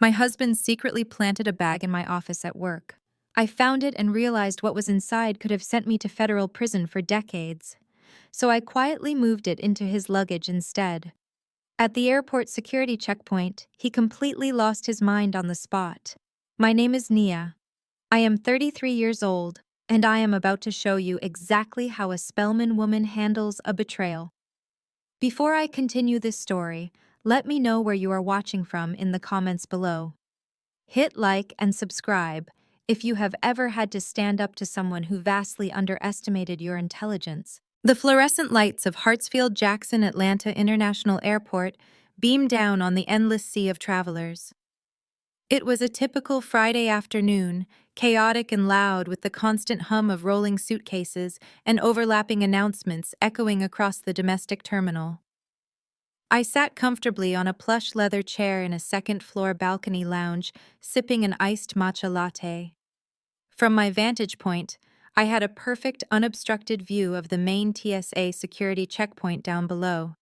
My husband secretly planted a bag in my office at work. I found it and realized what was inside could have sent me to federal prison for decades. So I quietly moved it into his luggage instead. At the airport security checkpoint, he completely lost his mind on the spot. My name is Nia. I am 33 years old, and I am about to show you exactly how a Spellman woman handles a betrayal. Before I continue this story, let me know where you are watching from in the comments below. Hit like and subscribe if you have ever had to stand up to someone who vastly underestimated your intelligence. The fluorescent lights of Hartsfield-Jackson Atlanta International Airport beamed down on the endless sea of travelers. It was a typical Friday afternoon, chaotic and loud with the constant hum of rolling suitcases and overlapping announcements echoing across the domestic terminal. I sat comfortably on a plush leather chair in a second-floor balcony lounge, sipping an iced matcha latte. From my vantage point, I had a perfect, unobstructed view of the main TSA security checkpoint down below.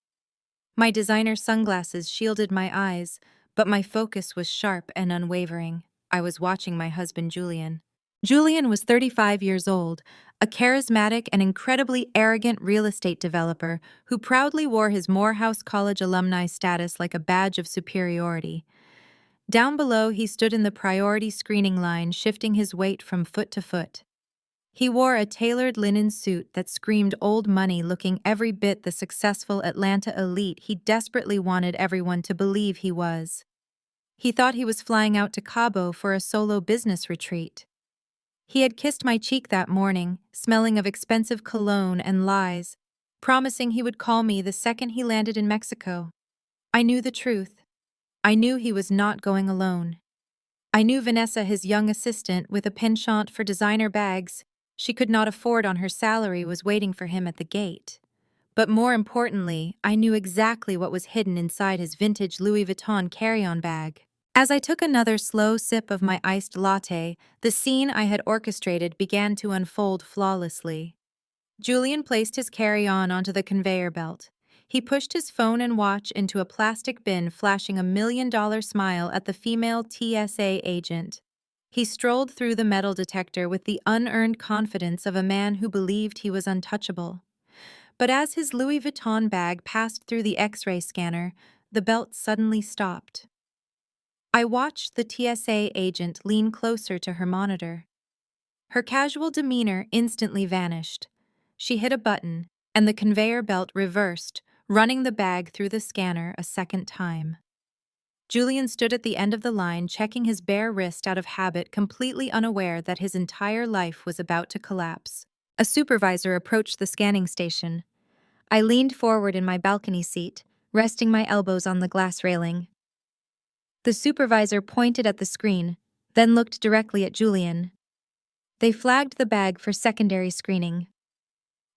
My designer sunglasses shielded my eyes, but my focus was sharp and unwavering. I was watching my husband, Julian. Julian was 35 years old, a charismatic and incredibly arrogant real estate developer who proudly wore his Morehouse College alumni status like a badge of superiority. Down below, he stood in the priority screening line, shifting his weight from foot to foot. He wore a tailored linen suit that screamed old money, looking every bit the successful Atlanta elite he desperately wanted everyone to believe he was. He thought he was flying out to Cabo for a solo business retreat. He had kissed my cheek that morning, smelling of expensive cologne and lies, promising he would call me the second he landed in Mexico. I knew the truth. I knew he was not going alone. I knew Vanessa, his young assistant with a penchant for designer bags she could not afford on her salary, was waiting for him at the gate. But more importantly, I knew exactly what was hidden inside his vintage Louis Vuitton carry-on bag. As I took another slow sip of my iced latte, the scene I had orchestrated began to unfold flawlessly. Julian placed his carry-on onto the conveyor belt. He pushed his phone and watch into a plastic bin, flashing a $1 million smile at the female TSA agent. He strolled through the metal detector with the unearned confidence of a man who believed he was untouchable. But as his Louis Vuitton bag passed through the X-ray scanner, the belt suddenly stopped. I watched the TSA agent lean closer to her monitor. Her casual demeanor instantly vanished. She hit a button, and the conveyor belt reversed, running the bag through the scanner a second time. Julian stood at the end of the line, checking his bare wrist out of habit, completely unaware that his entire life was about to collapse. A supervisor approached the scanning station. I leaned forward in my balcony seat, resting my elbows on the glass railing. The supervisor pointed at the screen, then looked directly at Julian. They flagged the bag for secondary screening.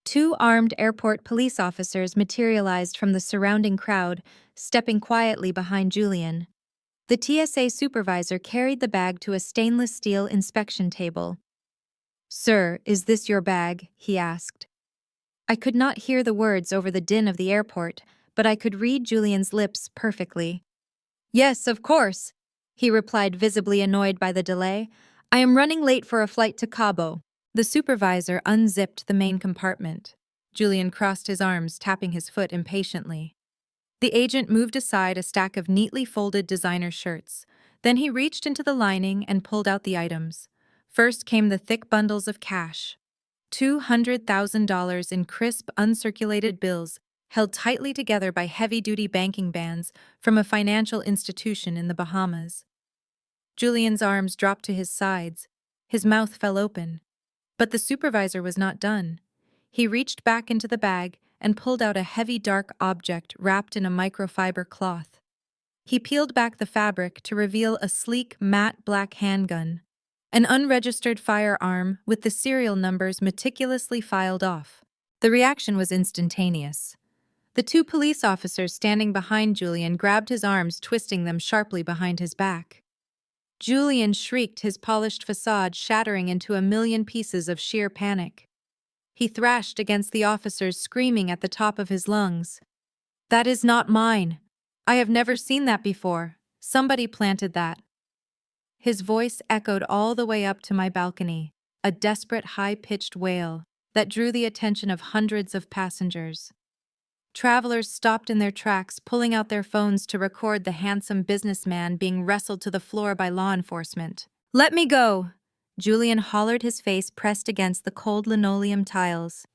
2 armed airport police officers materialized from the surrounding crowd, stepping quietly behind Julian. The TSA supervisor carried the bag to a stainless steel inspection table. "Sir, is this your bag?" he asked. I could not hear the words over the din of the airport, but I could read Julian's lips perfectly. "Yes, of course," he replied, visibly annoyed by the delay. "I am running late for a flight to Cabo." The supervisor unzipped the main compartment. Julian crossed his arms, tapping his foot impatiently. The agent moved aside a stack of neatly folded designer shirts. Then he reached into the lining and pulled out the items. First came the thick bundles of cash. $200,000 in crisp, uncirculated bills, held tightly together by heavy-duty banking bands from a financial institution in the Bahamas. Julian's arms dropped to his sides. His mouth fell open. But the supervisor was not done. He reached back into the bag and pulled out a heavy, dark object wrapped in a microfiber cloth. He peeled back the fabric to reveal a sleek, matte black handgun, an unregistered firearm with the serial numbers meticulously filed off. The reaction was instantaneous. The 2 police officers standing behind Julian grabbed his arms, twisting them sharply behind his back. Julian shrieked, his polished facade shattering into a million pieces of sheer panic. He thrashed against the officers, screaming at the top of his lungs. "That is not mine. I have never seen that before. Somebody planted that. His voice echoed all the way up to my balcony, a desperate high-pitched wail that drew the attention of hundreds of passengers. Travelers stopped in their tracks, pulling out their phones to record the handsome businessman being wrestled to the floor by law enforcement. "Let me go!" Julian hollered, his face pressed against the cold linoleum tiles.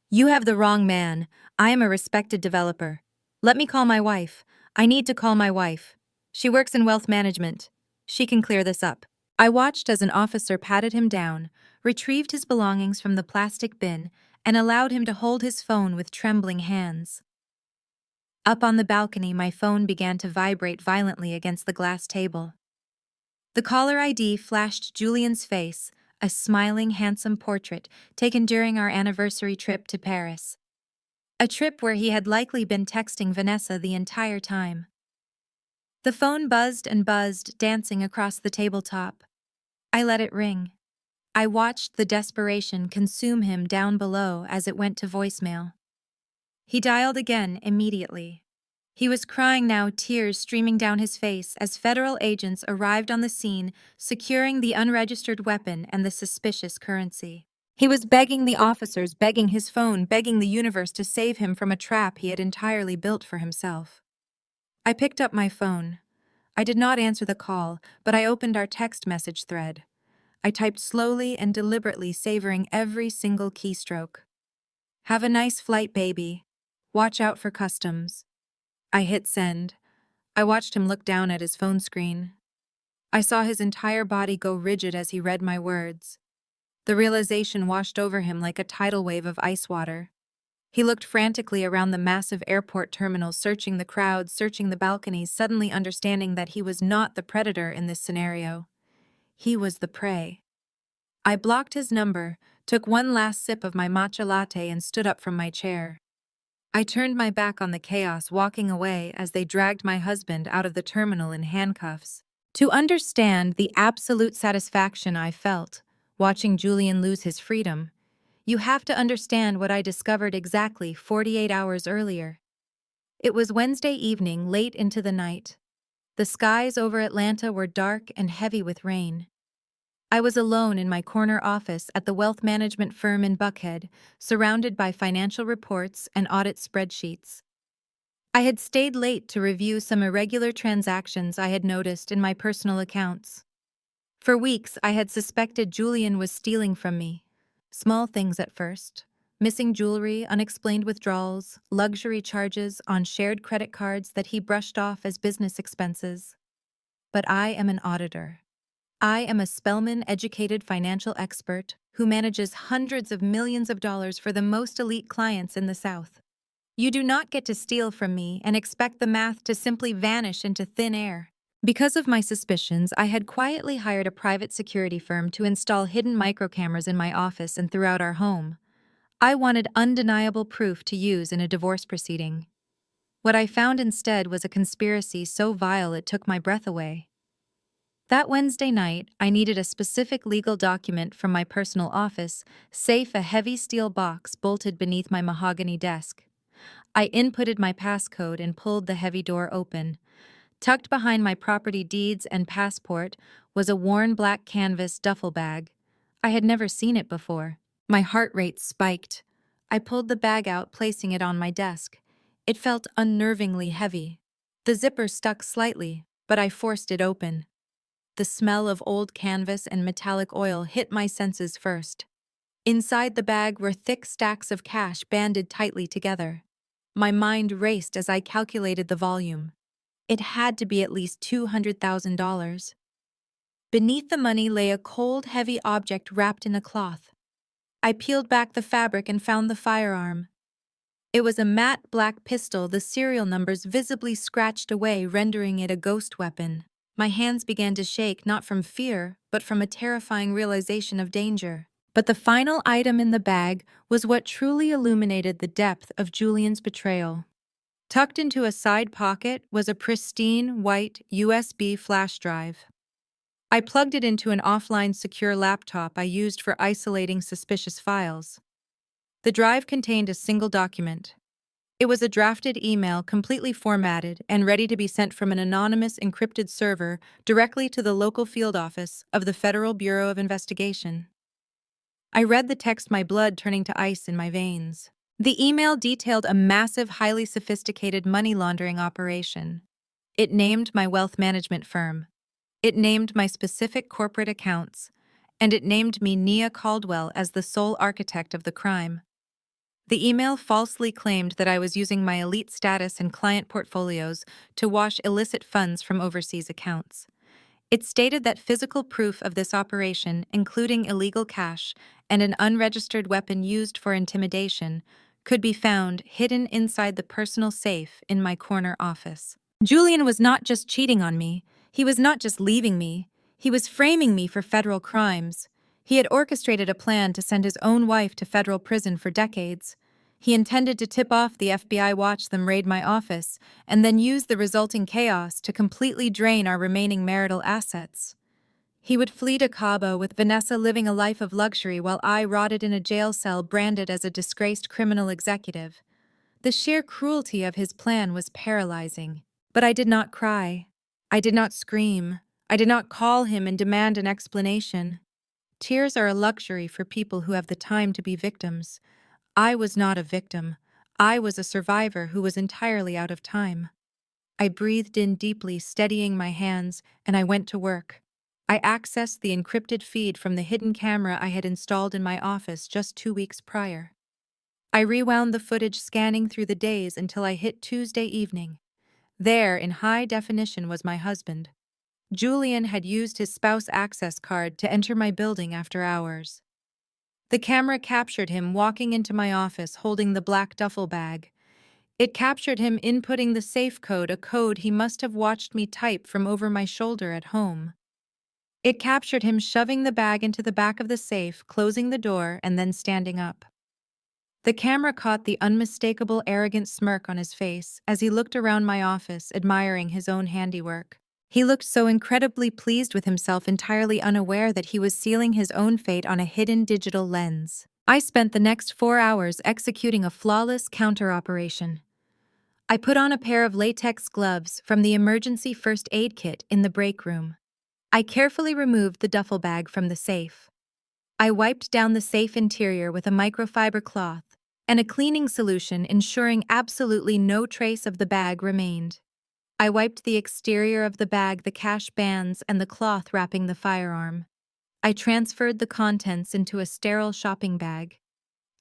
"You have the wrong man. I am a respected developer. Let me call my wife. I need to call my wife. She works in wealth management. She can clear this up." I watched as an officer patted him down, retrieved his belongings from the plastic bin, and allowed him to hold his phone with trembling hands. Up on the balcony, my phone began to vibrate violently against the glass table. The caller ID flashed Julian's face, a smiling, handsome portrait taken during our anniversary trip to Paris. A trip where he had likely been texting Vanessa the entire time. The phone buzzed and buzzed, dancing across the tabletop. I let it ring. I watched the desperation consume him down below as it went to voicemail. He dialed again immediately. He was crying now, tears streaming down his face as federal agents arrived on the scene, securing the unregistered weapon and the suspicious currency. He was begging the officers, begging his phone, begging the universe to save him from a trap he had entirely built for himself. I picked up my phone. I did not answer the call, but I opened our text message thread. I typed slowly and deliberately, savoring every single keystroke. "Have a nice flight, baby. Watch out for customs." I hit send. I watched him look down at his phone screen. I saw his entire body go rigid as he read my words. The realization washed over him like a tidal wave of ice water. He looked frantically around the massive airport terminal, searching the crowds, searching the balconies, suddenly understanding that he was not the predator in this scenario. He was the prey. I blocked his number, took one last sip of my matcha latte, and stood up from my chair. I turned my back on the chaos, walking away as they dragged my husband out of the terminal in handcuffs. To understand the absolute satisfaction I felt watching Julian lose his freedom, you have to understand what I discovered exactly 48 hours earlier. It was Wednesday evening, late into the night. The skies over Atlanta were dark and heavy with rain. I was alone in my corner office at the wealth management firm in Buckhead, surrounded by financial reports and audit spreadsheets. I had stayed late to review some irregular transactions I had noticed in my personal accounts. For weeks, I had suspected Julian was stealing from me. Small things at first: missing jewelry, unexplained withdrawals, luxury charges on shared credit cards that he brushed off as business expenses. But I am an auditor. I am a Spelman-educated financial expert who manages hundreds of millions of dollars for the most elite clients in the South. You do not get to steal from me and expect the math to simply vanish into thin air. Because of my suspicions, I had quietly hired a private security firm to install hidden microcameras in my office and throughout our home. I wanted undeniable proof to use in a divorce proceeding. What I found instead was a conspiracy so vile it took my breath away. That Wednesday night, I needed a specific legal document from my personal office, safe, a heavy steel box bolted beneath my mahogany desk. I inputted my passcode and pulled the heavy door open. Tucked behind my property deeds and passport was a worn black canvas duffel bag. I had never seen it before. My heart rate spiked. I pulled the bag out, placing it on my desk. It felt unnervingly heavy. The zipper stuck slightly, but I forced it open. The smell of old canvas and metallic oil hit my senses first. Inside the bag were thick stacks of cash banded tightly together. My mind raced as I calculated the volume. It had to be at least $200,000. Beneath the money lay a cold, heavy object wrapped in a cloth. I peeled back the fabric and found the firearm. It was a matte black pistol, the serial numbers visibly scratched away, rendering it a ghost weapon. My hands began to shake, not from fear, but from a terrifying realization of danger. But the final item in the bag was what truly illuminated the depth of Julian's betrayal. Tucked into a side pocket was a pristine, white USB flash drive. I plugged it into an offline secure laptop I used for isolating suspicious files. The drive contained a single document. It was a drafted email completely formatted and ready to be sent from an anonymous encrypted server directly to the local field office of the Federal Bureau of Investigation. I read the text, my blood turning to ice in my veins. The email detailed a massive, highly sophisticated money laundering operation. It named my wealth management firm. It named my specific corporate accounts. And it named me, Nia Caldwell, as the sole architect of the crime. The email falsely claimed that I was using my elite status and client portfolios to wash illicit funds from overseas accounts. It stated that physical proof of this operation, including illegal cash and an unregistered weapon used for intimidation, could be found hidden inside the personal safe in my corner office. Julian was not just cheating on me, he was not just leaving me, he was framing me for federal crimes. He had orchestrated a plan to send his own wife to federal prison for decades. He intended to tip off the FBI, watch them raid my office, and then use the resulting chaos to completely drain our remaining marital assets. He would flee to Cabo with Vanessa living a life of luxury while I rotted in a jail cell branded as a disgraced criminal executive. The sheer cruelty of his plan was paralyzing. But I did not cry. I did not scream. I did not call him and demand an explanation. Tears are a luxury for people who have the time to be victims. I was not a victim. I was a survivor who was entirely out of time. I breathed in deeply, steadying my hands, and I went to work. I accessed the encrypted feed from the hidden camera I had installed in my office just 2 weeks prior. I rewound the footage, scanning through the days until I hit Tuesday evening. There, in high definition, was my husband. Julian had used his spouse access card to enter my building after hours. The camera captured him walking into my office holding the black duffel bag. It captured him inputting the safe code, a code he must have watched me type from over my shoulder at home. It captured him shoving the bag into the back of the safe, closing the door, and then standing up. The camera caught the unmistakable, arrogant smirk on his face as he looked around my office, admiring his own handiwork. He looked so incredibly pleased with himself, entirely unaware that he was sealing his own fate on a hidden digital lens. I spent the next 4 hours executing a flawless counter-operation. I put on a pair of latex gloves from the emergency first aid kit in the break room. I carefully removed the duffel bag from the safe. I wiped down the safe interior with a microfiber cloth and a cleaning solution, ensuring absolutely no trace of the bag remained. I wiped the exterior of the bag, the cash bands, and the cloth wrapping the firearm. I transferred the contents into a sterile shopping bag.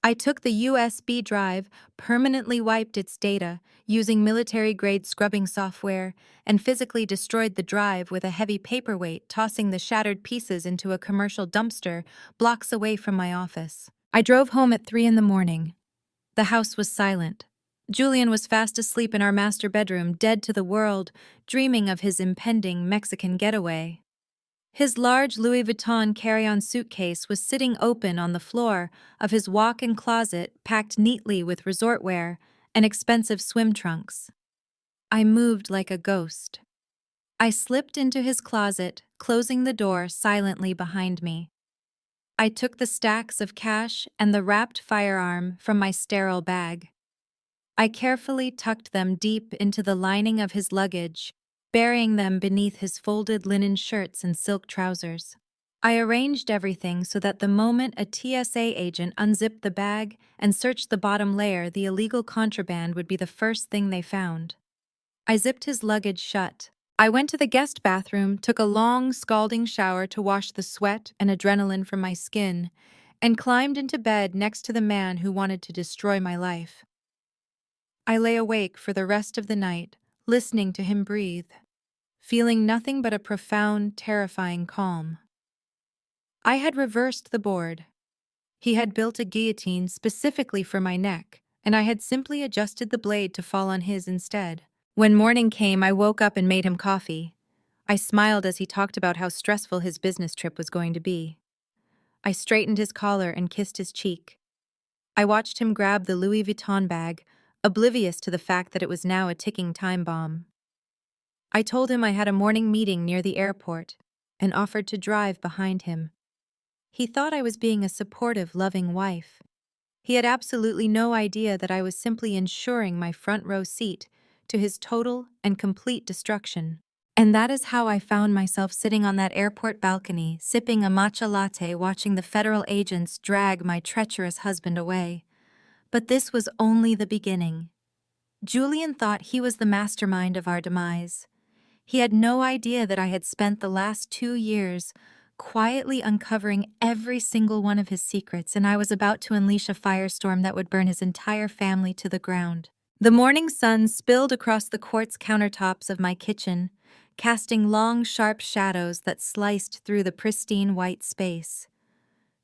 I took the USB drive, permanently wiped its data using military-grade scrubbing software, and physically destroyed the drive with a heavy paperweight, tossing the shattered pieces into a commercial dumpster blocks away from my office. I drove home at 3 in the morning. The house was silent. Julian was fast asleep in our master bedroom, dead to the world, dreaming of his impending Mexican getaway. His large Louis Vuitton carry-on suitcase was sitting open on the floor of his walk-in closet, packed neatly with resort wear and expensive swim trunks. I moved like a ghost. I slipped into his closet, closing the door silently behind me. I took the stacks of cash and the wrapped firearm from my sterile bag. I carefully tucked them deep into the lining of his luggage, burying them beneath his folded linen shirts and silk trousers. I arranged everything so that the moment a TSA agent unzipped the bag and searched the bottom layer, the illegal contraband would be the first thing they found. I zipped his luggage shut. I went to the guest bathroom, took a long, scalding shower to wash the sweat and adrenaline from my skin, and climbed into bed next to the man who wanted to destroy my life. I lay awake for the rest of the night, listening to him breathe, feeling nothing but a profound, terrifying calm. I had reversed the board. He had built a guillotine specifically for my neck, and I had simply adjusted the blade to fall on his instead. When morning came, I woke up and made him coffee. I smiled as he talked about how stressful his business trip was going to be. I straightened his collar and kissed his cheek. I watched him grab the Louis Vuitton bag, oblivious to the fact that it was now a ticking time bomb. I told him I had a morning meeting near the airport and offered to drive behind him. He thought I was being a supportive, loving wife. He had absolutely no idea that I was simply ensuring my front row seat to his total and complete destruction. And that is how I found myself sitting on that airport balcony, sipping a matcha latte, watching the federal agents drag my treacherous husband away. But this was only the beginning. Julian thought he was the mastermind of our demise. He had no idea that I had spent the last 2 years quietly uncovering every single one of his secrets, and I was about to unleash a firestorm that would burn his entire family to the ground. The morning sun spilled across the quartz countertops of my kitchen, casting long, sharp shadows that sliced through the pristine white space.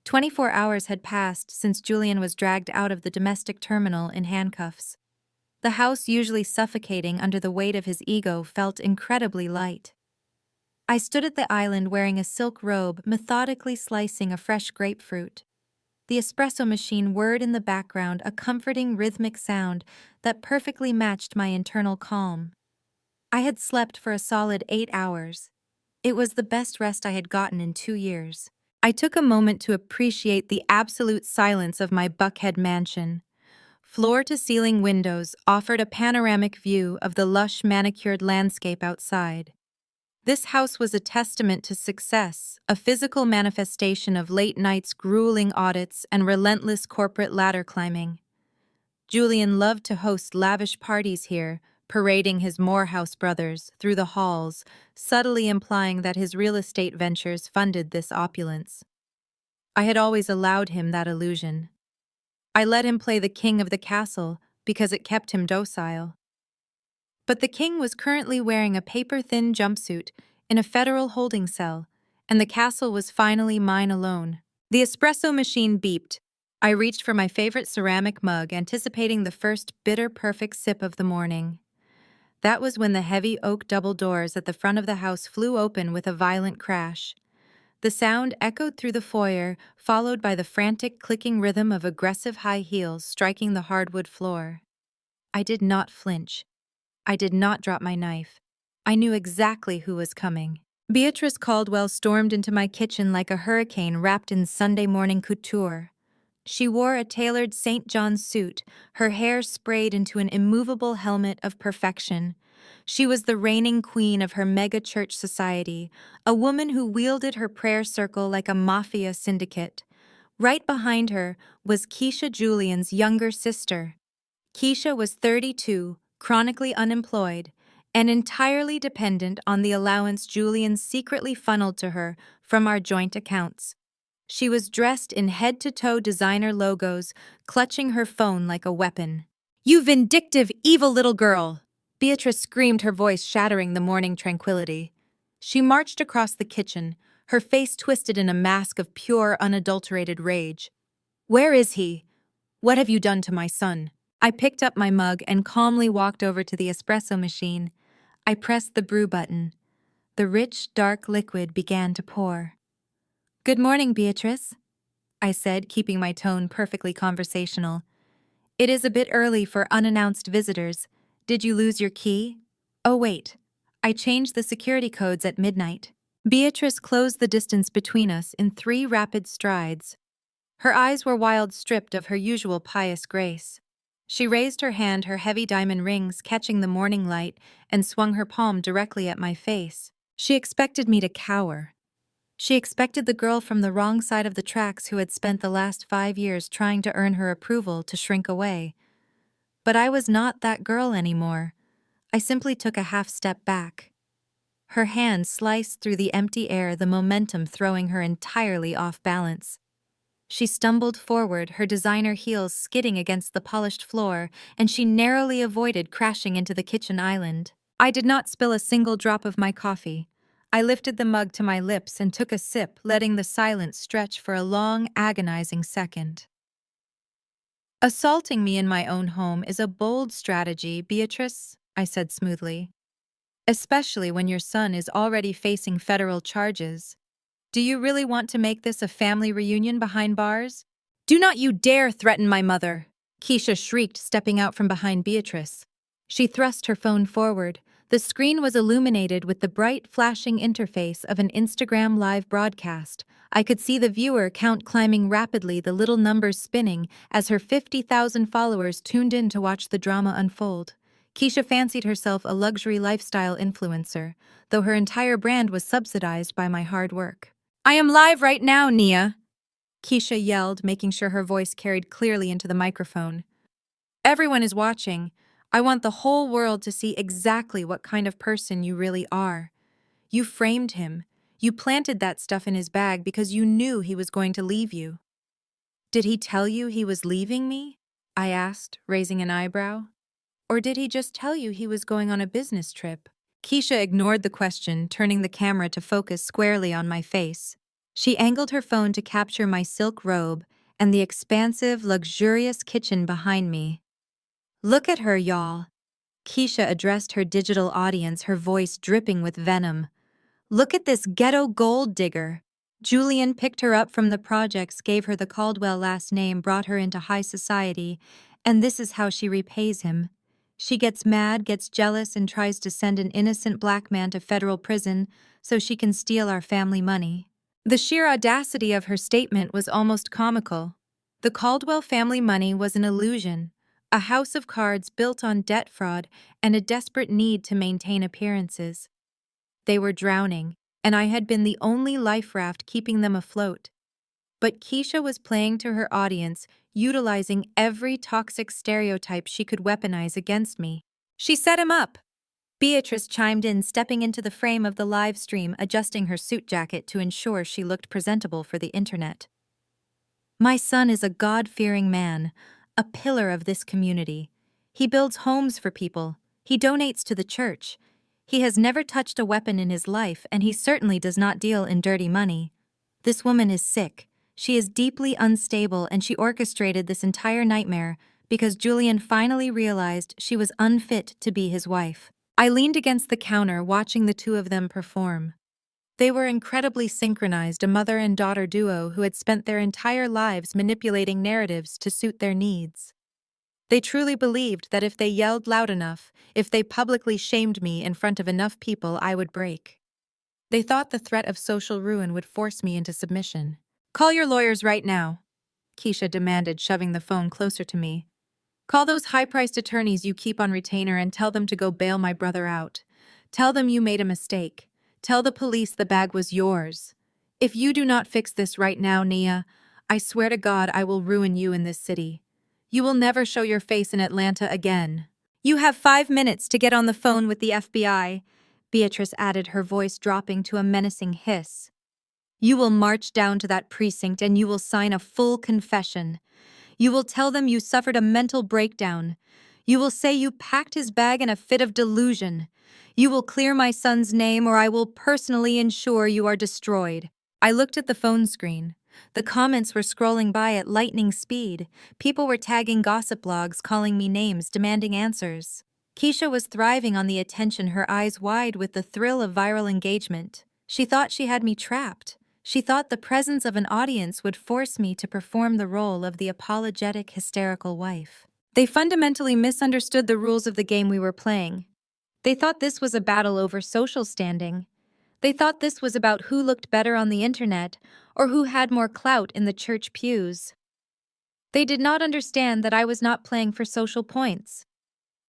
24 hours had passed since Julian was dragged out of the domestic terminal in handcuffs. The house, usually suffocating under the weight of his ego, felt incredibly light. I stood at the island wearing a silk robe, methodically slicing a fresh grapefruit. The espresso machine whirred in the background, a comforting rhythmic sound that perfectly matched my internal calm. I had slept for a solid 8 hours. It was the best rest I had gotten in 2 years. I took a moment to appreciate the absolute silence of my Buckhead mansion. Floor-to-ceiling windows offered a panoramic view of the lush, manicured landscape outside. This house was a testament to success, a physical manifestation of late nights, grueling audits, and relentless corporate ladder climbing. Julian loved to host lavish parties here, parading his Morehouse brothers through the halls, subtly implying that his real estate ventures funded this opulence. I had always allowed him that illusion. I let him play the king of the castle because it kept him docile. But the king was currently wearing a paper-thin jumpsuit in a federal holding cell, and the castle was finally mine alone. The espresso machine beeped. I reached for my favorite ceramic mug, anticipating the first bitter, perfect sip of the morning. That was when the heavy oak double doors at the front of the house flew open with a violent crash. The sound echoed through the foyer, followed by the frantic clicking rhythm of aggressive high heels striking the hardwood floor. I did not flinch. I did not drop my knife. I knew exactly who was coming. Beatrice Caldwell stormed into my kitchen like a hurricane wrapped in Sunday morning couture. She wore a tailored St. John's suit, her hair sprayed into an immovable helmet of perfection. She was the reigning queen of her mega-church society, a woman who wielded her prayer circle like a mafia syndicate. Right behind her was Keisha, Julian's younger sister. Keisha was 32, chronically unemployed, and entirely dependent on the allowance Julian secretly funneled to her from our joint accounts. She was dressed in head-to-toe designer logos, clutching her phone like a weapon. "You vindictive, evil little girl!" Beatrice screamed, her voice shattering the morning tranquility. She marched across the kitchen, her face twisted in a mask of pure, unadulterated rage. "Where is he? What have you done to my son?" I picked up my mug and calmly walked over to the espresso machine. I pressed the brew button. The rich, dark liquid began to pour. "Good morning, Beatrice," I said, keeping my tone perfectly conversational. "It is a bit early for unannounced visitors. Did you lose your key? Oh, wait. I changed the security codes at midnight." Beatrice closed the distance between us in 3 rapid strides. Her eyes were wild, stripped of her usual pious grace. She raised her hand, her heavy diamond rings catching the morning light, and swung her palm directly at my face. She expected me to cower. She expected the girl from the wrong side of the tracks who had spent the last 5 years trying to earn her approval to shrink away. But I was not that girl anymore. I simply took a half step back. Her hand sliced through the empty air, the momentum throwing her entirely off balance. She stumbled forward, her designer heels skidding against the polished floor, and she narrowly avoided crashing into the kitchen island. I did not spill a single drop of my coffee. I lifted the mug to my lips and took a sip, letting the silence stretch for a long, agonizing second. "Assaulting me in my own home is a bold strategy, Beatrice," I said smoothly. "Especially when your son is already facing federal charges. Do you really want to make this a family reunion behind bars?" "Do not you dare threaten my mother!" Keisha shrieked, stepping out from behind Beatrice. She thrust her phone forward, The screen was illuminated with the bright, flashing interface of an Instagram live broadcast. I could see the viewer count climbing rapidly, the little numbers spinning as her 50,000 followers tuned in to watch the drama unfold. Keisha fancied herself a luxury lifestyle influencer, though her entire brand was subsidized by my hard work. "I am live right now, Nia," Keisha yelled, making sure her voice carried clearly into the microphone. "Everyone is watching. I want the whole world to see exactly what kind of person you really are. You framed him. You planted that stuff in his bag because you knew he was going to leave you." "Did he tell you he was leaving me?" I asked, raising an eyebrow. "Or did he just tell you he was going on a business trip?" Keisha ignored the question, turning the camera to focus squarely on my face. She angled her phone to capture my silk robe and the expansive, luxurious kitchen behind me. "Look at her, y'all." Keisha addressed her digital audience, her voice dripping with venom. "Look at this ghetto gold digger." Julian picked her up from the projects, gave her the Caldwell last name, brought her into high society, and this is how she repays him. She gets mad, gets jealous, and tries to send an innocent black man to federal prison so she can steal our family money. The sheer audacity of her statement was almost comical. The Caldwell family money was an illusion, a house of cards built on debt fraud and a desperate need to maintain appearances. They were drowning, and I had been the only life raft keeping them afloat. But Keisha was playing to her audience, utilizing every toxic stereotype she could weaponize against me. "She set him up," Beatrice chimed in, stepping into the frame of the live stream, adjusting her suit jacket to ensure she looked presentable for the internet. "My son is a God-fearing man, a pillar of this community. He builds homes for people. He donates to the church. He has never touched a weapon in his life, and he certainly does not deal in dirty money. This woman is sick. She is deeply unstable, and she orchestrated this entire nightmare because Julian finally realized she was unfit to be his wife." I leaned against the counter, watching the two of them perform. They were incredibly synchronized, a mother and daughter duo who had spent their entire lives manipulating narratives to suit their needs. They truly believed that if they yelled loud enough, if they publicly shamed me in front of enough people, I would break. They thought the threat of social ruin would force me into submission. "Call your lawyers right now," Keisha demanded, shoving the phone closer to me. "Call those high-priced attorneys you keep on retainer and tell them to go bail my brother out. Tell them you made a mistake. Tell the police the bag was yours. If you do not fix this right now, Nia, I swear to God I will ruin you in this city. You will never show your face in Atlanta again." "You have 5 minutes to get on the phone with the FBI," Beatrice added, her voice dropping to a menacing hiss. "You will march down to that precinct and you will sign a full confession. You will tell them you suffered a mental breakdown. You will say you packed his bag in a fit of delusion. You will clear my son's name or I will personally ensure you are destroyed." I looked at the phone screen. The comments were scrolling by at lightning speed. People were tagging gossip blogs, calling me names, demanding answers. Keisha was thriving on the attention, her eyes wide with the thrill of viral engagement. She thought she had me trapped. She thought the presence of an audience would force me to perform the role of the apologetic, hysterical wife. They fundamentally misunderstood the rules of the game we were playing. They thought this was a battle over social standing. They thought this was about who looked better on the internet or who had more clout in the church pews. They did not understand that I was not playing for social points.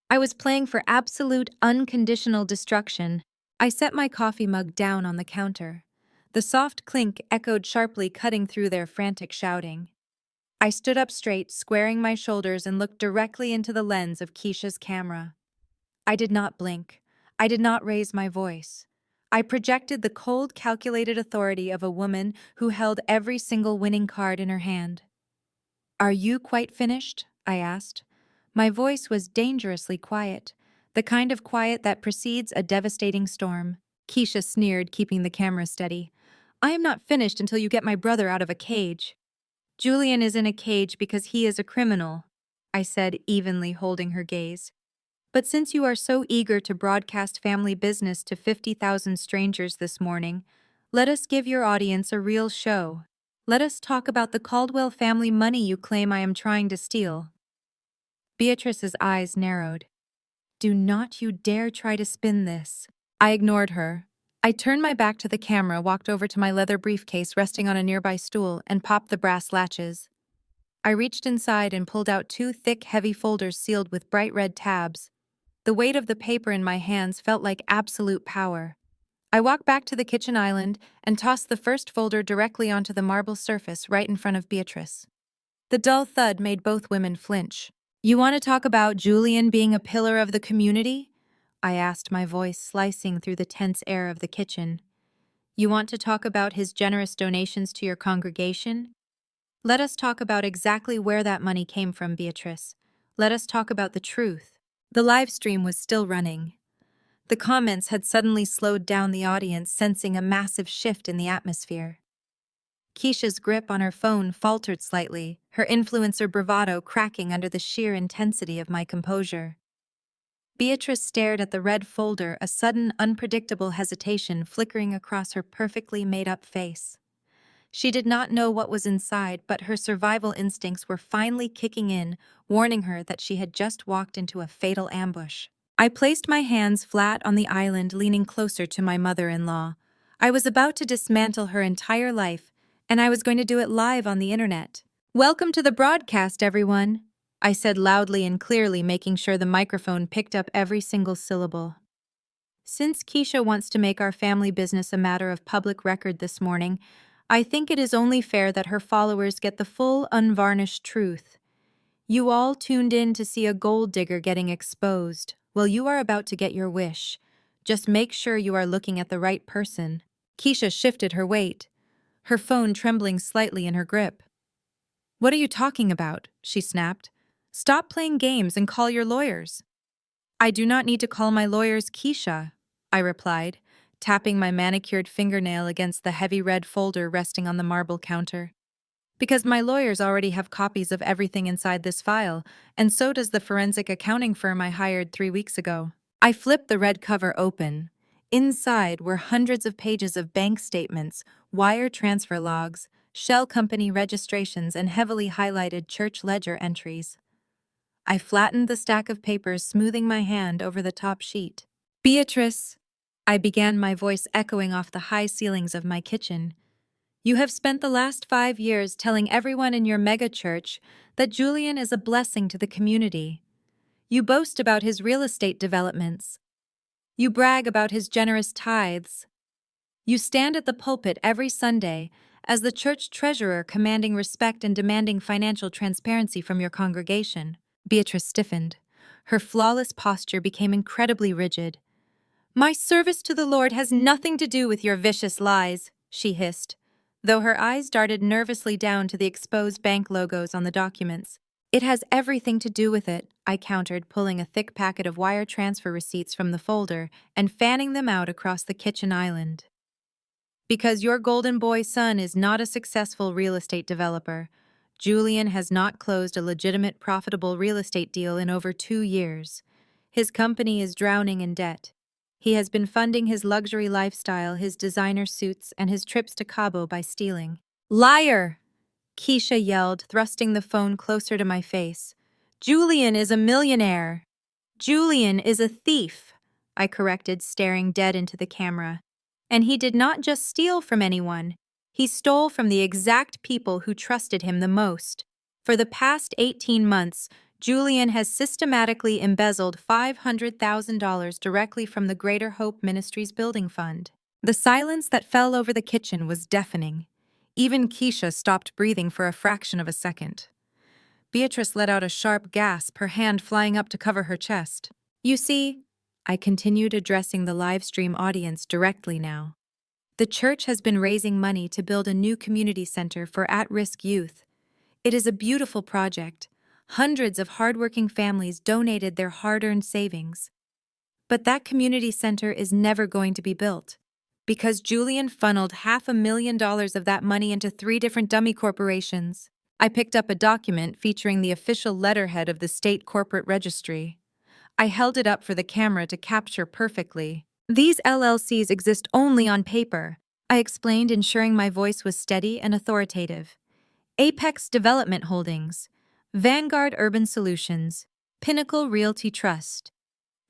I was playing for absolute, unconditional destruction. I set my coffee mug down on the counter. The soft clink echoed sharply, cutting through their frantic shouting. I stood up straight, squaring my shoulders, and looked directly into the lens of Keisha's camera. I did not blink. I did not raise my voice. I projected the cold, calculated authority of a woman who held every single winning card in her hand. "Are you quite finished?" I asked. My voice was dangerously quiet, the kind of quiet that precedes a devastating storm. Keisha sneered, keeping the camera steady. "I am not finished until you get my brother out of a cage." "Julian is in a cage because he is a criminal," I said, evenly holding her gaze. "But since you are so eager to broadcast family business to 50,000 strangers this morning, let us give your audience a real show. Let us talk about the Caldwell family money you claim I am trying to steal." Beatrice's eyes narrowed. Do not you dare try to spin this. I ignored her. I turned my back to the camera, walked over to my leather briefcase resting on a nearby stool, and popped the brass latches. I reached inside and pulled out two thick, heavy folders sealed with bright red tabs. The weight of the paper in my hands felt like absolute power. I walked back to the kitchen island and tossed the first folder directly onto the marble surface right in front of Beatrice. The dull thud made both women flinch. "You want to talk about Julian being a pillar of the community?" I asked, my voice slicing through the tense air of the kitchen. "You want to talk about his generous donations to your congregation? Let us talk about exactly where that money came from, Beatrice. Let us talk about the truth." The live stream was still running. The comments had suddenly slowed down the audience, sensing a massive shift in the atmosphere. Keisha's grip on her phone faltered slightly, her influencer bravado cracking under the sheer intensity of my composure. Beatrice stared at the red folder, a sudden, unpredictable hesitation flickering across her perfectly made-up face. She did not know what was inside, but her survival instincts were finally kicking in, warning her that she had just walked into a fatal ambush. I placed my hands flat on the island, leaning closer to my mother-in-law. I was about to dismantle her entire life, and I was going to do it live on the internet. "Welcome to the broadcast, everyone," I said loudly and clearly, making sure the microphone picked up every single syllable. "Since Keisha wants to make our family business a matter of public record this morning, I think it is only fair that her followers get the full, unvarnished truth. You all tuned in to see a gold digger getting exposed. Well, you are about to get your wish. Just make sure you are looking at the right person." Keisha shifted her weight, her phone trembling slightly in her grip. "What are you talking about?" she snapped. "Stop playing games and call your lawyers." "I do not need to call my lawyers, Keisha," I replied, tapping my manicured fingernail against the heavy red folder resting on the marble counter. "Because my lawyers already have copies of everything inside this file, and so does the forensic accounting firm I hired 3 weeks ago." I flipped the red cover open. Inside were hundreds of pages of bank statements, wire transfer logs, shell company registrations, and heavily highlighted church ledger entries. I flattened the stack of papers, smoothing my hand over the top sheet. "Beatrice," I began, my voice echoing off the high ceilings of my kitchen, "you have spent the last 5 years telling everyone in your megachurch that Julian is a blessing to the community. You boast about his real estate developments. You brag about his generous tithes. You stand at the pulpit every Sunday as the church treasurer, commanding respect and demanding financial transparency from your congregation." Beatrice stiffened. Her flawless posture became incredibly rigid. "My service to the Lord has nothing to do with your vicious lies," she hissed, though her eyes darted nervously down to the exposed bank logos on the documents. "It has everything to do with it," I countered, pulling a thick packet of wire transfer receipts from the folder and fanning them out across the kitchen island. "Because your golden boy son is not a successful real estate developer. Julian has not closed a legitimate, profitable real estate deal in over 2 years. His company is drowning in debt. He has been funding his luxury lifestyle, his designer suits, and his trips to Cabo by stealing." "Liar!" Keisha yelled, thrusting the phone closer to my face. "Julian is a millionaire." "Julian is a thief," I corrected, staring dead into the camera. "And he did not just steal from anyone. He stole from the exact people who trusted him the most. For the past 18 months, Julian has systematically embezzled $500,000 directly from the Greater Hope Ministries Building Fund." The silence that fell over the kitchen was deafening. Even Keisha stopped breathing for a fraction of a second. Beatrice let out a sharp gasp, her hand flying up to cover her chest. "You see," I continued, addressing the live stream audience directly now, "the church has been raising money to build a new community center for at-risk youth. It is a beautiful project. Hundreds of hardworking families donated their hard-earned savings. But that community center is never going to be built, because Julian funneled $500,000 of that money into 3 different dummy corporations." I picked up a document featuring the official letterhead of the state corporate registry. I held it up for the camera to capture perfectly. "These LLCs exist only on paper," I explained, ensuring my voice was steady and authoritative. "Apex Development Holdings, Vanguard Urban Solutions, Pinnacle Realty Trust.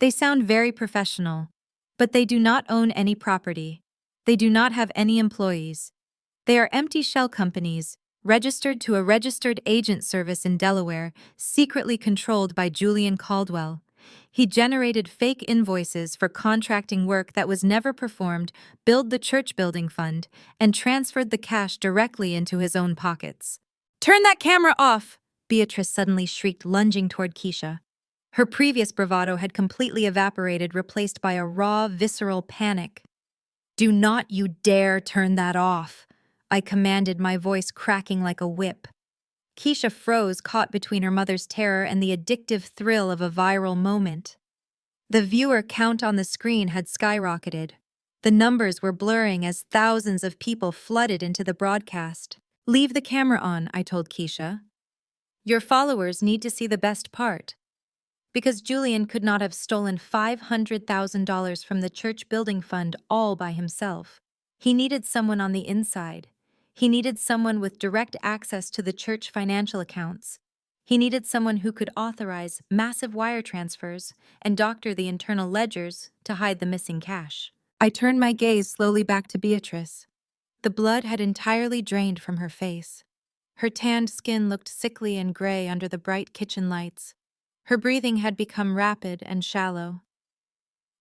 They sound very professional, but they do not own any property. They do not have any employees. They are empty shell companies, registered to a registered agent service in Delaware, secretly controlled by Julian Caldwell. He generated fake invoices for contracting work that was never performed, billed the church building fund, and transferred the cash directly into his own pockets. "Turn that camera off!" Beatrice suddenly shrieked, lunging toward Keisha. Her previous bravado had completely evaporated, replaced by a raw, visceral panic. "Do not you dare turn that off," I commanded, my voice cracking like a whip. Keisha froze, caught between her mother's terror and the addictive thrill of a viral moment. The viewer count on the screen had skyrocketed. The numbers were blurring as thousands of people flooded into the broadcast. "Leave the camera on," I told Keisha. "Your followers need to see the best part." Because Julian could not have stolen $500,000 from the church building fund all by himself. He needed someone on the inside. He needed someone with direct access to the church financial accounts. He needed someone who could authorize massive wire transfers and doctor the internal ledgers to hide the missing cash. I turned my gaze slowly back to Beatrice. The blood had entirely drained from her face. Her tanned skin looked sickly and gray under the bright kitchen lights. Her breathing had become rapid and shallow.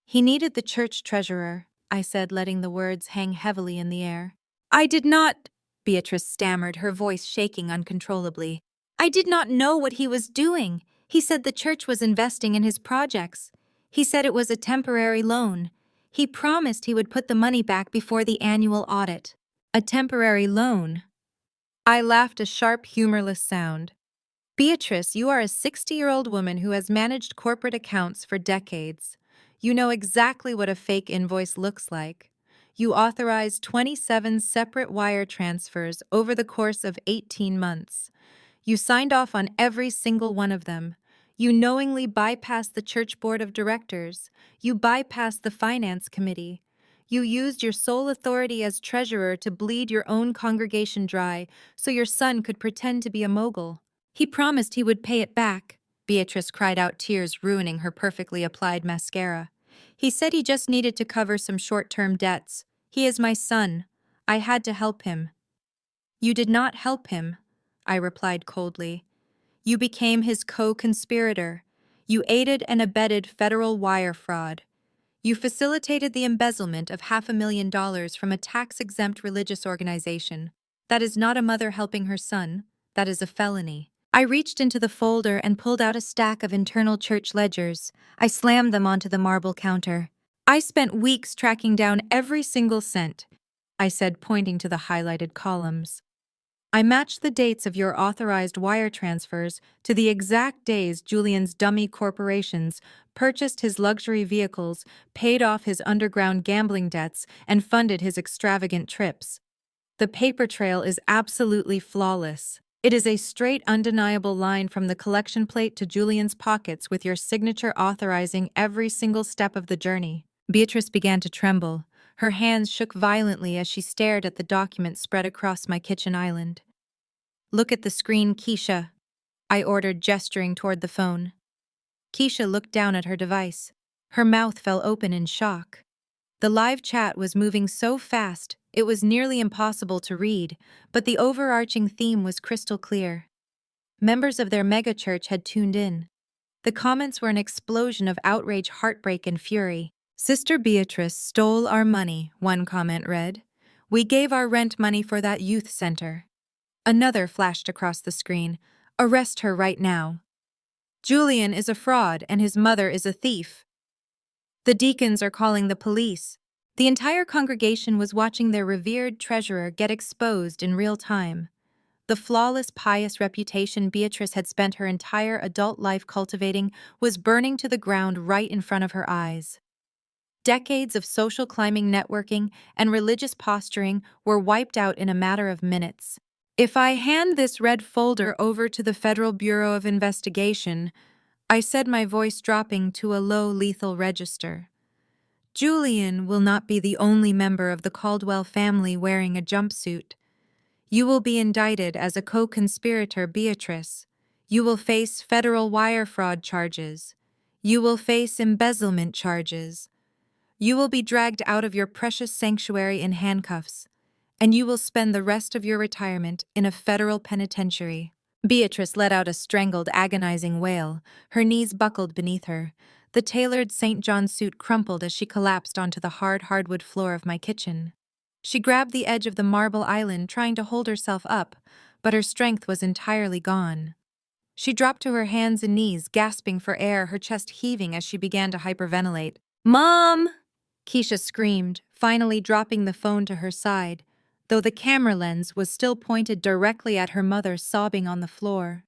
"He needed the church treasurer," I said, letting the words hang heavily in the air. "I did not," Beatrice stammered, her voice shaking uncontrollably. "I did not know what he was doing. He said the church was investing in his projects. He said it was a temporary loan. He promised he would put the money back before the annual audit." "A temporary loan?" I laughed, a sharp, humorless sound. "Beatrice, you are a 60-year-old woman who has managed corporate accounts for decades. You know exactly what a fake invoice looks like. You authorized 27 separate wire transfers over the course of 18 months. You signed off on every single one of them. You knowingly bypassed the church board of directors. You bypassed the finance committee. You used your sole authority as treasurer to bleed your own congregation dry so your son could pretend to be a mogul. He promised he would pay it back." Beatrice cried out, tears ruining her perfectly applied mascara. "He said he just needed to cover some short-term debts. He is my son. I had to help him." "You did not help him," I replied coldly. "You became his co-conspirator. You aided and abetted federal wire fraud. You facilitated the embezzlement of $500,000 from a tax-exempt religious organization. That is not a mother helping her son. That is a felony." I reached into the folder and pulled out a stack of internal church ledgers. I slammed them onto the marble counter. "I spent weeks tracking down every single cent," I said, pointing to the highlighted columns. "I matched the dates of your authorized wire transfers to the exact days Julian's dummy corporations purchased his luxury vehicles, paid off his underground gambling debts, and funded his extravagant trips. The paper trail is absolutely flawless. It is a straight, undeniable line from the collection plate to Julian's pockets, with your signature authorizing every single step of the journey." Beatrice began to tremble. Her hands shook violently as she stared at the document spread across my kitchen island. "Look at the screen, Keisha," I ordered, gesturing toward the phone. Keisha looked down at her device. Her mouth fell open in shock. The live chat was moving so fast, it was nearly impossible to read, but the overarching theme was crystal clear. Members of their megachurch had tuned in. The comments were an explosion of outrage, heartbreak, and fury. "Sister Beatrice stole our money," one comment read. "We gave our rent money for that youth center." Another flashed across the screen. "Arrest her right now." "Julian is a fraud and his mother is a thief." "The deacons are calling the police." The entire congregation was watching their revered treasurer get exposed in real time. The flawless, pious reputation Beatrice had spent her entire adult life cultivating was burning to the ground right in front of her eyes. Decades of social climbing, networking, and religious posturing were wiped out in a matter of minutes. "If I hand this red folder over to the Federal Bureau of Investigation," I said, my voice dropping to a low, lethal register, "Julian will not be the only member of the Caldwell family wearing a jumpsuit. You will be indicted as a co-conspirator, Beatrice. You will face federal wire fraud charges. You will face embezzlement charges. You will be dragged out of your precious sanctuary in handcuffs, and you will spend the rest of your retirement in a federal penitentiary." Beatrice let out a strangled, agonizing wail. Her knees buckled beneath her. The tailored St. John suit crumpled as she collapsed onto the hard hardwood floor of my kitchen. She grabbed the edge of the marble island, trying to hold herself up, but her strength was entirely gone. She dropped to her hands and knees, gasping for air, her chest heaving as she began to hyperventilate. "Mom!" Keisha screamed, finally dropping the phone to her side, though the camera lens was still pointed directly at her mother sobbing on the floor.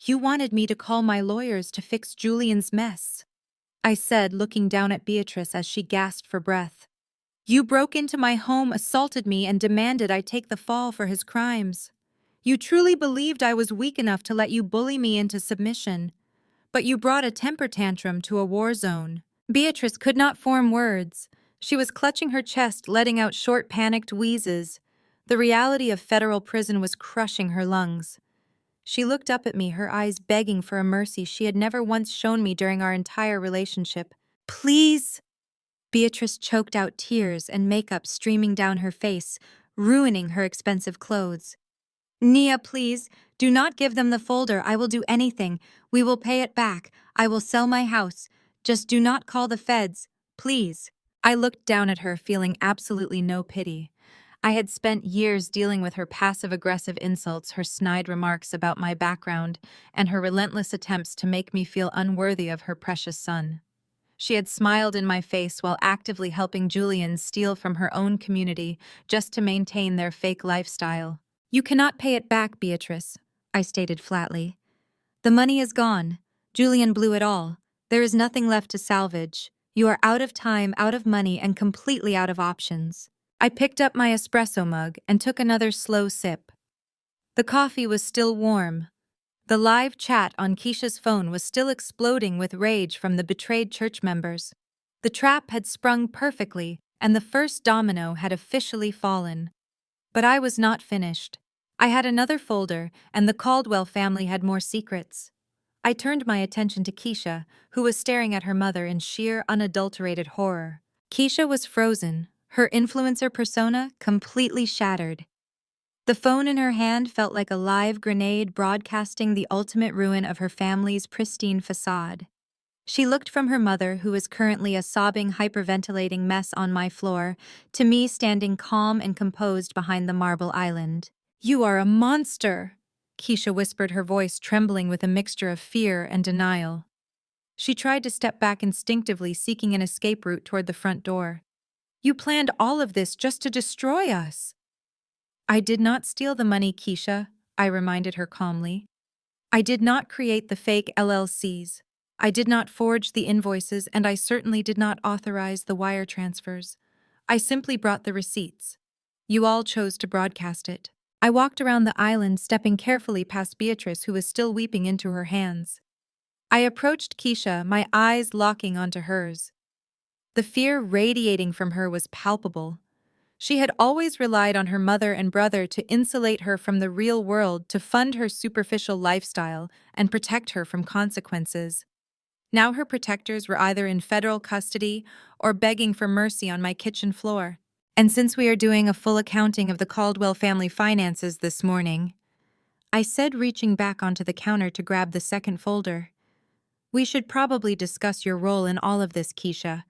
"You wanted me to call my lawyers to fix Julian's mess," I said, looking down at Beatrice as she gasped for breath. "You broke into my home, assaulted me, and demanded I take the fall for his crimes. You truly believed I was weak enough to let you bully me into submission, but you brought a temper tantrum to a war zone." Beatrice could not form words. She was clutching her chest, letting out short, panicked wheezes. The reality of federal prison was crushing her lungs. She looked up at me, her eyes begging for a mercy she had never once shown me during our entire relationship. "Please!" Beatrice choked out tears and makeup streaming down her face, ruining her expensive clothes. "Nia, please, do not give them the folder. I will do anything. We will pay it back. I will sell my house. Just do not call the feds, please." I looked down at her, feeling absolutely no pity. I had spent years dealing with her passive-aggressive insults, her snide remarks about my background, and her relentless attempts to make me feel unworthy of her precious son. She had smiled in my face while actively helping Julian steal from her own community just to maintain their fake lifestyle. "You cannot pay it back, Beatrice," I stated flatly. "The money is gone. Julian blew it all. There is nothing left to salvage. You are out of time, out of money, and completely out of options." I picked up my espresso mug and took another slow sip. The coffee was still warm. The live chat on Keisha's phone was still exploding with rage from the betrayed church members. The trap had sprung perfectly, and the first domino had officially fallen. But I was not finished. I had another folder, and the Caldwell family had more secrets. I turned my attention to Keisha, who was staring at her mother in sheer, unadulterated horror. Keisha was frozen, her influencer persona completely shattered. The phone in her hand felt like a live grenade broadcasting the ultimate ruin of her family's pristine facade. She looked from her mother, who was currently a sobbing, hyperventilating mess on my floor, to me standing calm and composed behind the marble island. "You are a monster," Keisha whispered, her voice trembling with a mixture of fear and denial. She tried to step back instinctively, seeking an escape route toward the front door. "You planned all of this just to destroy us." "I did not steal the money, Keisha," I reminded her calmly. "I did not create the fake LLCs. I did not forge the invoices, and I certainly did not authorize the wire transfers. I simply brought the receipts. You all chose to broadcast it." I walked around the island, stepping carefully past Beatrice, who was still weeping into her hands. I approached Keisha, my eyes locking onto hers. The fear radiating from her was palpable. She had always relied on her mother and brother to insulate her from the real world, to fund her superficial lifestyle, and protect her from consequences. Now her protectors were either in federal custody or begging for mercy on my kitchen floor. "And since we are doing a full accounting of the Caldwell family finances this morning," I said, reaching back onto the counter to grab the second folder, "we should probably discuss your role in all of this, Keisha,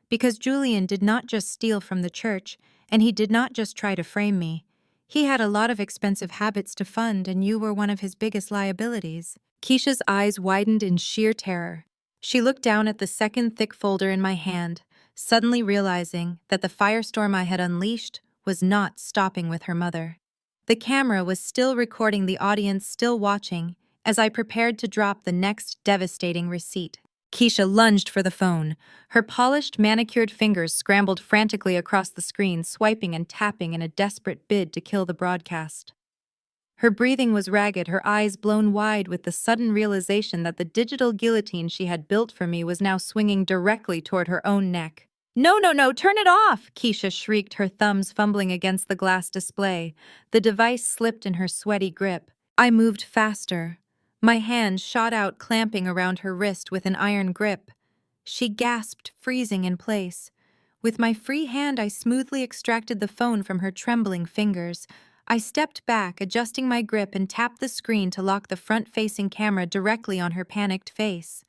because Julian did not just steal from the church, and he did not just try to frame me. He had a lot of expensive habits to fund, and you were one of his biggest liabilities." Keisha's eyes widened in sheer terror. She looked down at the second thick folder in my hand, suddenly realizing that the firestorm I had unleashed was not stopping with her mother. The camera was still recording, the audience still watching, as I prepared to drop the next devastating receipt. Keisha lunged for the phone. Her polished, manicured fingers scrambled frantically across the screen, swiping and tapping in a desperate bid to kill the broadcast. Her breathing was ragged, her eyes blown wide with the sudden realization that the digital guillotine she had built for me was now swinging directly toward her own neck. "No, no, no, turn it off!" Keisha shrieked, her thumbs fumbling against the glass display. The device slipped in her sweaty grip. I moved faster. My hand shot out, clamping around her wrist with an iron grip. She gasped, freezing in place. With my free hand, I smoothly extracted the phone from her trembling fingers. I stepped back, adjusting my grip, and tapped the screen to lock the front-facing camera directly on her panicked face.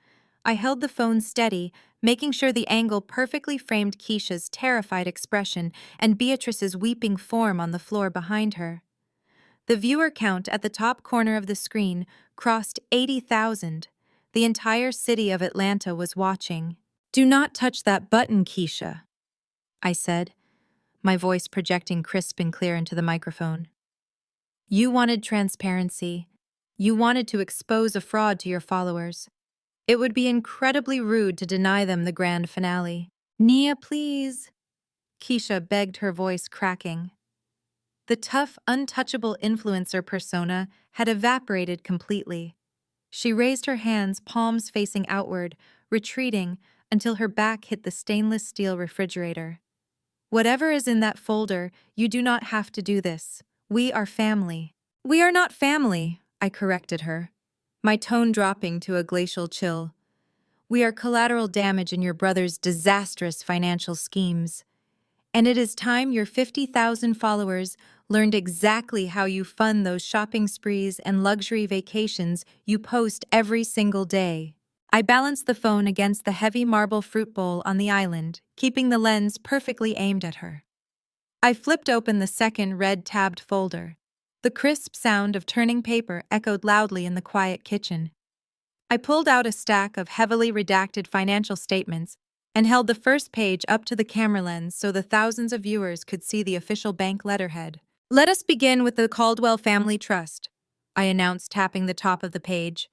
I held the phone steady, making sure the angle perfectly framed Keisha's terrified expression and Beatrice's weeping form on the floor behind her. The viewer count at the top corner of the screen crossed 80,000. The entire city of Atlanta was watching. "Do not touch that button, Keisha," I said, my voice projecting crisp and clear into the microphone. "You wanted transparency. You wanted to expose a fraud to your followers. It would be incredibly rude to deny them the grand finale." "Nia, please," Keisha begged, her voice cracking. The tough, untouchable influencer persona had evaporated completely. She raised her hands, palms facing outward, retreating until her back hit the stainless steel refrigerator. "Whatever is in that folder, you do not have to do this. We are family." "We are not family," I corrected her, my tone dropping to a glacial chill. "We are collateral damage in your brother's disastrous financial schemes. And it is time your 50,000 followers learned exactly how you fund those shopping sprees and luxury vacations you post every single day." I balanced the phone against the heavy marble fruit bowl on the island, keeping the lens perfectly aimed at her. I flipped open the second red-tabbed folder. The crisp sound of turning paper echoed loudly in the quiet kitchen. I pulled out a stack of heavily redacted financial statements and held the first page up to the camera lens so the thousands of viewers could see the official bank letterhead. "Let us begin with the Caldwell Family Trust," I announced, tapping the top of the page.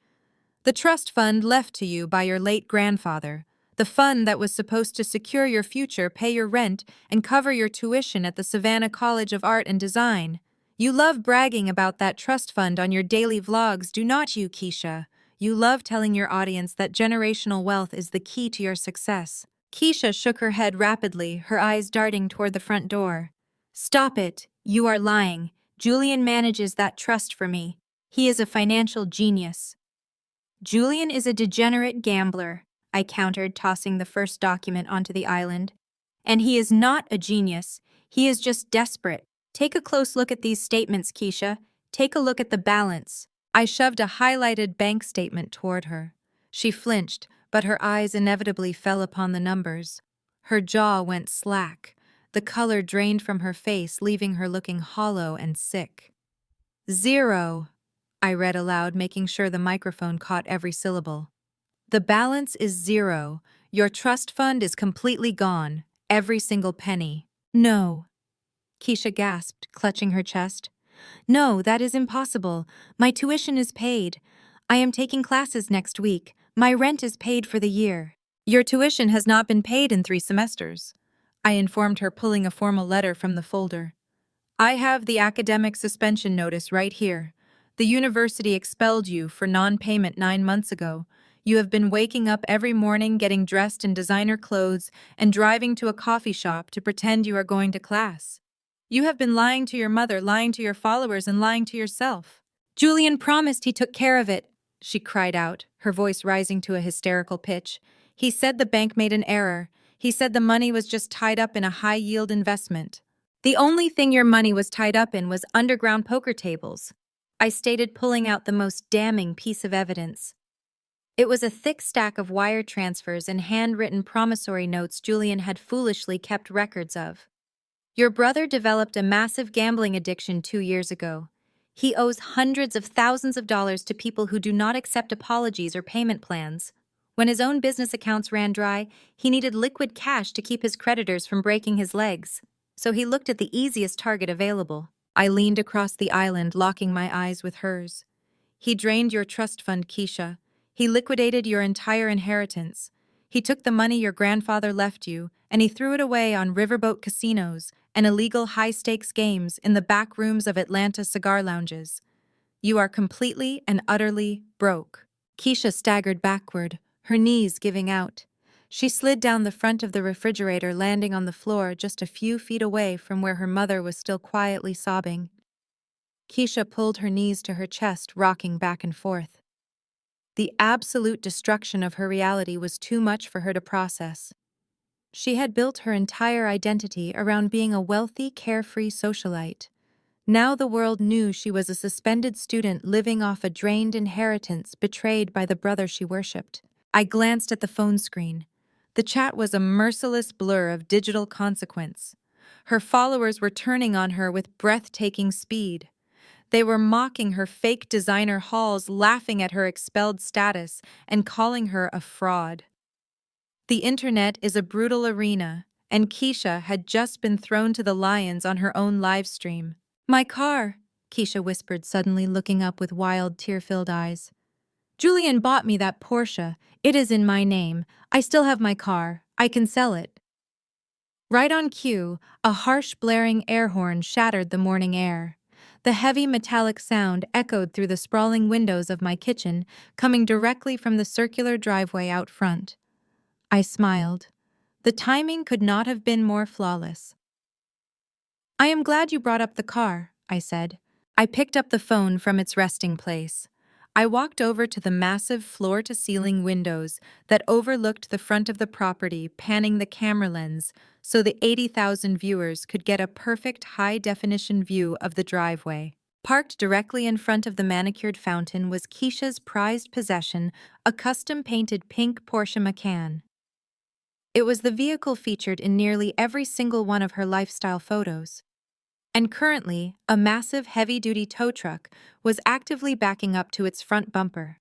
"The trust fund left to you by your late grandfather. The fund that was supposed to secure your future, pay your rent, and cover your tuition at the Savannah College of Art and Design. You love bragging about that trust fund on your daily vlogs, do not you, Keisha? You love telling your audience that generational wealth is the key to your success." Keisha shook her head rapidly, her eyes darting toward the front door. "Stop it. You are lying. Julian manages that trust for me. He is a financial genius." "Julian is a degenerate gambler," I countered, tossing the first document onto the island. "And he is not a genius. He is just desperate. Take a close look at these statements, Keisha. Take a look at the balance." I shoved a highlighted bank statement toward her. She flinched, but her eyes inevitably fell upon the numbers. Her jaw went slack. The color drained from her face, leaving her looking hollow and sick. "Zero," I read aloud, making sure the microphone caught every syllable. "The balance is zero. Your trust fund is completely gone. Every single penny." "No," Keisha gasped, clutching her chest. "No, that is impossible. My tuition is paid. I am taking classes next week. My rent is paid for the year." "Your tuition has not been paid in 3 semesters," I informed her, pulling a formal letter from the folder. "I have the academic suspension notice right here. The university expelled you for non-payment 9 months ago. You have been waking up every morning, getting dressed in designer clothes, and driving to a coffee shop to pretend you are going to class. You have been lying to your mother, lying to your followers, and lying to yourself." "Julian promised he took care of it," she cried out, her voice rising to a hysterical pitch. "He said the bank made an error. He said the money was just tied up in a high-yield investment." "The only thing your money was tied up in was underground poker tables," I stated, pulling out the most damning piece of evidence. It was a thick stack of wire transfers and handwritten promissory notes Julian had foolishly kept records of. "Your brother developed a massive gambling addiction 2 years ago. He owes hundreds of thousands of dollars to people who do not accept apologies or payment plans. When his own business accounts ran dry, he needed liquid cash to keep his creditors from breaking his legs. So he looked at the easiest target available." I leaned across the island, locking my eyes with hers. "He drained your trust fund, Keisha. He liquidated your entire inheritance. He took the money your grandfather left you, and he threw it away on riverboat casinos and illegal high-stakes games in the back rooms of Atlanta cigar lounges. You are completely and utterly broke." Keisha staggered backward, her knees giving out. She slid down the front of the refrigerator, landing on the floor just a few feet away from where her mother was still quietly sobbing. Keisha pulled her knees to her chest, rocking back and forth. The absolute destruction of her reality was too much for her to process. She had built her entire identity around being a wealthy, carefree socialite. Now the world knew she was a suspended student living off a drained inheritance betrayed by the brother she worshipped. I glanced at the phone screen. The chat was a merciless blur of digital consequence. Her followers were turning on her with breathtaking speed. They were mocking her fake designer hauls, laughing at her expelled status, and calling her a fraud. The internet is a brutal arena, and Keisha had just been thrown to the lions on her own live stream. "My car," Keisha whispered, suddenly looking up with wild, tear-filled eyes. "Julian bought me that Porsche. It is in my name. I still have my car. I can sell it." Right on cue, a harsh blaring air horn shattered the morning air. The heavy metallic sound echoed through the sprawling windows of my kitchen, coming directly from the circular driveway out front. I smiled. The timing could not have been more flawless. "I am glad you brought up the car," I said. I picked up the phone from its resting place. I walked over to the massive floor-to-ceiling windows that overlooked the front of the property, panning the camera lens so the 80,000 viewers could get a perfect high-definition view of the driveway. Parked directly in front of the manicured fountain was Keisha's prized possession, a custom-painted pink Porsche Macan. It was the vehicle featured in nearly every single one of her lifestyle photos. And currently, a massive heavy-duty tow truck was actively backing up to its front bumper.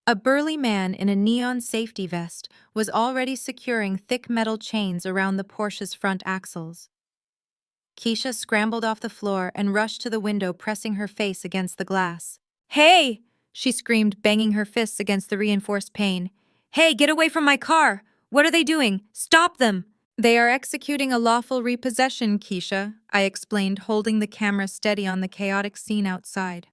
A burly man in a neon safety vest was already securing thick metal chains around the Porsche's front axles. Keisha scrambled off the floor and rushed to the window, pressing her face against the glass. "Hey!" she screamed, banging her fists against the reinforced pane. "Hey, get away from my car! What are they doing? Stop them!" "They are executing a lawful repossession, Keisha," I explained, holding the camera steady on the chaotic scene outside.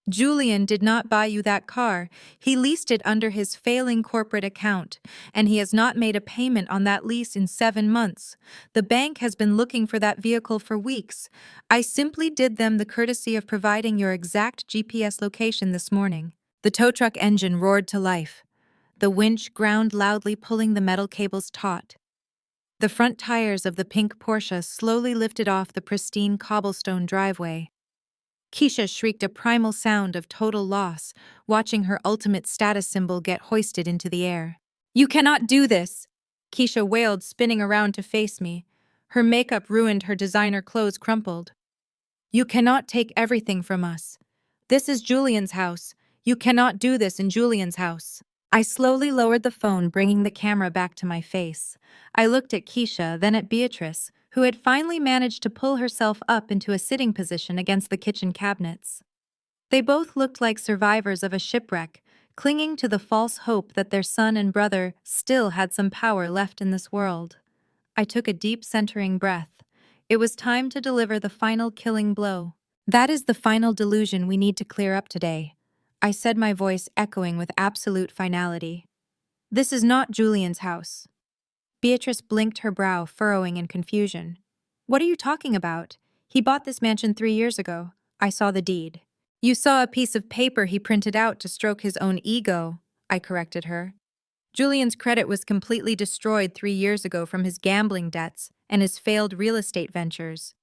"Julian did not buy you that car. He leased it under his failing corporate account, and he has not made a payment on that lease in 7 months. The bank has been looking for that vehicle for weeks. I simply did them the courtesy of providing your exact GPS location this morning." The tow truck engine roared to life. The winch ground loudly, pulling the metal cables taut. The front tires of the pink Porsche slowly lifted off the pristine cobblestone driveway. Keisha shrieked a primal sound of total loss, watching her ultimate status symbol get hoisted into the air. "You cannot do this!" Keisha wailed, spinning around to face me. Her makeup ruined, her designer clothes crumpled. "You cannot take everything from us. This is Julian's house. You cannot do this in Julian's house." I slowly lowered the phone, bringing the camera back to my face. I looked at Keisha, then at Beatrice, who had finally managed to pull herself up into a sitting position against the kitchen cabinets. They both looked like survivors of a shipwreck, clinging to the false hope that their son and brother still had some power left in this world. I took a deep, centering breath. It was time to deliver the final killing blow. "That is the final delusion we need to clear up today," I said, my voice echoing with absolute finality. "This is not Julian's house." Beatrice blinked, her brow furrowing in confusion. "What are you talking about? He bought this mansion 3 years ago. I saw the deed." "You saw a piece of paper he printed out to stroke his own ego," I corrected her. "Julian's credit was completely destroyed 3 years ago from his gambling debts and his failed real estate ventures.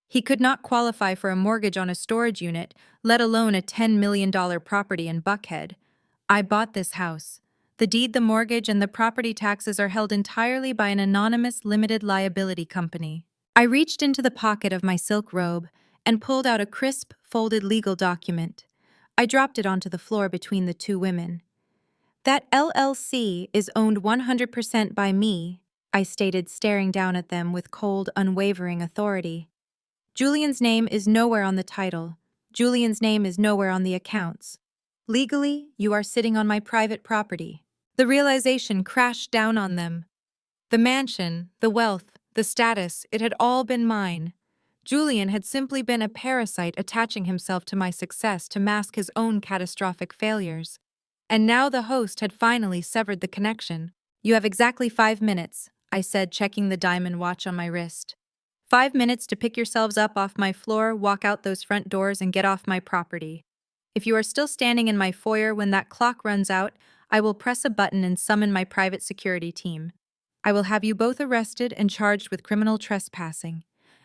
He could not qualify for a mortgage on a storage unit, let alone a $10 million property in Buckhead. I bought this house. The deed, the mortgage, and the property taxes are held entirely by an anonymous limited liability company." I reached into the pocket of my silk robe and pulled out a crisp, folded legal document. I dropped it onto the floor between the two women. "That LLC is owned 100% by me," I stated, staring down at them with cold, unwavering authority. "Julian's name is nowhere on the title. Julian's name is nowhere on the accounts. Legally, you are sitting on my private property." The realization crashed down on them. The mansion, the wealth, the status, it had all been mine. Julian had simply been a parasite attaching himself to my success to mask his own catastrophic failures. And now the host had finally severed the connection. "You have exactly 5 minutes," I said, checking the diamond watch on my wrist. 5 minutes to pick yourselves up off my floor, walk out those front doors, and get off my property. If you are still standing in my foyer when that clock runs out, I will press a button and summon my private security team. I will have you both arrested and charged with criminal trespassing.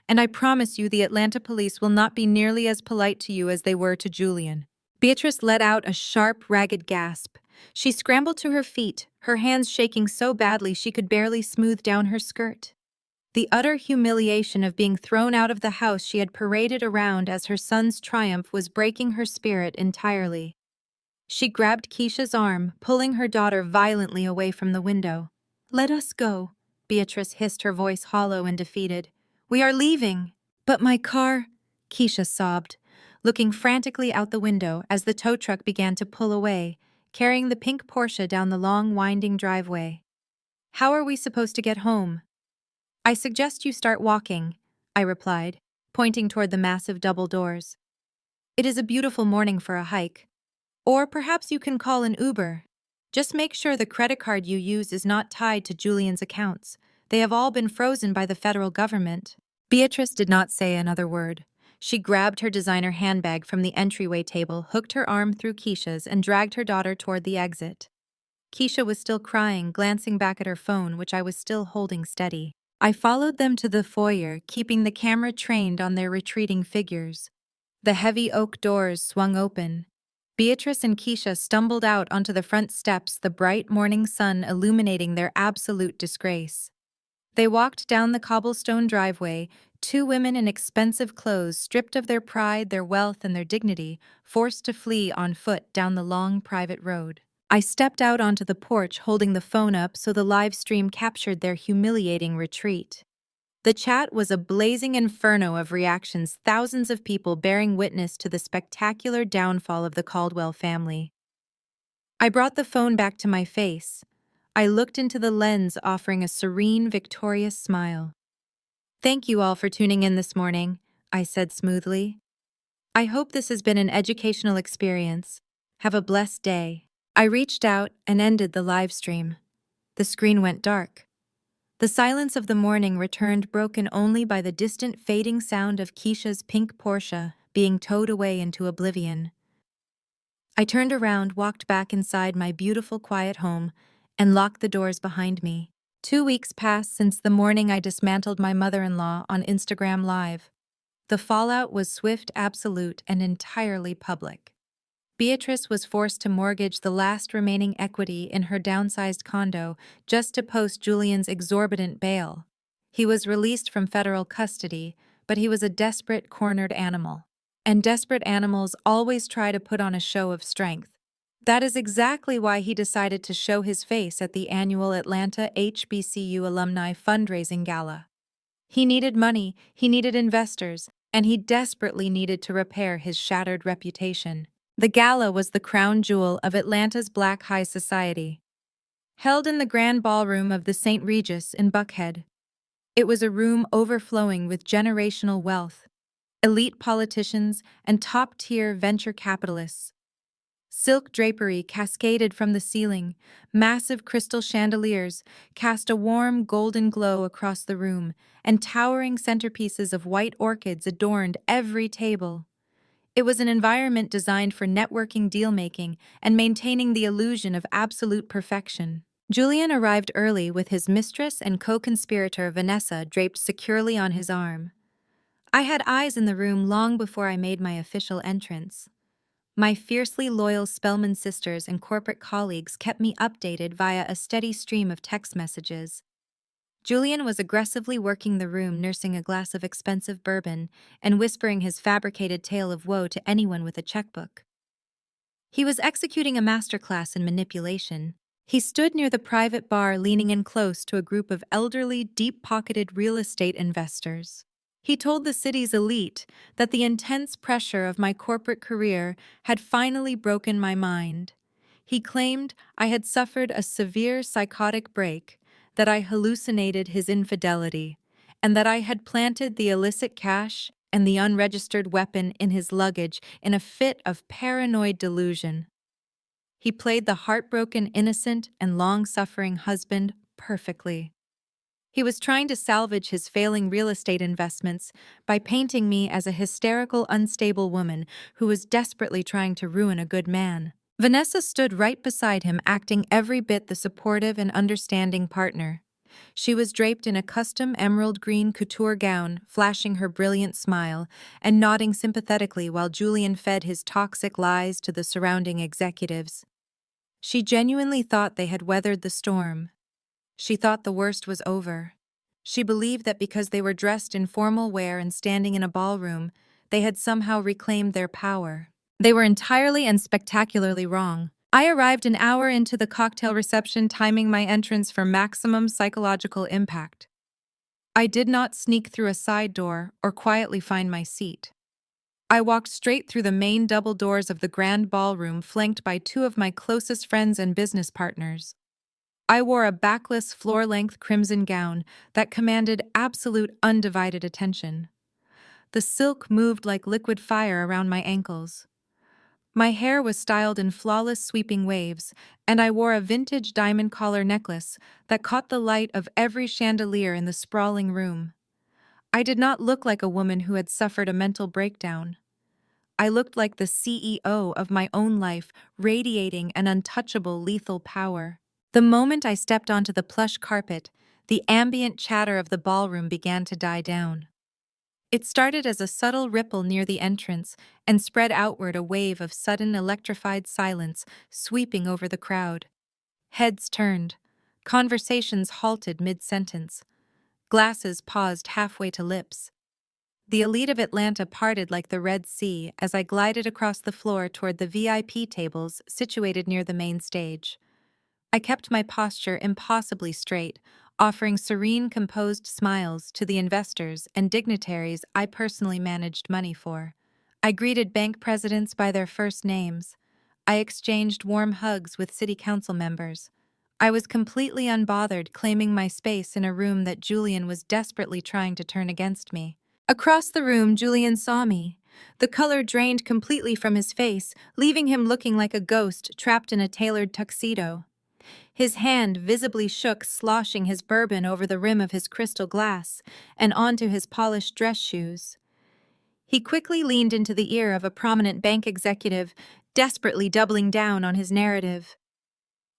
And I promise you the Atlanta police will not be nearly as polite to you as they were to Julian." Beatrice let out a sharp, ragged gasp. She scrambled to her feet, her hands shaking so badly she could barely smooth down her skirt. The utter humiliation of being thrown out of the house she had paraded around as her son's triumph was breaking her spirit entirely. She grabbed Keisha's arm, pulling her daughter violently away from the window. "Let us go," Beatrice hissed, her voice hollow and defeated. "We are leaving." "But my car," Keisha sobbed, looking frantically out the window as the tow truck began to pull away, carrying the pink Porsche down the long, winding driveway. "How are we supposed to get home?" "I suggest you start walking," I replied, pointing toward the massive double doors. "It is a beautiful morning for a hike. Or perhaps you can call an Uber. Just make sure the credit card you use is not tied to Julian's accounts. They have all been frozen by the federal government." Beatrice did not say another word. She grabbed her designer handbag from the entryway table, hooked her arm through Keisha's, and dragged her daughter toward the exit. Keisha was still crying, glancing back at her phone, which I was still holding steady. I followed them to the foyer, keeping the camera trained on their retreating figures. The heavy oak doors swung open. Beatrice and Keisha stumbled out onto the front steps, the bright morning sun illuminating their absolute disgrace. They walked down the cobblestone driveway, two women in expensive clothes, stripped of their pride, their wealth, and their dignity, forced to flee on foot down the long private road. I stepped out onto the porch, holding the phone up so the live stream captured their humiliating retreat. The chat was a blazing inferno of reactions, thousands of people bearing witness to the spectacular downfall of the Caldwell family. I brought the phone back to my face. I looked into the lens, offering a serene, victorious smile. "Thank you all for tuning in this morning," I said smoothly. "I hope this has been an educational experience. Have a blessed day." I reached out and ended the live stream. The screen went dark. The silence of the morning returned, broken only by the distant fading sound of Keisha's pink Porsche being towed away into oblivion. I turned around, walked back inside my beautiful, quiet home, and locked the doors behind me. 2 weeks passed since the morning I dismantled my mother-in-law on Instagram Live. The fallout was swift, absolute, and entirely public. Beatrice was forced to mortgage the last remaining equity in her downsized condo just to post Julian's exorbitant bail. He was released from federal custody, but he was a desperate, cornered animal. And desperate animals always try to put on a show of strength. That is exactly why he decided to show his face at the annual Atlanta HBCU alumni fundraising gala. He needed money, he needed investors, and he desperately needed to repair his shattered reputation. The gala was the crown jewel of Atlanta's Black high society. Held in the grand ballroom of the St. Regis in Buckhead. It was a room overflowing with generational wealth, elite politicians, and top-tier venture capitalists. Silk drapery cascaded from the ceiling, massive crystal chandeliers cast a warm golden glow across the room, and towering centerpieces of white orchids adorned every table. It was an environment designed for networking, deal-making, and maintaining the illusion of absolute perfection. Julian arrived early with his mistress and co-conspirator Vanessa draped securely on his arm. I had eyes in the room long before I made my official entrance. My fiercely loyal Spellman sisters and corporate colleagues kept me updated via a steady stream of text messages. Julian was aggressively working the room, nursing a glass of expensive bourbon and whispering his fabricated tale of woe to anyone with a checkbook. He was executing a masterclass in manipulation. He stood near the private bar, leaning in close to a group of elderly, deep-pocketed real estate investors. He told the city's elite that the intense pressure of my corporate career had finally broken my mind. He claimed I had suffered a severe psychotic break, that I hallucinated his infidelity, and that I had planted the illicit cash and the unregistered weapon in his luggage in a fit of paranoid delusion. He played the heartbroken, innocent, and long-suffering husband perfectly. He was trying to salvage his failing real estate investments by painting me as a hysterical, unstable woman who was desperately trying to ruin a good man. Vanessa stood right beside him, acting every bit the supportive and understanding partner. She was draped in a custom emerald green couture gown, flashing her brilliant smile, and nodding sympathetically while Julian fed his toxic lies to the surrounding executives. She genuinely thought they had weathered the storm. She thought the worst was over. She believed that because they were dressed in formal wear and standing in a ballroom, they had somehow reclaimed their power. They were entirely and spectacularly wrong. I arrived an hour into the cocktail reception, timing my entrance for maximum psychological impact. I did not sneak through a side door or quietly find my seat. I walked straight through the main double doors of the grand ballroom, flanked by two of my closest friends and business partners. I wore a backless, floor-length crimson gown that commanded absolute undivided attention. The silk moved like liquid fire around my ankles. My hair was styled in flawless sweeping waves, and I wore a vintage diamond collar necklace that caught the light of every chandelier in the sprawling room. I did not look like a woman who had suffered a mental breakdown. I looked like the CEO of my own life, radiating an untouchable lethal power. The moment I stepped onto the plush carpet, the ambient chatter of the ballroom began to die down. It started as a subtle ripple near the entrance and spread outward, a wave of sudden electrified silence sweeping over the crowd. Heads turned. Conversations halted mid-sentence. Glasses paused halfway to lips. The elite of Atlanta parted like the Red Sea as I glided across the floor toward the VIP tables situated near the main stage. I kept my posture impossibly straight, offering serene, composed smiles to the investors and dignitaries I personally managed money for. I greeted bank presidents by their first names. I exchanged warm hugs with city council members. I was completely unbothered, claiming my space in a room that Julian was desperately trying to turn against me. Across the room, Julian saw me. The color drained completely from his face, leaving him looking like a ghost trapped in a tailored tuxedo. His hand visibly shook, sloshing his bourbon over the rim of his crystal glass and onto his polished dress shoes. He quickly leaned into the ear of a prominent bank executive, desperately doubling down on his narrative.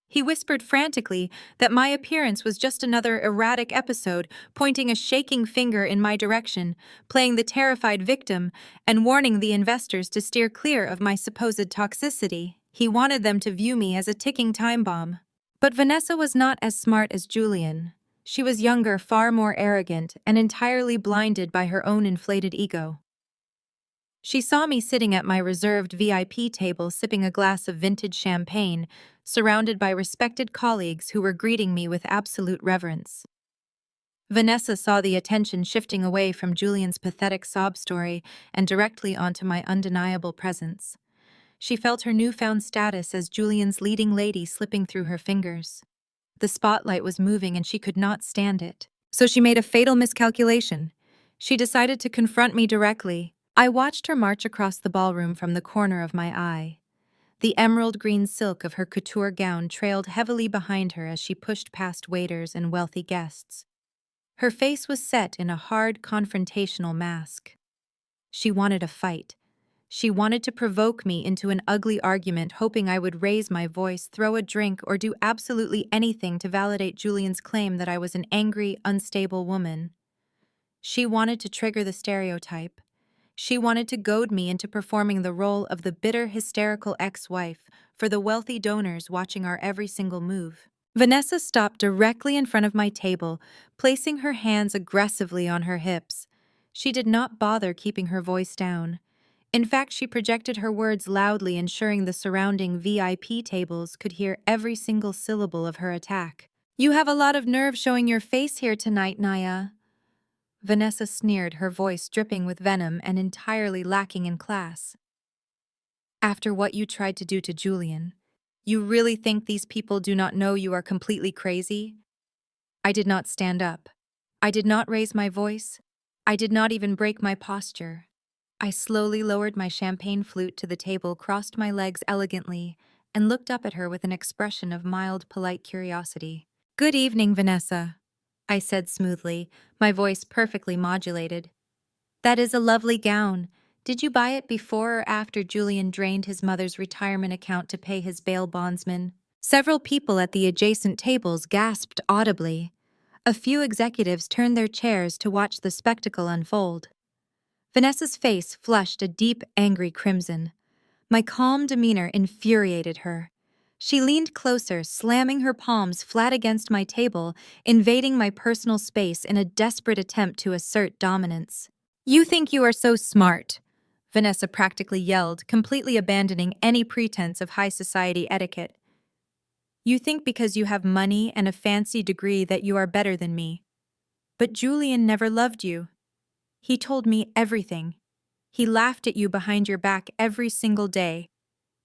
He whispered frantically that my appearance was just another erratic episode, pointing a shaking finger in my direction, playing the terrified victim, and warning the investors to steer clear of my supposed toxicity. He wanted them to view me as a ticking time bomb. But Vanessa was not as smart as Julian. She was younger, far more arrogant, and entirely blinded by her own inflated ego. She saw me sitting at my reserved VIP table, sipping a glass of vintage champagne, surrounded by respected colleagues who were greeting me with absolute reverence. Vanessa saw the attention shifting away from Julian's pathetic sob story and directly onto my undeniable presence. She felt her newfound status as Julian's leading lady slipping through her fingers. The spotlight was moving and she could not stand it. So she made a fatal miscalculation. She decided to confront me directly. I watched her march across the ballroom from the corner of my eye. The emerald green silk of her couture gown trailed heavily behind her as she pushed past waiters and wealthy guests. Her face was set in a hard, confrontational mask. She wanted a fight. She wanted to provoke me into an ugly argument, hoping I would raise my voice, throw a drink, or do absolutely anything to validate Julian's claim that I was an angry, unstable woman. She wanted to trigger the stereotype. She wanted to goad me into performing the role of the bitter, hysterical ex-wife for the wealthy donors watching our every single move. Vanessa stopped directly in front of my table, placing her hands aggressively on her hips. She did not bother keeping her voice down. In fact, she projected her words loudly, ensuring the surrounding VIP tables could hear every single syllable of her attack. "You have a lot of nerve showing your face here tonight, Naya." Vanessa sneered, her voice dripping with venom and entirely lacking in class. "After what you tried to do to Julian, you really think these people do not know you are completely crazy?" I did not stand up. I did not raise my voice. I did not even break my posture. I slowly lowered my champagne flute to the table, crossed my legs elegantly, and looked up at her with an expression of mild, polite curiosity. "Good evening, Vanessa." I said smoothly, my voice perfectly modulated. That is a lovely gown. Did you buy it before or after Julian drained his mother's retirement account to pay his bail bondsman? Several people at the adjacent tables gasped audibly. A few executives turned their chairs to watch the spectacle unfold. Vanessa's face flushed a deep, angry crimson. My calm demeanor infuriated her. She leaned closer, slamming her palms flat against my table, invading my personal space in a desperate attempt to assert dominance. You think you are so smart, Vanessa practically yelled, completely abandoning any pretense of high society etiquette. You think because you have money and a fancy degree that you are better than me. But Julian never loved you. He told me everything. He laughed at you behind your back every single day.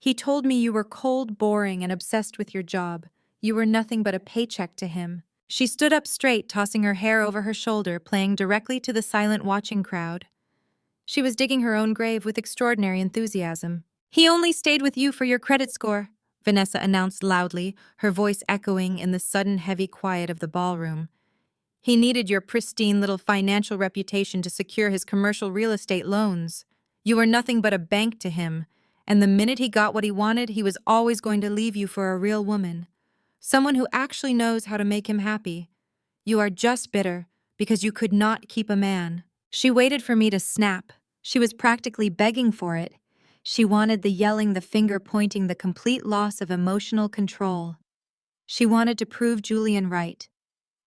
He told me you were cold, boring, and obsessed with your job. You were nothing but a paycheck to him. She stood up straight, tossing her hair over her shoulder, playing directly to the silent watching crowd. She was digging her own grave with extraordinary enthusiasm. He only stayed with you for your credit score, Vanessa announced loudly, her voice echoing in the sudden heavy quiet of the ballroom. He needed your pristine little financial reputation to secure his commercial real estate loans. You were nothing but a bank to him, and the minute he got what he wanted, he was always going to leave you for a real woman. Someone who actually knows how to make him happy. You are just bitter because you could not keep a man. She waited for me to snap. She was practically begging for it. She wanted the yelling, the finger pointing, the complete loss of emotional control. She wanted to prove Julian right.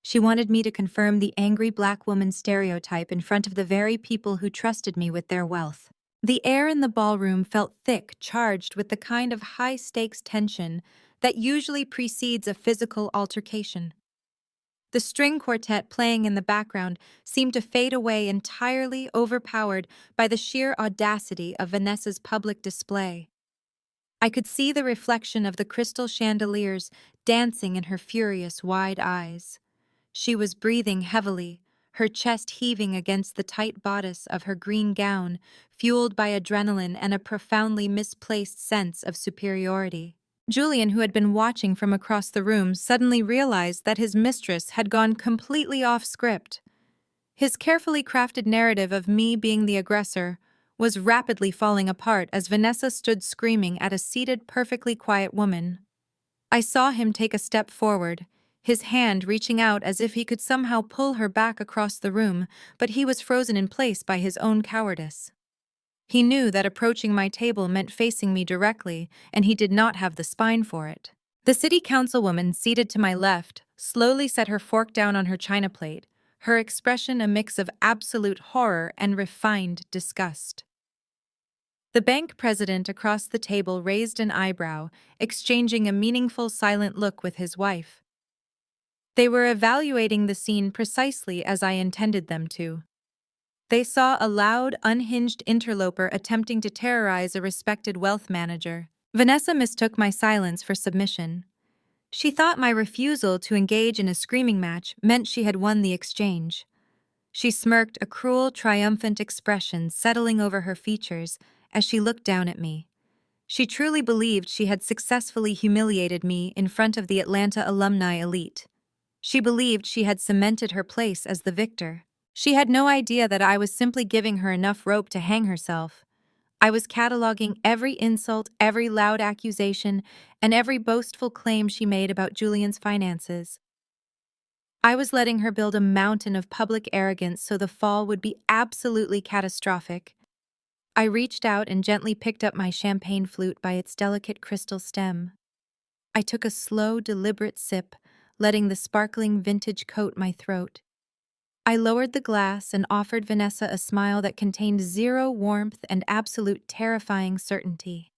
She wanted me to confirm the angry black woman stereotype in front of the very people who trusted me with their wealth. The air in the ballroom felt thick, charged with the kind of high-stakes tension that usually precedes a physical altercation. The string quartet playing in the background seemed to fade away entirely, overpowered by the sheer audacity of Vanessa's public display. I could see the reflection of the crystal chandeliers dancing in her furious, wide eyes. She was breathing heavily, her chest heaving against the tight bodice of her green gown, fueled by adrenaline and a profoundly misplaced sense of superiority. Julian, who had been watching from across the room, suddenly realized that his mistress had gone completely off script. His carefully crafted narrative of me being the aggressor was rapidly falling apart as Vanessa stood screaming at a seated, perfectly quiet woman. I saw him take a step forward, his hand reaching out as if he could somehow pull her back across the room, but he was frozen in place by his own cowardice. He knew that approaching my table meant facing me directly, and he did not have the spine for it. The city councilwoman seated to my left slowly set her fork down on her china plate, her expression a mix of absolute horror and refined disgust. The bank president across the table raised an eyebrow, exchanging a meaningful silent look with his wife. They were evaluating the scene precisely as I intended them to. They saw a loud, unhinged interloper attempting to terrorize a respected wealth manager. Vanessa mistook my silence for submission. She thought my refusal to engage in a screaming match meant she had won the exchange. She smirked, a cruel, triumphant expression settling over her features as she looked down at me. She truly believed she had successfully humiliated me in front of the Atlanta alumni elite. She believed she had cemented her place as the victor. She had no idea that I was simply giving her enough rope to hang herself. I was cataloging every insult, every loud accusation, and every boastful claim she made about Julian's finances. I was letting her build a mountain of public arrogance so the fall would be absolutely catastrophic. I reached out and gently picked up my champagne flute by its delicate crystal stem. I took a slow, deliberate sip, letting the sparkling vintage coat my throat. I lowered the glass and offered Vanessa a smile that contained zero warmth and absolute terrifying certainty.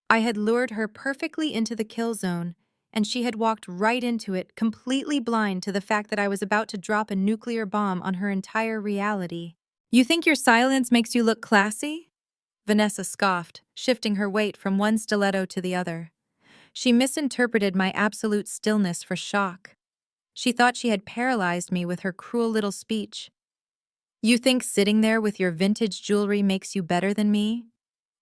I had lured her perfectly into the kill zone, and she had walked right into it, completely blind to the fact that I was about to drop a nuclear bomb on her entire reality. You think your silence makes you look classy? Vanessa scoffed, shifting her weight from one stiletto to the other. She misinterpreted my absolute stillness for shock. She thought she had paralyzed me with her cruel little speech. You think sitting there with your vintage jewelry makes you better than me?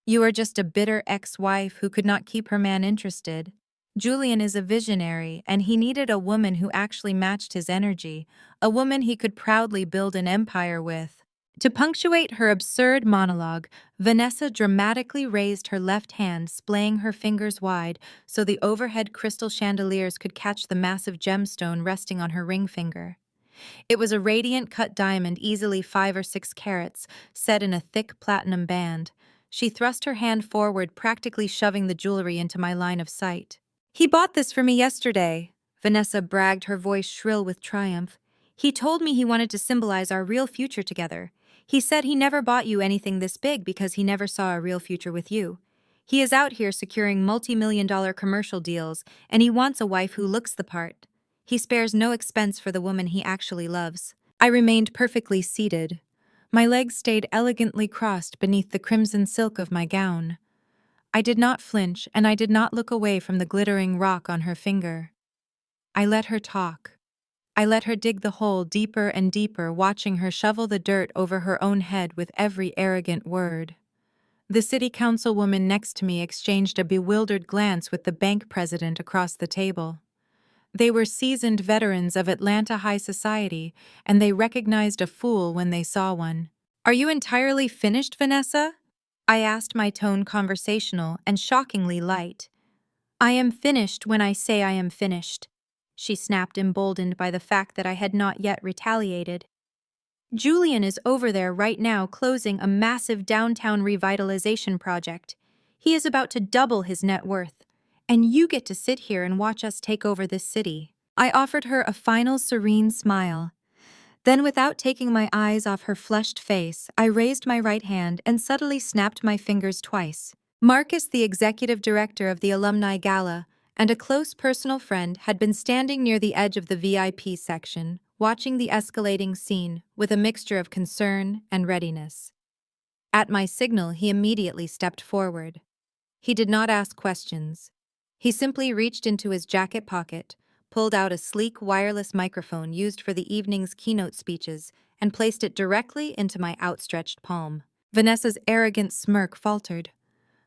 You are just a bitter ex-wife who could not keep her man interested. Julian is a visionary, and he needed a woman who actually matched his energy, a woman he could proudly build an empire with. To punctuate her absurd monologue, Vanessa dramatically raised her left hand, splaying her fingers wide so the overhead crystal chandeliers could catch the massive gemstone resting on her ring finger. It was a radiant cut diamond, easily 5 or 6 carats, set in a thick platinum band. She thrust her hand forward, practically shoving the jewelry into my line of sight. "He bought this for me yesterday," Vanessa bragged, her voice shrill with triumph. "He told me he wanted to symbolize our real future together. He said he never bought you anything this big because he never saw a real future with you. He is out here securing multi-million-dollar commercial deals, and he wants a wife who looks the part. He spares no expense for the woman he actually loves." I remained perfectly seated. My legs stayed elegantly crossed beneath the crimson silk of my gown. I did not flinch, and I did not look away from the glittering rock on her finger. I let her talk. I let her dig the hole deeper and deeper, watching her shovel the dirt over her own head with every arrogant word. The city councilwoman next to me exchanged a bewildered glance with the bank president across the table. They were seasoned veterans of Atlanta high society, and they recognized a fool when they saw one. "Are you entirely finished, Vanessa?" I asked, my tone conversational and shockingly light. "I am finished when I say I am finished," she snapped, emboldened by the fact that I had not yet retaliated. "Julian is over there right now closing a massive downtown revitalization project. He is about to double his net worth. And you get to sit here and watch us take over this city." I offered her a final serene smile. Then, without taking my eyes off her flushed face, I raised my right hand and subtly snapped my fingers twice. Marcus, the executive director of the alumni gala, and a close personal friend, had been standing near the edge of the VIP section, watching the escalating scene with a mixture of concern and readiness. At my signal, he immediately stepped forward. He did not ask questions. He simply reached into his jacket pocket, pulled out a sleek wireless microphone used for the evening's keynote speeches, and placed it directly into my outstretched palm. Vanessa's arrogant smirk faltered.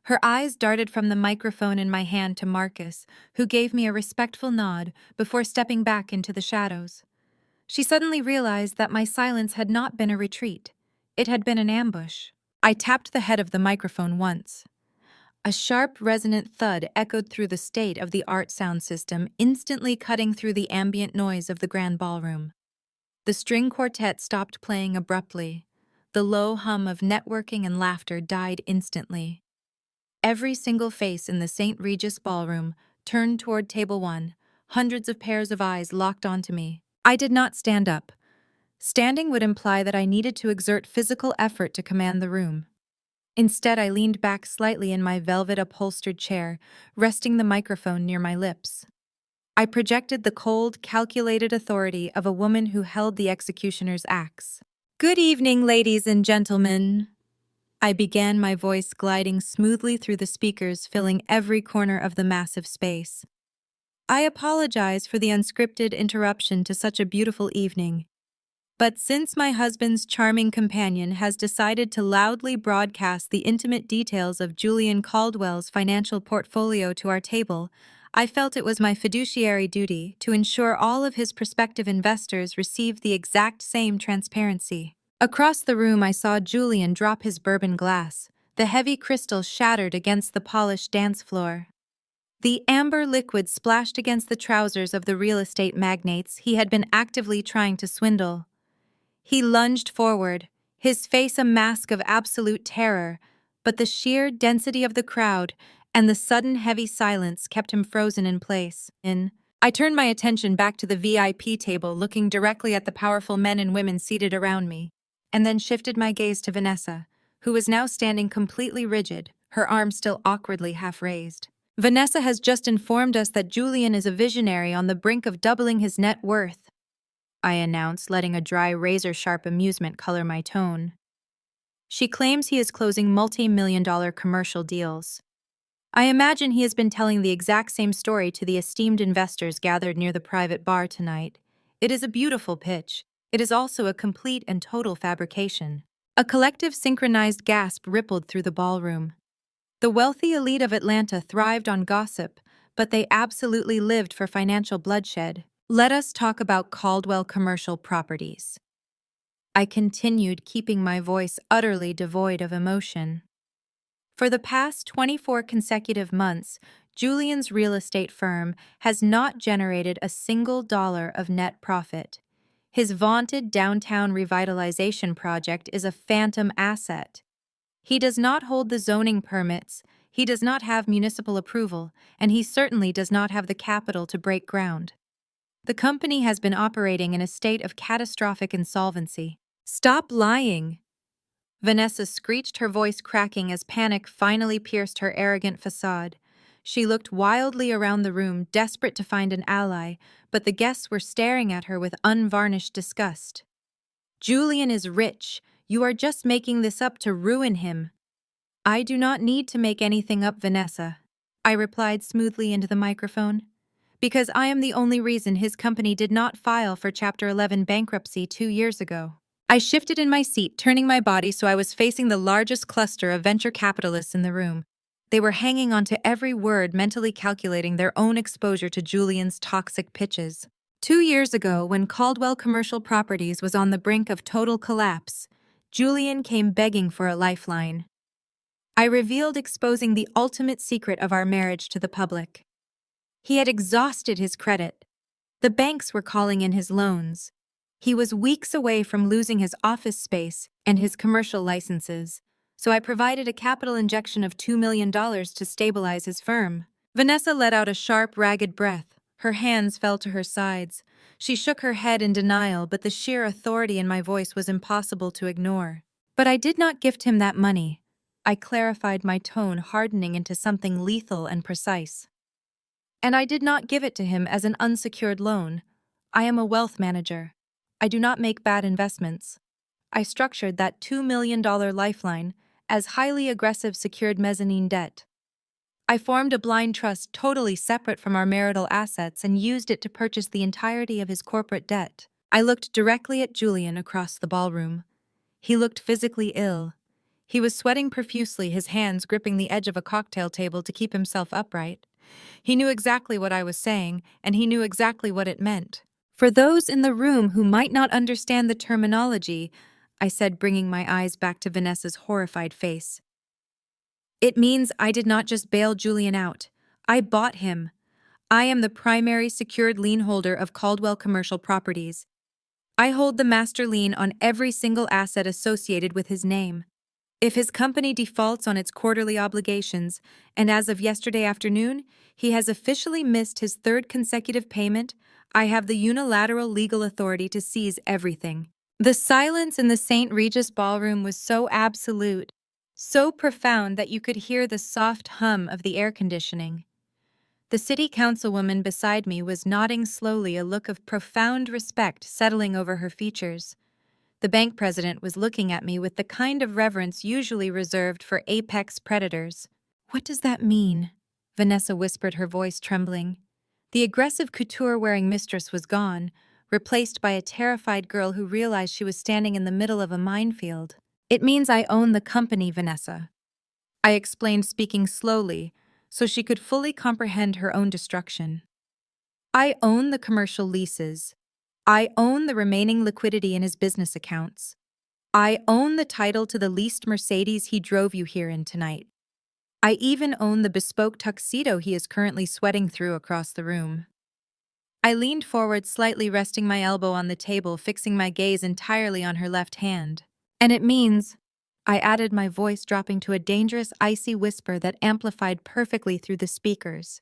Her eyes darted from the microphone in my hand to Marcus, who gave me a respectful nod before stepping back into the shadows. She suddenly realized that my silence had not been a retreat. It had been an ambush. I tapped the head of the microphone once. A sharp, resonant thud echoed through the state-of-the-art sound system, instantly cutting through the ambient noise of the grand ballroom. The string quartet stopped playing abruptly. The low hum of networking and laughter died instantly. Every single face in the St. Regis ballroom turned toward table 1, hundreds of pairs of eyes locked onto me. I did not stand up. Standing would imply that I needed to exert physical effort to command the room. Instead, I leaned back slightly in my velvet-upholstered chair, resting the microphone near my lips. I projected the cold, calculated authority of a woman who held the executioner's axe. "Good evening, ladies and gentlemen," I began, my voice gliding smoothly through the speakers, filling every corner of the massive space. "I apologize for the unscripted interruption to such a beautiful evening. But since my husband's charming companion has decided to loudly broadcast the intimate details of Julian Caldwell's financial portfolio to our table, I felt it was my fiduciary duty to ensure all of his prospective investors received the exact same transparency." Across the room, I saw Julian drop his bourbon glass. The heavy crystal shattered against the polished dance floor. The amber liquid splashed against the trousers of the real estate magnates he had been actively trying to swindle. He lunged forward, his face a mask of absolute terror, but the sheer density of the crowd and the sudden heavy silence kept him frozen in place. I turned my attention back to the VIP table, looking directly at the powerful men and women seated around me, and then shifted my gaze to Vanessa, who was now standing completely rigid, her arms still awkwardly half raised. "Vanessa has just informed us that Julian is a visionary on the brink of doubling his net worth," I announced, letting a dry, razor-sharp amusement color my tone. "She claims he is closing multi-million-dollar commercial deals. I imagine he has been telling the exact same story to the esteemed investors gathered near the private bar tonight. It is a beautiful pitch. It is also a complete and total fabrication." A collective synchronized gasp rippled through the ballroom. The wealthy elite of Atlanta thrived on gossip, but they absolutely lived for financial bloodshed. Let us talk about Caldwell Commercial Properties. I continued, keeping my voice utterly devoid of emotion. For the past 24 consecutive months, Julian's real estate firm has not generated a single dollar of net profit. His vaunted downtown revitalization project is a phantom asset. He does not hold the zoning permits, he does not have municipal approval, and he certainly does not have the capital to break ground. The company has been operating in a state of catastrophic insolvency. Stop lying! Vanessa screeched, her voice cracking as panic finally pierced her arrogant facade. She looked wildly around the room, desperate to find an ally, but the guests were staring at her with unvarnished disgust. Julian is rich. You are just making this up to ruin him. I do not need to make anything up, Vanessa, I replied smoothly into the microphone, because I am the only reason his company did not file for Chapter 11 bankruptcy 2 years ago. I shifted in my seat, turning my body so I was facing the largest cluster of venture capitalists in the room. They were hanging on to every word, mentally calculating their own exposure to Julian's toxic pitches. 2 years ago, when Caldwell Commercial Properties was on the brink of total collapse, Julian came begging for a lifeline. I revealed, exposing the ultimate secret of our marriage to the public. He had exhausted his credit. The banks were calling in his loans. He was weeks away from losing his office space and his commercial licenses, so I provided a capital injection of $2 million to stabilize his firm. Vanessa let out a sharp, ragged breath. Her hands fell to her sides. She shook her head in denial, but the sheer authority in my voice was impossible to ignore. But I did not gift him that money. I clarified, my tone hardening into something lethal and precise. And I did not give it to him as an unsecured loan. I am a wealth manager. I do not make bad investments. I structured that $2 million lifeline as highly aggressive secured mezzanine debt. I formed a blind trust totally separate from our marital assets and used it to purchase the entirety of his corporate debt. I looked directly at Julian across the ballroom. He looked physically ill. He was sweating profusely, his hands gripping the edge of a cocktail table to keep himself upright. He knew exactly what I was saying, and he knew exactly what it meant. For those in the room who might not understand the terminology, I said, bringing my eyes back to Vanessa's horrified face. It means I did not just bail Julian out. I bought him. I am the primary secured lien holder of Caldwell Commercial Properties. I hold the master lien on every single asset associated with his name. If his company defaults on its quarterly obligations, and as of yesterday afternoon, he has officially missed his 3rd consecutive payment, I have the unilateral legal authority to seize everything. The silence in the St. Regis ballroom was so absolute, so profound that you could hear the soft hum of the air conditioning. The city councilwoman beside me was nodding slowly, a look of profound respect settling over her features. The bank president was looking at me with the kind of reverence usually reserved for apex predators. What does that mean? Vanessa whispered, her voice trembling. The aggressive couture-wearing mistress was gone, replaced by a terrified girl who realized she was standing in the middle of a minefield. It means I own the company, Vanessa. I explained, speaking slowly, so she could fully comprehend her own destruction. I own the commercial leases. I own the remaining liquidity in his business accounts. I own the title to the leased Mercedes he drove you here in tonight. I even own the bespoke tuxedo he is currently sweating through across the room. I leaned forward slightly, resting my elbow on the table, fixing my gaze entirely on her left hand. And it means, I added, my voice dropping to a dangerous, icy whisper that amplified perfectly through the speakers,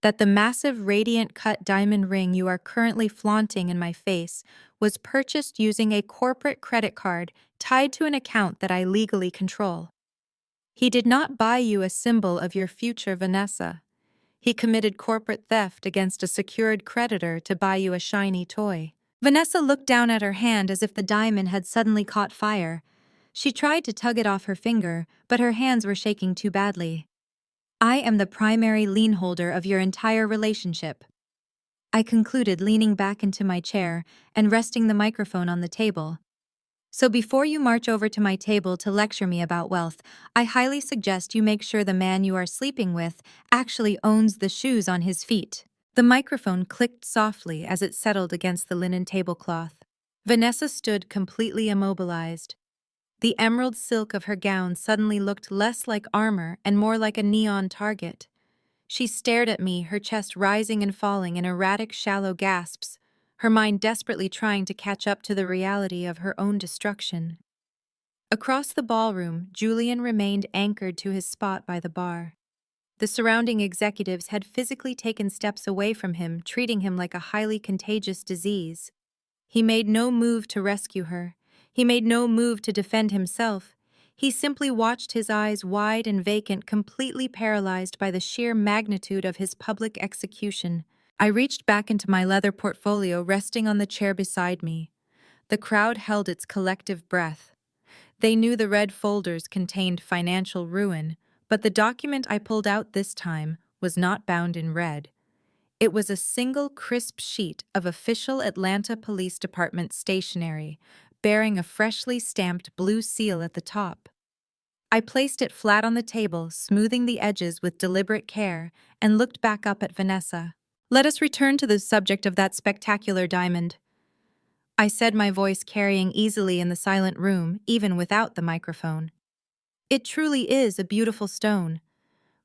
that the massive radiant-cut diamond ring you are currently flaunting in my face was purchased using a corporate credit card tied to an account that I legally control. He did not buy you a symbol of your future, Vanessa. He committed corporate theft against a secured creditor to buy you a shiny toy. Vanessa looked down at her hand as if the diamond had suddenly caught fire. She tried to tug it off her finger, but her hands were shaking too badly. I am the primary lien holder of your entire relationship, I concluded, leaning back into my chair and resting the microphone on the table. So before you march over to my table to lecture me about wealth, I highly suggest you make sure the man you are sleeping with actually owns the shoes on his feet. The microphone clicked softly as it settled against the linen tablecloth. Vanessa stood completely immobilized. The emerald silk of her gown suddenly looked less like armor and more like a neon target. She stared at me, her chest rising and falling in erratic, shallow gasps, her mind desperately trying to catch up to the reality of her own destruction. Across the ballroom, Julian remained anchored to his spot by the bar. The surrounding executives had physically taken steps away from him, treating him like a highly contagious disease. He made no move to rescue her. He made no move to defend himself. He simply watched, his eyes wide and vacant, completely paralyzed by the sheer magnitude of his public execution. I reached back into my leather portfolio resting on the chair beside me. The crowd held its collective breath. They knew the red folders contained financial ruin, but the document I pulled out this time was not bound in red. It was a single crisp sheet of official Atlanta Police Department stationery, bearing a freshly stamped blue seal at the top. I placed it flat on the table, smoothing the edges with deliberate care, and looked back up at Vanessa. "Let us return to the subject of that spectacular diamond," I said, my voice carrying easily in the silent room, even without the microphone. "It truly is a beautiful stone.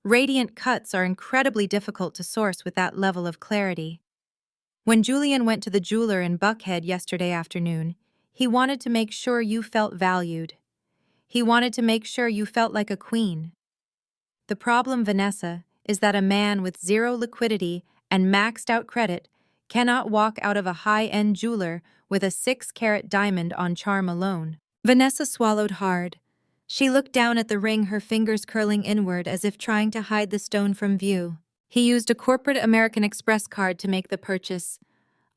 Radiant cuts are incredibly difficult to source with that level of clarity. When Julian went to the jeweler in Buckhead yesterday afternoon, he wanted to make sure you felt valued. He wanted to make sure you felt like a queen. The problem, Vanessa, is that a man with zero liquidity and maxed out credit cannot walk out of a high-end jeweler with a 6-carat diamond on charm alone." Vanessa swallowed hard. She looked down at the ring, her fingers curling inward as if trying to hide the stone from view. "He used a corporate American Express card to make the purchase,"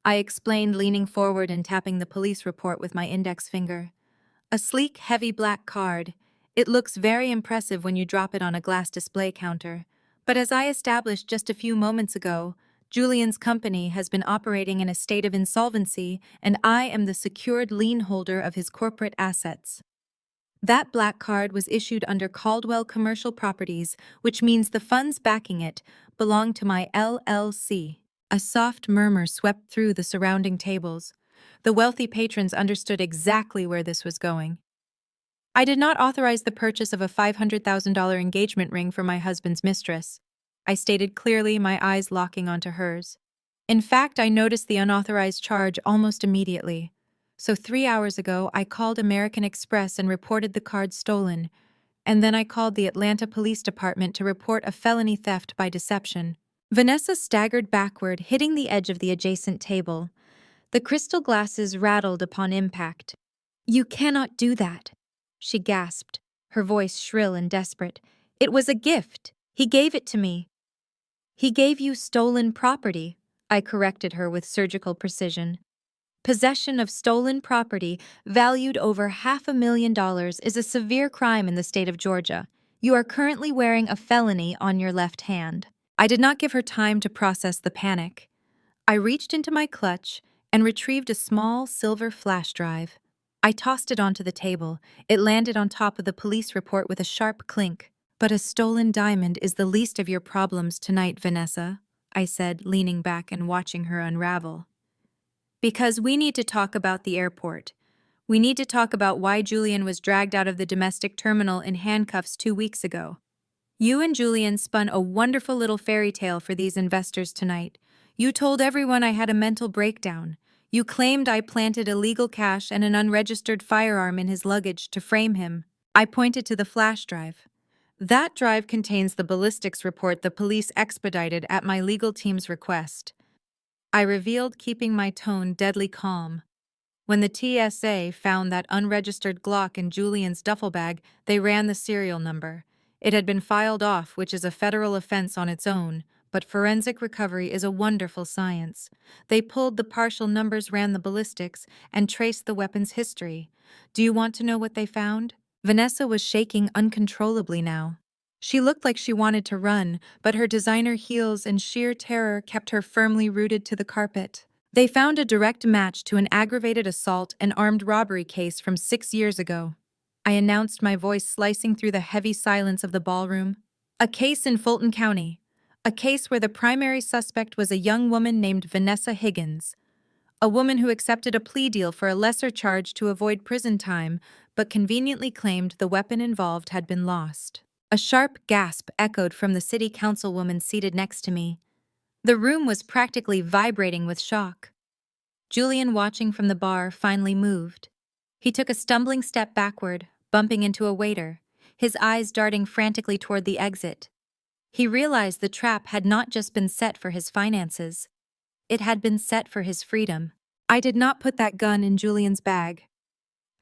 I explained, leaning forward and tapping the police report with my index finger. "A sleek, heavy black card. It looks very impressive when you drop it on a glass display counter. But as I established just a few moments ago, Julian's company has been operating in a state of insolvency, and I am the secured lien holder of his corporate assets. That black card was issued under Caldwell Commercial Properties, which means the funds backing it belong to my LLC." A soft murmur swept through the surrounding tables. The wealthy patrons understood exactly where this was going. "I did not authorize the purchase of a $500,000 engagement ring for my husband's mistress," I stated clearly, my eyes locking onto hers. "In fact, I noticed the unauthorized charge almost immediately. So 3 hours ago, I called American Express and reported the card stolen, and then I called the Atlanta Police Department to report a felony theft by deception." Vanessa staggered backward, hitting the edge of the adjacent table. The crystal glasses rattled upon impact. "You cannot do that," she gasped, her voice shrill and desperate. "It was a gift. He gave it to me." "He gave you stolen property," I corrected her with surgical precision. "Possession of stolen property valued over $500,000 is a severe crime in the state of Georgia. You are currently wearing a felony on your left hand." I did not give her time to process the panic. I reached into my clutch and retrieved a small silver flash drive. I tossed it onto the table. It landed on top of the police report with a sharp clink. "But a stolen diamond is the least of your problems tonight, Vanessa," I said, leaning back and watching her unravel. "Because we need to talk about the airport. We need to talk about why Julian was dragged out of the domestic terminal in handcuffs 2 weeks ago. You and Julian spun a wonderful little fairy tale for these investors tonight. You told everyone I had a mental breakdown. You claimed I planted illegal cash and an unregistered firearm in his luggage to frame him." I pointed to the flash drive. "That drive contains the ballistics report the police expedited at my legal team's request," I revealed, keeping my tone deadly calm. "When the TSA found that unregistered Glock in Julian's duffel bag, they ran the serial number. It had been filed off, which is a federal offense on its own, but forensic recovery is a wonderful science. They pulled the partial numbers, ran the ballistics, and traced the weapon's history. Do you want to know what they found?" Vanessa was shaking uncontrollably now. She looked like she wanted to run, but her designer heels and sheer terror kept her firmly rooted to the carpet. They found a direct match to an aggravated assault and armed robbery case from 6 years ago. I announced, my voice slicing through the heavy silence of the ballroom. A case in Fulton County. A case where the primary suspect was a young woman named Vanessa Higgins. A woman who accepted a plea deal for a lesser charge to avoid prison time, but conveniently claimed the weapon involved had been lost. A sharp gasp echoed from the city councilwoman seated next to me. The room was practically vibrating with shock. Julian, watching from the bar, finally moved. He took a stumbling step backward, bumping into a waiter, his eyes darting frantically toward the exit. He realized the trap had not just been set for his finances. It had been set for his freedom. I did not put that gun in Julian's bag.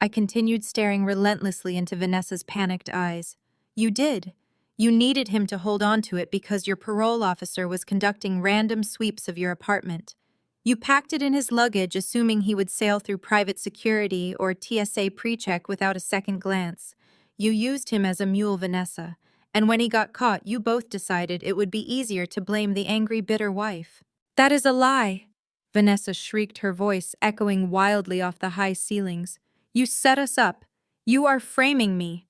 I continued staring relentlessly into Vanessa's panicked eyes. You did. You needed him to hold on to it because your parole officer was conducting random sweeps of your apartment. You packed it in his luggage, assuming he would sail through private security or TSA pre-check without a second glance. You used him as a mule, Vanessa, and when he got caught, you both decided it would be easier to blame the angry, bitter wife. That is a lie, Vanessa shrieked, her voice echoing wildly off the high ceilings. You set us up. You are framing me.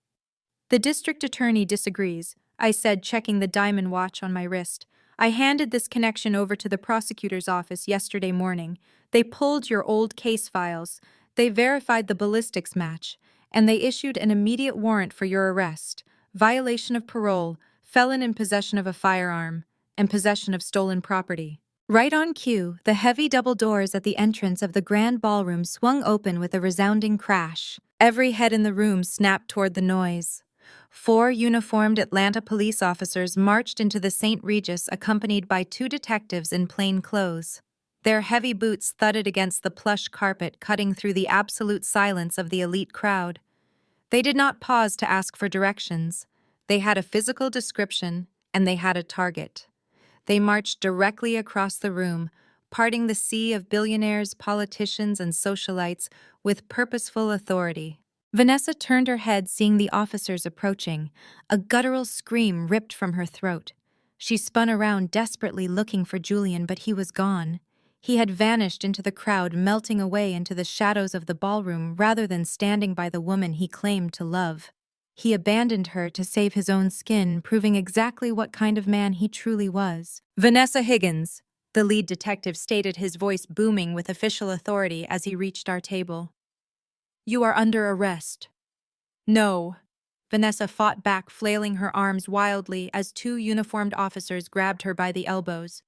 The district attorney disagrees, I said, checking the diamond watch on my wrist. I handed this connection over to the prosecutor's office yesterday morning. They pulled your old case files. They verified the ballistics match, and they issued an immediate warrant for your arrest, violation of parole, felon in possession of a firearm, and possession of stolen property. Right on cue, the heavy double doors at the entrance of the grand ballroom swung open with a resounding crash. Every head in the room snapped toward the noise. 4 uniformed Atlanta police officers marched into the St. Regis, accompanied by 2 detectives in plain clothes. Their heavy boots thudded against the plush carpet, cutting through the absolute silence of the elite crowd. They did not pause to ask for directions. They had a physical description, and they had a target. They marched directly across the room, parting the sea of billionaires, politicians, and socialites with purposeful authority. Vanessa turned her head, seeing the officers approaching. A guttural scream ripped from her throat. She spun around, desperately looking for Julian, but he was gone. He had vanished into the crowd, melting away into the shadows of the ballroom rather than standing by the woman he claimed to love. He abandoned her to save his own skin, proving exactly what kind of man he truly was. Vanessa Higgins, the lead detective stated, his voice booming with official authority as he reached our table. You are under arrest. No. Vanessa fought back, flailing her arms wildly as 2 uniformed officers grabbed her by the elbows.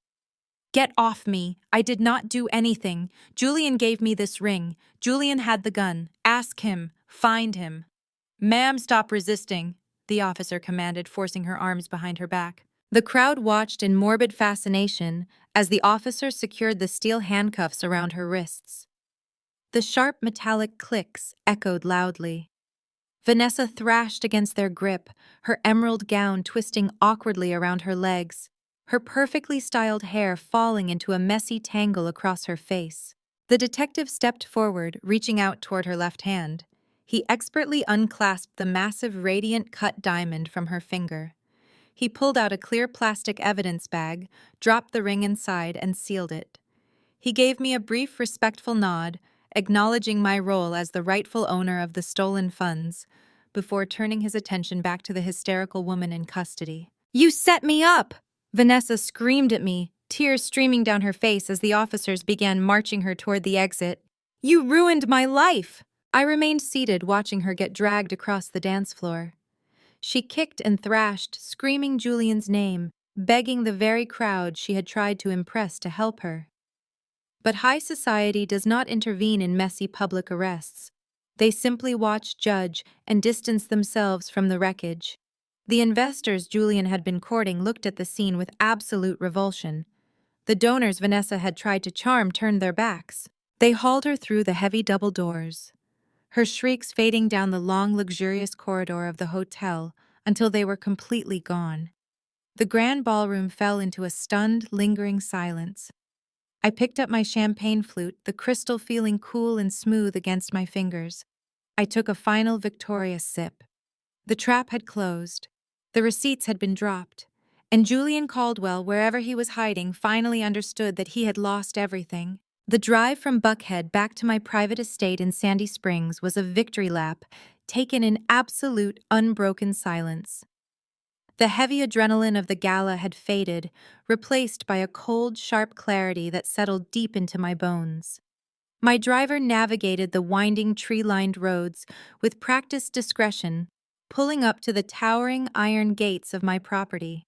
Get off me. I did not do anything. Julian gave me this ring. Julian had the gun. Ask him. Find him. Ma'am, stop resisting, the officer commanded, forcing her arms behind her back. The crowd watched in morbid fascination as the officer secured the steel handcuffs around her wrists. The sharp metallic clicks echoed loudly. Vanessa thrashed against their grip, her emerald gown twisting awkwardly around her legs, her perfectly styled hair falling into a messy tangle across her face. The detective stepped forward, reaching out toward her left hand. He expertly unclasped the massive radiant cut diamond from her finger. He pulled out a clear plastic evidence bag, dropped the ring inside, and sealed it. He gave me a brief, respectful nod, acknowledging my role as the rightful owner of the stolen funds, before turning his attention back to the hysterical woman in custody. You set me up! Vanessa screamed at me, tears streaming down her face as the officers began marching her toward the exit. You ruined my life! I remained seated, watching her get dragged across the dance floor. She kicked and thrashed, screaming Julian's name, begging the very crowd she had tried to impress to help her. But high society does not intervene in messy public arrests. They simply watch, judge, and distance themselves from the wreckage. The investors Julian had been courting looked at the scene with absolute revulsion. The donors Vanessa had tried to charm turned their backs. They hauled her through the heavy double doors, her shrieks fading down the long, luxurious corridor of the hotel until they were completely gone. The grand ballroom fell into a stunned, lingering silence. I picked up my champagne flute, the crystal feeling cool and smooth against my fingers. I took a final victorious sip. The trap had closed. The receipts had been dropped. And Julian Caldwell, wherever he was hiding, finally understood that he had lost everything. The drive from Buckhead back to my private estate in Sandy Springs was a victory lap, taken in absolute, unbroken silence. The heavy adrenaline of the gala had faded, replaced by a cold, sharp clarity that settled deep into my bones. My driver navigated the winding, tree-lined roads with practiced discretion, pulling up to the towering iron gates of my property.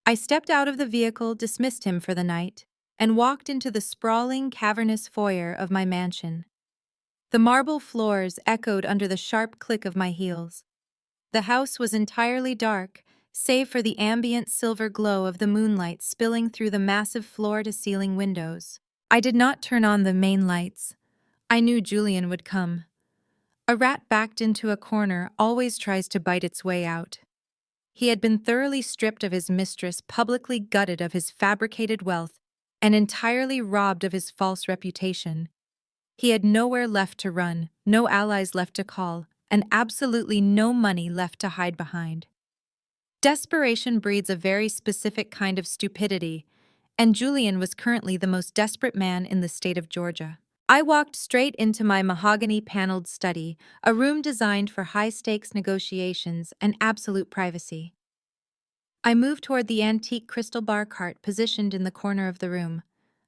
I stepped out of the vehicle, dismissed him for the night, and walked into the sprawling, cavernous foyer of my mansion. The marble floors echoed under the sharp click of my heels. The house was entirely dark, save for the ambient silver glow of the moonlight spilling through the massive floor-to-ceiling windows. I did not turn on the main lights. I knew Julian would come. A rat backed into a corner always tries to bite its way out. He had been thoroughly stripped of his mistress, publicly gutted of his fabricated wealth, and entirely robbed of his false reputation. He had nowhere left to run, no allies left to call, and absolutely no money left to hide behind. Desperation breeds a very specific kind of stupidity, and Julian was currently the most desperate man in the state of Georgia. I walked straight into my mahogany-paneled study, a room designed for high-stakes negotiations and absolute privacy. I moved toward the antique crystal bar cart positioned in the corner of the room.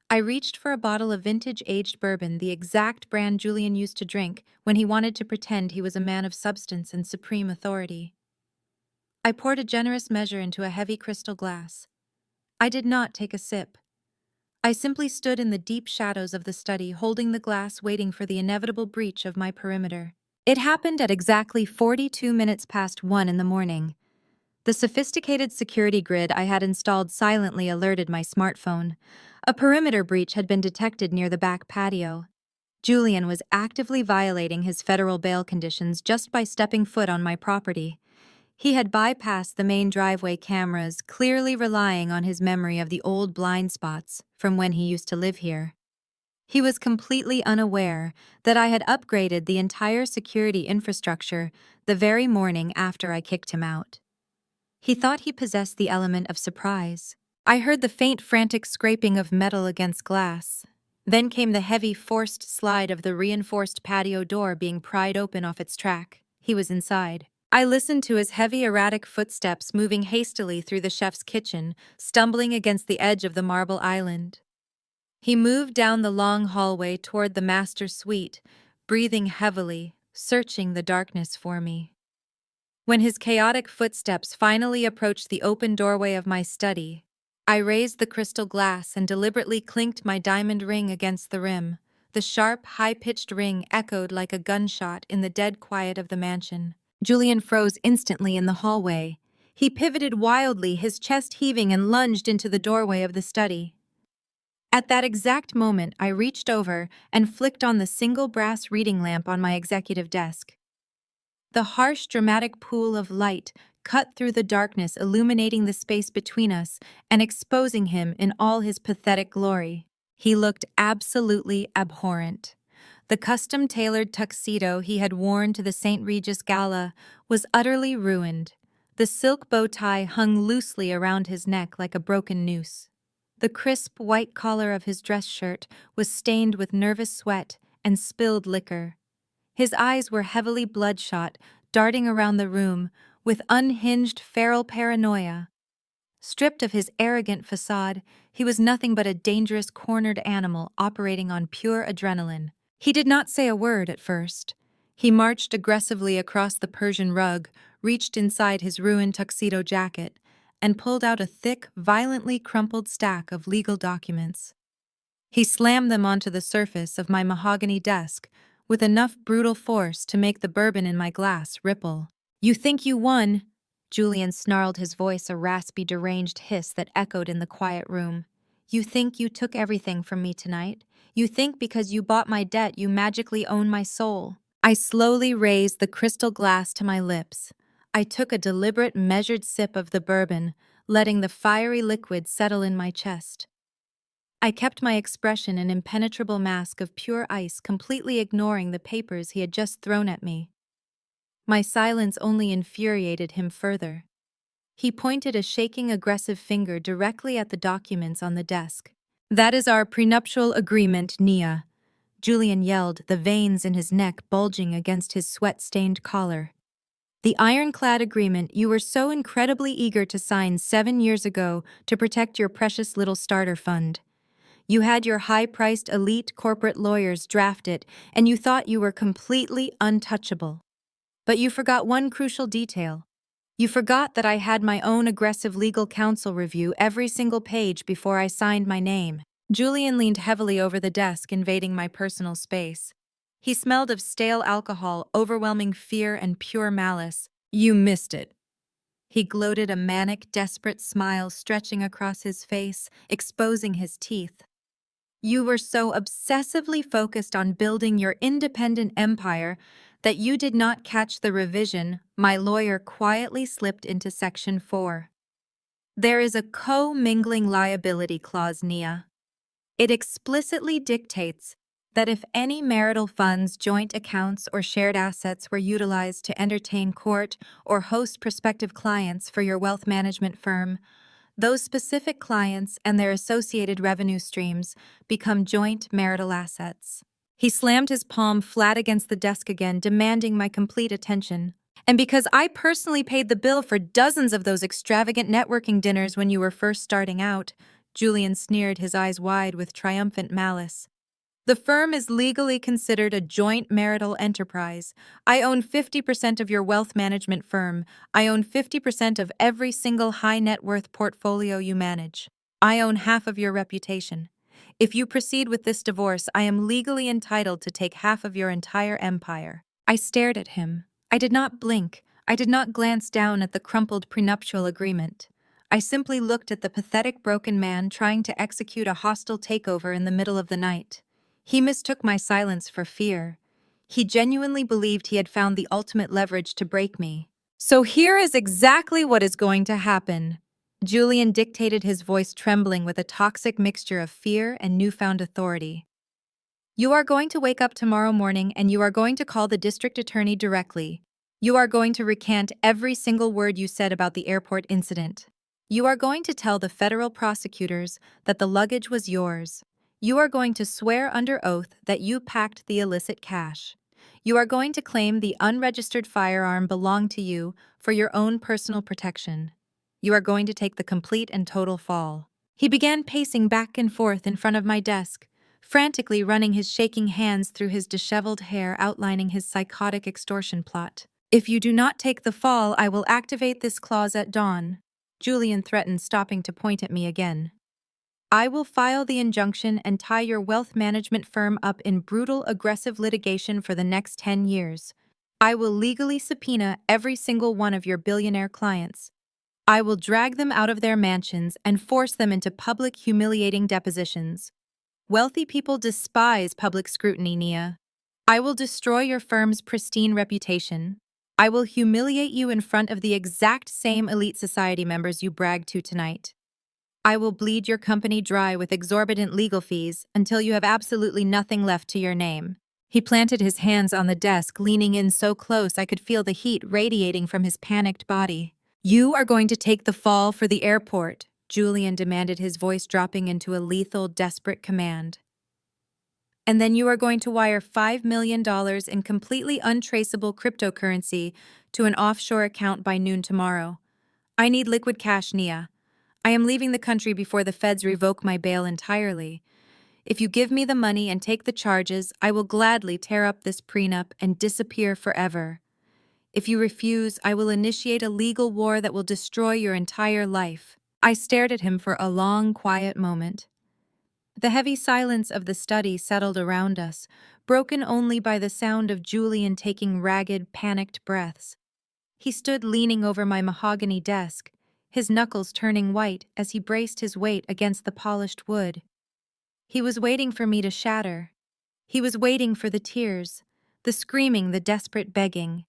I reached for a bottle of vintage-aged bourbon, the exact brand Julian used to drink when he wanted to pretend he was a man of substance and supreme authority. I poured a generous measure into a heavy crystal glass. I did not take a sip. I simply stood in the deep shadows of the study, holding the glass, waiting for the inevitable breach of my perimeter. It happened at exactly 42 minutes past 1 in the morning. The sophisticated security grid I had installed silently alerted my smartphone. A perimeter breach had been detected near the back patio. Julian was actively violating his federal bail conditions just by stepping foot on my property. He had bypassed the main driveway cameras, clearly relying on his memory of the old blind spots from when he used to live here. He was completely unaware that I had upgraded the entire security infrastructure the very morning after I kicked him out. He thought he possessed the element of surprise. I heard the faint, frantic scraping of metal against glass. Then came the heavy, forced slide of the reinforced patio door being pried open off its track. He was inside. I listened to his heavy, erratic footsteps moving hastily through the chef's kitchen, stumbling against the edge of the marble island. He moved down the long hallway toward the master suite, breathing heavily, searching the darkness for me. When his chaotic footsteps finally approached the open doorway of my study, I raised the crystal glass and deliberately clinked my diamond ring against the rim. The sharp, high-pitched ring echoed like a gunshot in the dead quiet of the mansion. Julian froze instantly in the hallway. He pivoted wildly, his chest heaving, and lunged into the doorway of the study. At that exact moment, I reached over and flicked on the single brass reading lamp on my executive desk. The harsh, dramatic pool of light cut through the darkness, illuminating the space between us and exposing him in all his pathetic glory. He looked absolutely abhorrent. The custom-tailored tuxedo he had worn to the St. Regis Gala was utterly ruined. The silk bow tie hung loosely around his neck like a broken noose. The crisp white collar of his dress shirt was stained with nervous sweat and spilled liquor. His eyes were heavily bloodshot, darting around the room with unhinged feral paranoia. Stripped of his arrogant facade, he was nothing but a dangerous cornered animal operating on pure adrenaline. He did not say a word at first. He marched aggressively across the Persian rug, reached inside his ruined tuxedo jacket, and pulled out a thick, violently crumpled stack of legal documents. He slammed them onto the surface of my mahogany desk with enough brutal force to make the bourbon in my glass ripple. "You think you won?" Julian snarled, his voice a raspy, deranged hiss that echoed in the quiet room. "You think you took everything from me tonight? You think because you bought my debt you magically own my soul?" I slowly raised the crystal glass to my lips. I took a deliberate, measured sip of the bourbon, letting the fiery liquid settle in my chest. I kept my expression an impenetrable mask of pure ice, completely ignoring the papers he had just thrown at me. My silence only infuriated him further. He pointed a shaking, aggressive finger directly at the documents on the desk. That is our prenuptial agreement, Nia, Julian yelled, the veins in his neck bulging against his sweat-stained collar. The ironclad agreement you were so incredibly eager to sign 7 years ago to protect your precious little starter fund. You had your high-priced elite corporate lawyers draft it, and you thought you were completely untouchable. But you forgot one crucial detail. You forgot that I had my own aggressive legal counsel review every single page before I signed my name. Julian leaned heavily over the desk, invading my personal space. He smelled of stale alcohol, overwhelming fear, and pure malice. You missed it. He gloated, a manic, desperate smile stretching across his face, exposing his teeth. You were so obsessively focused on building your independent empire that you did not catch the revision my lawyer quietly slipped into Section 4. There is a co-mingling liability clause, Nia. It explicitly dictates that if any marital funds, joint accounts, or shared assets were utilized to entertain court or host prospective clients for your wealth management firm, those specific clients and their associated revenue streams become joint marital assets. He slammed his palm flat against the desk again, demanding my complete attention. And because I personally paid the bill for dozens of those extravagant networking dinners when you were first starting out, Julian sneered, his eyes wide with triumphant malice. The firm is legally considered a joint marital enterprise. I own 50% of your wealth management firm. I own 50% of every single high net worth portfolio you manage. I own half of your reputation. If you proceed with this divorce, I am legally entitled to take half of your entire empire. I stared at him. I did not blink. I did not glance down at the crumpled prenuptial agreement. I simply looked at the pathetic broken man trying to execute a hostile takeover in the middle of the night. He mistook my silence for fear. He genuinely believed he had found the ultimate leverage to break me. So here is exactly what is going to happen. Julian dictated, his voice trembling with a toxic mixture of fear and newfound authority. You are going to wake up tomorrow morning and you are going to call the district attorney directly. You are going to recant every single word you said about the airport incident. You are going to tell the federal prosecutors that the luggage was yours. You are going to swear under oath that you packed the illicit cash. You are going to claim the unregistered firearm belonged to you for your own personal protection. You are going to take the complete and total fall. He began pacing back and forth in front of my desk, frantically running his shaking hands through his disheveled hair, outlining his psychotic extortion plot. If you do not take the fall, I will activate this clause at dawn, Julian threatened, stopping to point at me again. I will file the injunction and tie your wealth management firm up in brutal, aggressive litigation for the next 10 years. I will legally subpoena every single one of your billionaire clients. I will drag them out of their mansions and force them into public, humiliating depositions. Wealthy people despise public scrutiny, Nia. I will destroy your firm's pristine reputation. I will humiliate you in front of the exact same elite society members you bragged to tonight. I will bleed your company dry with exorbitant legal fees until you have absolutely nothing left to your name. He planted his hands on the desk, leaning in so close I could feel the heat radiating from his panicked body. You are going to take the fall for the airport, Julian demanded, his voice dropping into a lethal, desperate command. And then you are going to wire $5 million in completely untraceable cryptocurrency to an offshore account by noon tomorrow. I need liquid cash, Nia. I am leaving the country before the feds revoke my bail entirely. If you give me the money and take the charges, I will gladly tear up this prenup and disappear forever. If you refuse, I will initiate a legal war that will destroy your entire life. I stared at him for a long, quiet moment. The heavy silence of the study settled around us, broken only by the sound of Julian taking ragged, panicked breaths. He stood leaning over my mahogany desk, his knuckles turning white as he braced his weight against the polished wood. He was waiting for me to shatter. He was waiting for the tears, the screaming, the desperate begging.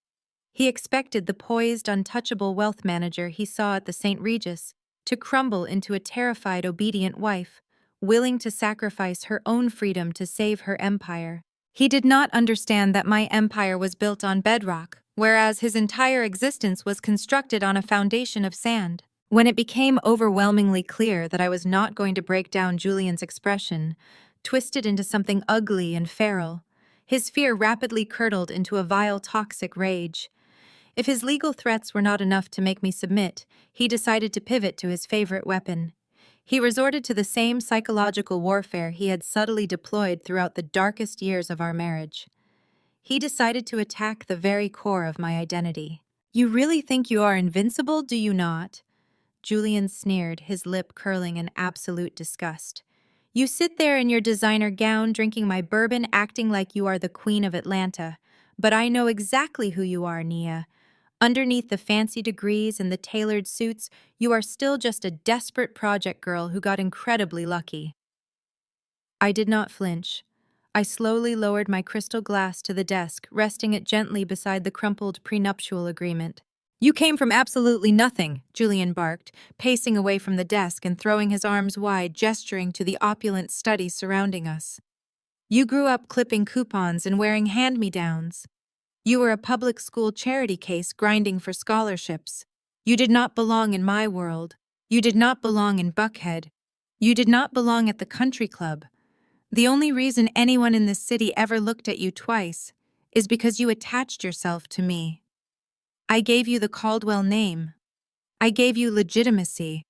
He expected the poised, untouchable wealth manager he saw at the St. Regis to crumble into a terrified, obedient wife, willing to sacrifice her own freedom to save her empire. He did not understand that my empire was built on bedrock, whereas his entire existence was constructed on a foundation of sand. When it became overwhelmingly clear that I was not going to break down Julian's expression, twisted into something ugly and feral, his fear rapidly curdled into a vile, toxic rage. If his legal threats were not enough to make me submit, he decided to pivot to his favorite weapon. He resorted to the same psychological warfare he had subtly deployed throughout the darkest years of our marriage. He decided to attack the very core of my identity. "You really think you are invincible, do you not?" Julian sneered, his lip curling in absolute disgust. "You sit there in your designer gown, drinking my bourbon, acting like you are the Queen of Atlanta. But I know exactly who you are, Nia. Underneath the fancy degrees and the tailored suits, you are still just a desperate project girl who got incredibly lucky." I did not flinch. I slowly lowered my crystal glass to the desk, resting it gently beside the crumpled prenuptial agreement. "You came from absolutely nothing," Julian barked, pacing away from the desk and throwing his arms wide, gesturing to the opulent study surrounding us. "You grew up clipping coupons and wearing hand-me-downs. You were a public school charity case grinding for scholarships. You did not belong in my world. You did not belong in Buckhead. You did not belong at the country club. The only reason anyone in this city ever looked at you twice is because you attached yourself to me. I gave you the Caldwell name. I gave you legitimacy.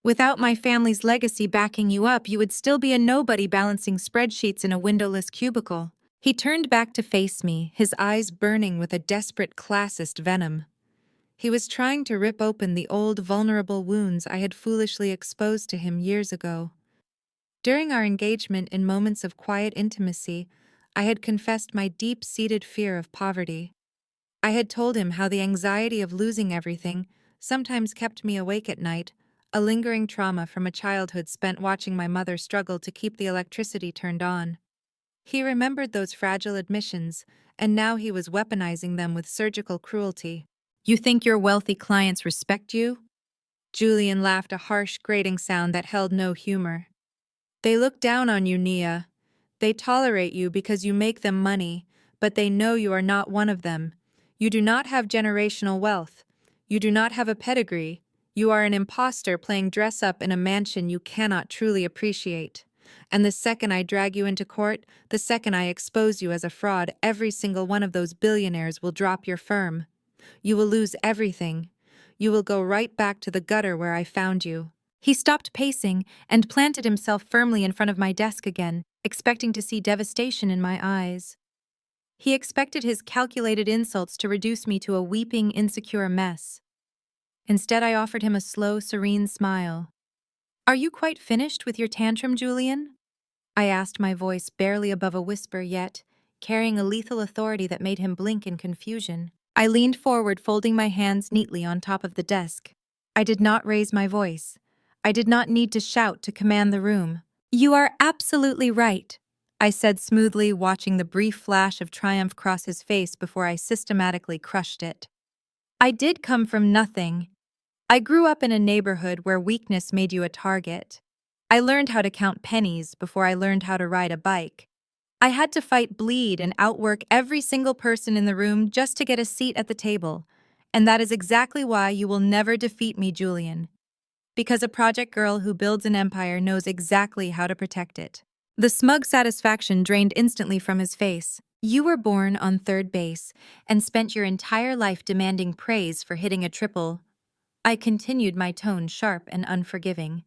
Without my family's legacy backing you up, you would still be a nobody balancing spreadsheets in a windowless cubicle." He turned back to face me, his eyes burning with a desperate classist venom. He was trying to rip open the old, vulnerable wounds I had foolishly exposed to him years ago. During our engagement, in moments of quiet intimacy, I had confessed my deep-seated fear of poverty. I had told him how the anxiety of losing everything sometimes kept me awake at night, a lingering trauma from a childhood spent watching my mother struggle to keep the electricity turned on. He remembered those fragile admissions, and now he was weaponizing them with surgical cruelty. "You think your wealthy clients respect you?" Julian laughed, a harsh, grating sound that held no humor. "They look down on you, Nia. They tolerate you because you make them money, but they know you are not one of them. You do not have generational wealth. You do not have a pedigree. You are an imposter playing dress-up in a mansion you cannot truly appreciate. And the second I drag you into court, the second I expose you as a fraud, every single one of those billionaires will drop your firm. You will lose everything. You will go right back to the gutter where I found you." He stopped pacing and planted himself firmly in front of my desk again, expecting to see devastation in my eyes. He expected his calculated insults to reduce me to a weeping, insecure mess. Instead, I offered him a slow, serene smile. "Are you quite finished with your tantrum, Julian?" I asked, my voice barely above a whisper, yet carrying a lethal authority that made him blink in confusion. I leaned forward, folding my hands neatly on top of the desk. I did not raise my voice. I did not need to shout to command the room. "You are absolutely right," I said smoothly, watching the brief flash of triumph cross his face before I systematically crushed it. "I did come from nothing. I grew up in a neighborhood where weakness made you a target. I learned how to count pennies before I learned how to ride a bike. I had to fight, bleed, and outwork every single person in the room just to get a seat at the table. And that is exactly why you will never defeat me, Julian. Because a project girl who builds an empire knows exactly how to protect it." The smug satisfaction drained instantly from his face. "You were born on third base and spent your entire life demanding praise for hitting a triple." I continued, my tone sharp and unforgiving.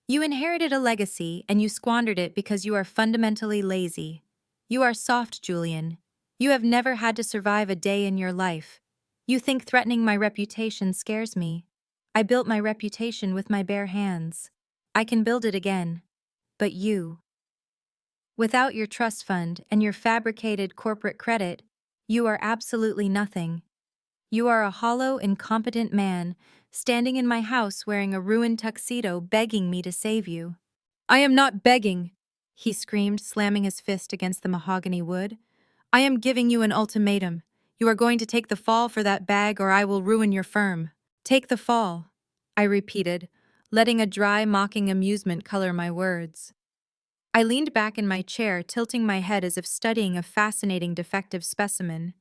"You inherited a legacy and you squandered it because you are fundamentally lazy. You are soft, Julian. You have never had to survive a day in your life. You think threatening my reputation scares me. I built my reputation with my bare hands. I can build it again. But you, without your trust fund and your fabricated corporate credit, you are absolutely nothing. You are a hollow, incompetent man, standing in my house wearing a ruined tuxedo, begging me to save you." "I am not begging," he screamed, slamming his fist against the mahogany wood. "I am giving you an ultimatum. You are going to take the fall for that bag or I will ruin your firm." "Take the fall," I repeated, letting a dry, mocking amusement color my words. I leaned back in my chair, tilting my head as if studying a fascinating defective specimen.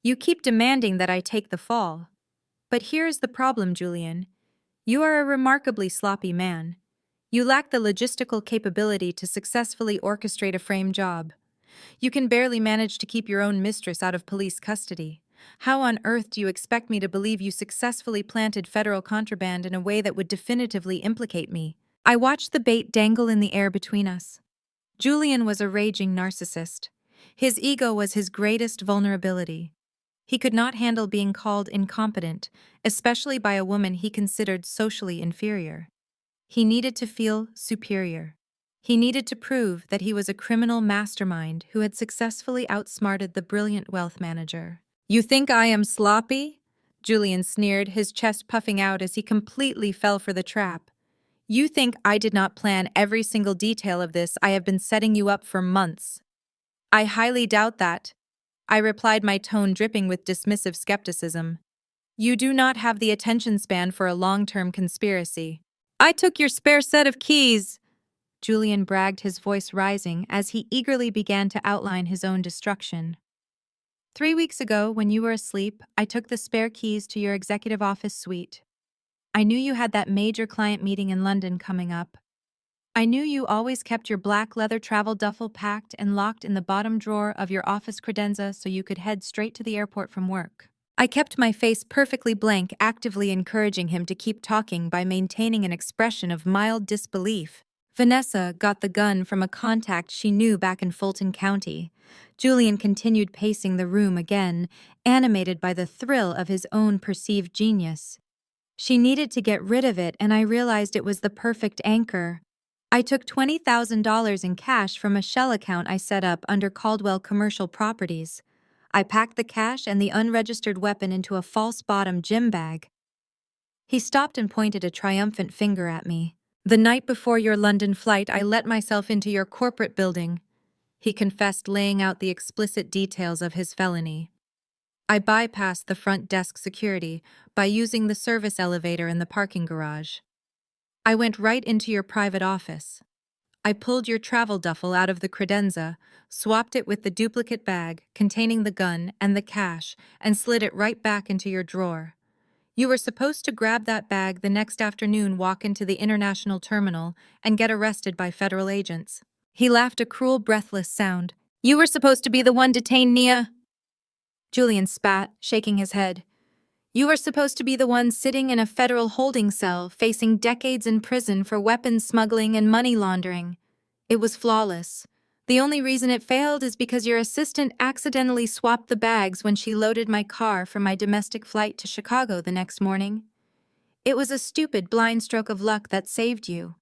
"You keep demanding that I take the fall. But here is the problem, Julian. You are a remarkably sloppy man. You lack the logistical capability to successfully orchestrate a frame job. You can barely manage to keep your own mistress out of police custody. How on earth do you expect me to believe you successfully planted federal contraband in a way that would definitively implicate me? I watched the bait dangle in the air between us. Julian was a raging narcissist. His ego was his greatest vulnerability. He could not handle being called incompetent, especially by a woman he considered socially inferior. He needed to feel superior. He needed to prove that he was a criminal mastermind who had successfully outsmarted the brilliant wealth manager. "You think I am sloppy?" Julian sneered, his chest puffing out as he completely fell for the trap. "You think I did not plan every single detail of this? I have been setting you up for months." "I highly doubt that," I replied, my tone dripping with dismissive skepticism. "You do not have the attention span for a long-term conspiracy." "I took your spare set of keys," Julian bragged, his voice rising as he eagerly began to outline his own destruction. "3 weeks ago, when you were asleep, I took the spare keys to your executive office suite. I knew you had that major client meeting in London coming up. I knew you always kept your black leather travel duffel packed and locked in the bottom drawer of your office credenza so you could head straight to the airport from work." I kept my face perfectly blank, actively encouraging him to keep talking by maintaining an expression of mild disbelief. "Vanessa got the gun from a contact she knew back in Fulton County." Julian continued pacing the room again, animated by the thrill of his own perceived genius. "She needed to get rid of it, and I realized it was the perfect anchor. I took $20,000 in cash from a shell account I set up under Caldwell Commercial Properties. I packed the cash and the unregistered weapon into a false-bottom gym bag." He stopped and pointed a triumphant finger at me. "The night before your London flight, I let myself into your corporate building," he confessed, laying out the explicit details of his felony. "I bypassed the front desk security by using the service elevator in the parking garage. I went right into your private office. I pulled your travel duffel out of the credenza, swapped it with the duplicate bag containing the gun and the cash, and slid it right back into your drawer. You were supposed to grab that bag the next afternoon, walk into the international terminal, and get arrested by federal agents." He laughed, a cruel, breathless sound. "You were supposed to be the one detained, Nia." Julian spat, shaking his head. "You were supposed to be the one sitting in a federal holding cell, facing decades in prison for weapons smuggling and money laundering. It was flawless. The only reason it failed is because your assistant accidentally swapped the bags when she loaded my car for my domestic flight to Chicago the next morning. It was a stupid blind stroke of luck that saved you.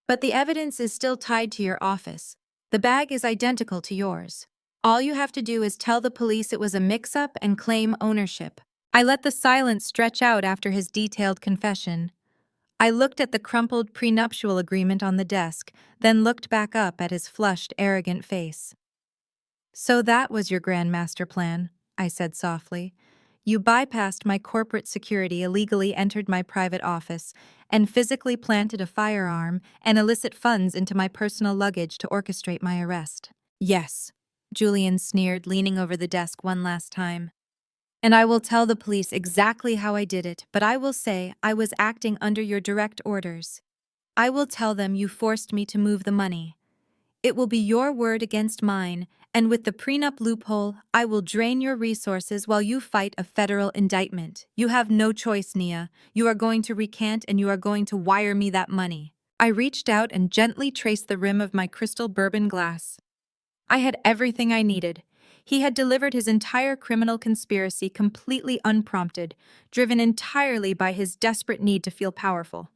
But the evidence is still tied to your office. The bag is identical to yours. All you have to do is tell the police it was a mix-up and claim ownership." I let the silence stretch out after his detailed confession. I looked at the crumpled prenuptial agreement on the desk, then looked back up at his flushed, arrogant face. "So that was your grand master plan," I said softly. "You bypassed my corporate security, illegally entered my private office, and physically planted a firearm and illicit funds into my personal luggage to orchestrate my arrest." "Yes," Julian sneered, leaning over the desk one last time. "And I will tell the police exactly how I did it, but I will say I was acting under your direct orders. I will tell them you forced me to move the money. It will be your word against mine, and with the prenup loophole, I will drain your resources while you fight a federal indictment. You have no choice, Nia. You are going to recant and you are going to wire me that money." I reached out and gently traced the rim of my crystal bourbon glass. I had everything I needed. He had delivered his entire criminal conspiracy completely unprompted, driven entirely by his desperate need to feel powerful.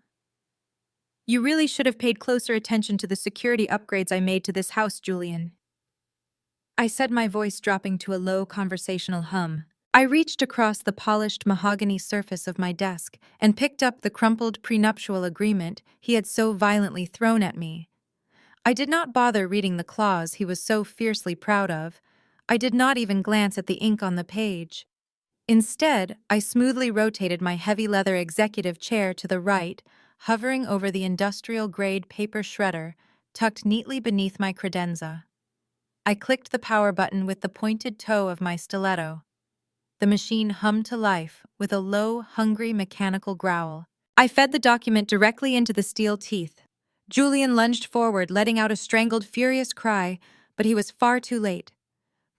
"You really should have paid closer attention to the security upgrades I made to this house, Julian," I said, my voice dropping to a low conversational hum. I reached across the polished mahogany surface of my desk and picked up the crumpled prenuptial agreement he had so violently thrown at me. I did not bother reading the clause he was so fiercely proud of. I did not even glance at the ink on the page. Instead, I smoothly rotated my heavy leather executive chair to the right, hovering over the industrial-grade paper shredder tucked neatly beneath my credenza. I clicked the power button with the pointed toe of my stiletto. The machine hummed to life with a low, hungry mechanical growl. I fed the document directly into the steel teeth. Julian lunged forward, letting out a strangled, furious cry, but he was far too late.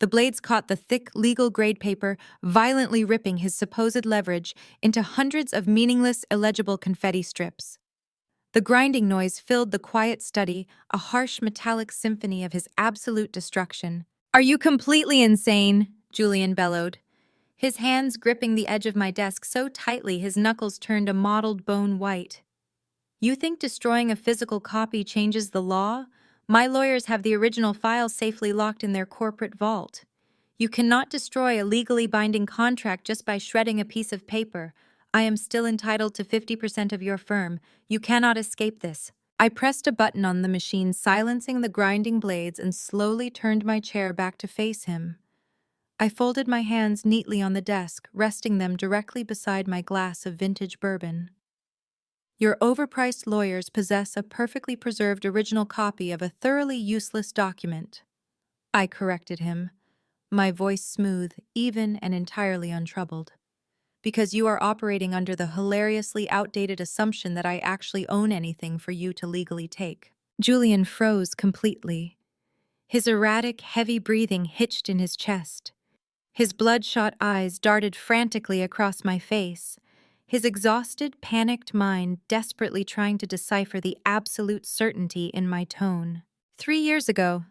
The blades caught the thick, legal-grade paper, violently ripping his supposed leverage into hundreds of meaningless, illegible confetti strips. The grinding noise filled the quiet study, a harsh, metallic symphony of his absolute destruction. "Are you completely insane?" Julian bellowed, his hands gripping the edge of my desk so tightly his knuckles turned a mottled bone white. "You think destroying a physical copy changes the law? My lawyers have the original file safely locked in their corporate vault. You cannot destroy a legally binding contract just by shredding a piece of paper. I am still entitled to 50% of your firm. You cannot escape this." I pressed a button on the machine, silencing the grinding blades, and slowly turned my chair back to face him. I folded my hands neatly on the desk, resting them directly beside my glass of vintage bourbon. "Your overpriced lawyers possess a perfectly preserved original copy of a thoroughly useless document," I corrected him, my voice smooth, even, and entirely untroubled. "Because you are operating under the hilariously outdated assumption that I actually own anything for you to legally take." Julian froze completely. His erratic, heavy breathing hitched in his chest. His bloodshot eyes darted frantically across my face, his exhausted, panicked mind desperately trying to decipher the absolute certainty in my tone. "3 years ago,"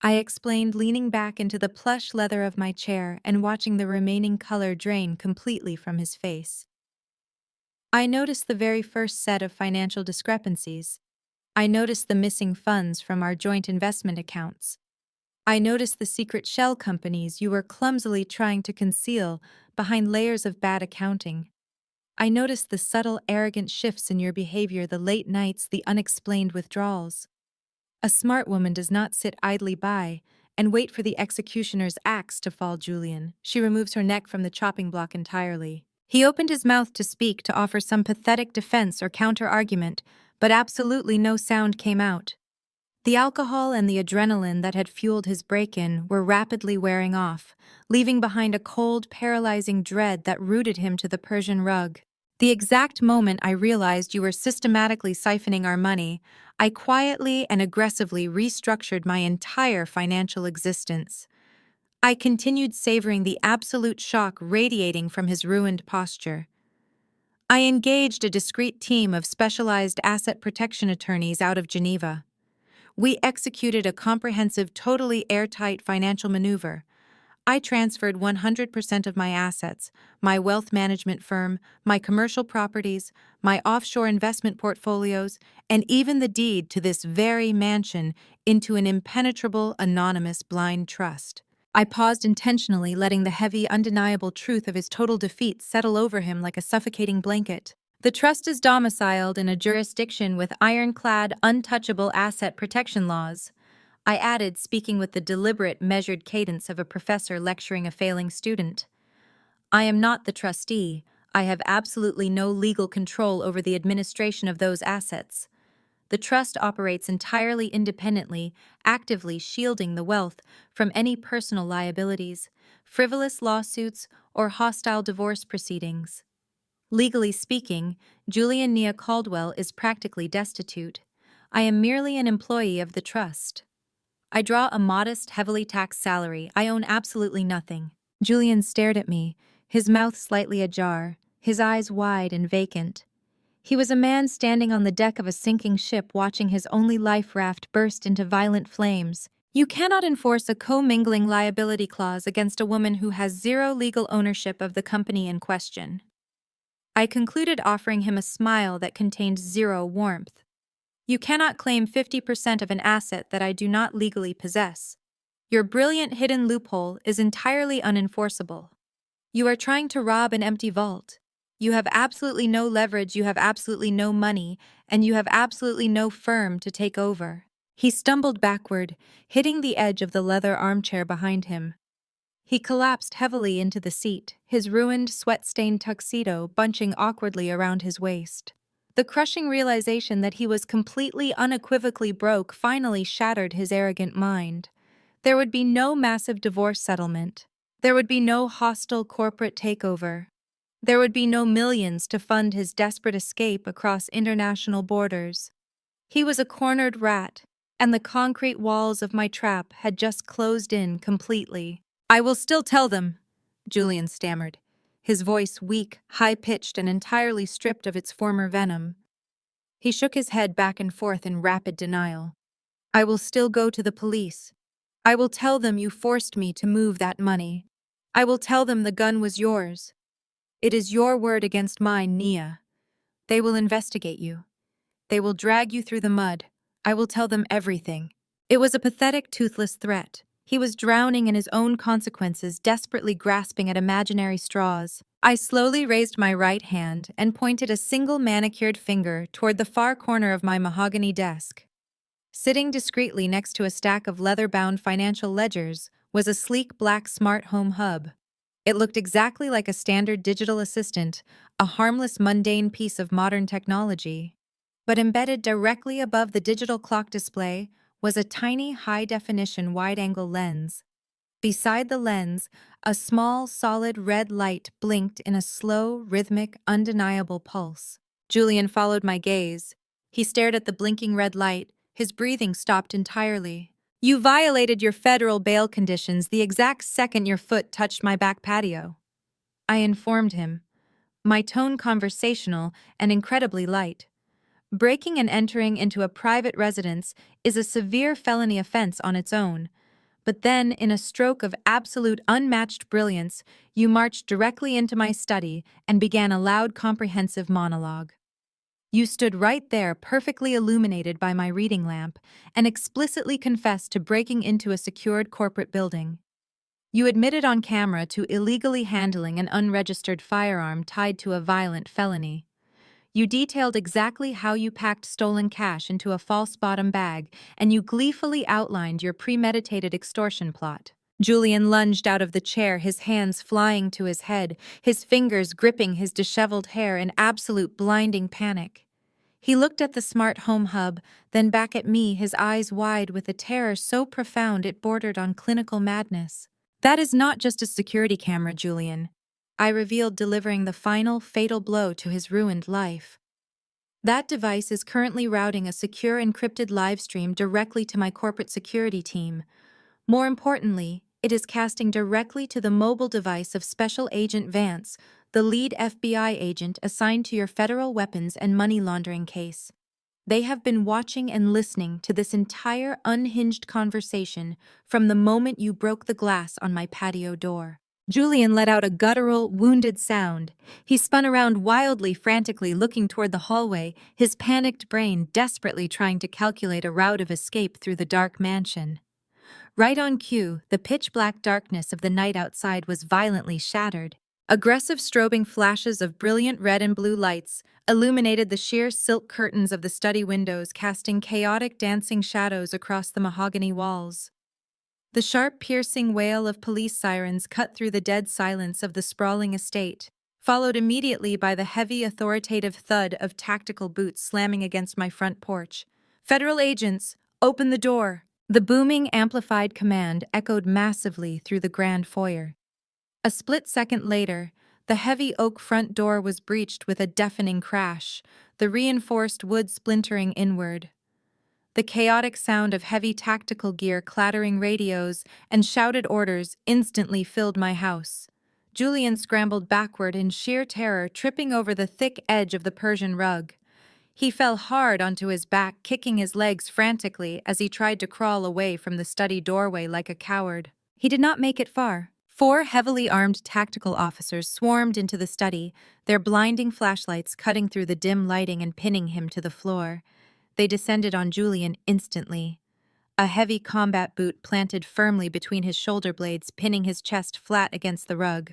I explained, leaning back into the plush leather of my chair and watching the remaining color drain completely from his face. "I noticed the very first set of financial discrepancies. I noticed the missing funds from our joint investment accounts. I noticed the secret shell companies you were clumsily trying to conceal behind layers of bad accounting. I noticed the subtle, arrogant shifts in your behavior, the late nights, the unexplained withdrawals. A smart woman does not sit idly by and wait for the executioner's axe to fall, Julian. She removes her neck from the chopping block entirely." He opened his mouth to speak, to offer some pathetic defense or counter-argument, but absolutely no sound came out. The alcohol and the adrenaline that had fueled his break-in were rapidly wearing off, leaving behind a cold, paralyzing dread that rooted him to the Persian rug. "The exact moment I realized you were systematically siphoning our money, I quietly and aggressively restructured my entire financial existence." I continued, savoring the absolute shock radiating from his ruined posture. "I engaged a discreet team of specialized asset protection attorneys out of Geneva. We executed a comprehensive, totally airtight financial maneuver. I transferred 100% of my assets, my wealth management firm, my commercial properties, my offshore investment portfolios, and even the deed to this very mansion into an impenetrable, anonymous blind trust." I paused intentionally, letting the heavy, undeniable truth of his total defeat settle over him like a suffocating blanket. "The trust is domiciled in a jurisdiction with ironclad, untouchable asset protection laws," I added, speaking with the deliberate, measured cadence of a professor lecturing a failing student. "I am not the trustee. I have absolutely no legal control over the administration of those assets. The trust operates entirely independently, actively shielding the wealth from any personal liabilities, frivolous lawsuits, or hostile divorce proceedings. Legally speaking, Julian Nia Caldwell is practically destitute. I am merely an employee of the trust. I draw a modest, heavily taxed salary. I own absolutely nothing." Julian stared at me, his mouth slightly ajar, his eyes wide and vacant. He was a man standing on the deck of a sinking ship, watching his only life raft burst into violent flames. "You cannot enforce a commingling liability clause against a woman who has zero legal ownership of the company in question." I concluded, offering him a smile that contained zero warmth. "You cannot claim 50% of an asset that I do not legally possess. Your brilliant hidden loophole is entirely unenforceable. You are trying to rob an empty vault. You have absolutely no leverage, you have absolutely no money, and you have absolutely no firm to take over." He stumbled backward, hitting the edge of the leather armchair behind him. He collapsed heavily into the seat, his ruined, sweat-stained tuxedo bunching awkwardly around his waist. The crushing realization that he was completely, unequivocally broke finally shattered his arrogant mind. There would be no massive divorce settlement. There would be no hostile corporate takeover. There would be no millions to fund his desperate escape across international borders. He was a cornered rat, and the concrete walls of my trap had just closed in completely. "I will still tell them," Julian stammered, his voice weak, high-pitched, and entirely stripped of its former venom. He shook his head back and forth in rapid denial. "I will still go to the police. I will tell them you forced me to move that money. I will tell them the gun was yours. It is your word against mine, Nia. They will investigate you. They will drag you through the mud. I will tell them everything." It was a pathetic, toothless threat. He was drowning in his own consequences, desperately grasping at imaginary straws. I slowly raised my right hand and pointed a single manicured finger toward the far corner of my mahogany desk. Sitting discreetly next to a stack of leather-bound financial ledgers was a sleek black smart home hub. It looked exactly like a standard digital assistant, a harmless, mundane piece of modern technology. But embedded directly above the digital clock display was a tiny, high-definition wide-angle lens. Beside the lens, a small, solid red light blinked in a slow, rhythmic, undeniable pulse. Julian followed my gaze. He stared at the blinking red light. His breathing stopped entirely. "You violated your federal bail conditions the exact second your foot touched my back patio," I informed him, my tone conversational and incredibly light. Breaking and entering into a private residence is a severe felony offense on its own, but then, in a stroke of absolute unmatched brilliance, you marched directly into my study and began a loud, comprehensive monologue. You stood right there, perfectly illuminated by my reading lamp, and explicitly confessed to breaking into a secured corporate building. You admitted on camera to illegally handling an unregistered firearm tied to a violent felony. You detailed exactly how you packed stolen cash into a false bottom bag, and you gleefully outlined your premeditated extortion plot. Julian lunged out of the chair, his hands flying to his head, his fingers gripping his disheveled hair in absolute blinding panic. He looked at the smart home hub, then back at me, his eyes wide with a terror so profound it bordered on clinical madness. "That is not just a security camera, Julian," I revealed, delivering the final, fatal blow to his ruined life. "That device is currently routing a secure encrypted live stream directly to my corporate security team. More importantly, it is casting directly to the mobile device of Special Agent Vance, the lead FBI agent assigned to your federal weapons and money laundering case. They have been watching and listening to this entire unhinged conversation from the moment you broke the glass on my patio door." Julian let out a guttural, wounded sound. He spun around wildly, frantically, looking toward the hallway, his panicked brain desperately trying to calculate a route of escape through the dark mansion. Right on cue, the pitch-black darkness of the night outside was violently shattered. Aggressive strobing flashes of brilliant red and blue lights illuminated the sheer silk curtains of the study windows, casting chaotic dancing shadows across the mahogany walls. The sharp, piercing wail of police sirens cut through the dead silence of the sprawling estate, followed immediately by the heavy, authoritative thud of tactical boots slamming against my front porch. "Federal agents, open the door!" The booming, amplified command echoed massively through the grand foyer. A split second later, the heavy oak front door was breached with a deafening crash, the reinforced wood splintering inward. The chaotic sound of heavy tactical gear clattering radios and shouted orders instantly filled my house. Julian scrambled backward in sheer terror, tripping over the thick edge of the Persian rug. He fell hard onto his back, kicking his legs frantically as he tried to crawl away from the study doorway like a coward. He did not make it far. 4 heavily armed tactical officers swarmed into the study, their blinding flashlights cutting through the dim lighting and pinning him to the floor. They descended on Julian instantly. A heavy combat boot planted firmly between his shoulder blades, pinning his chest flat against the rug.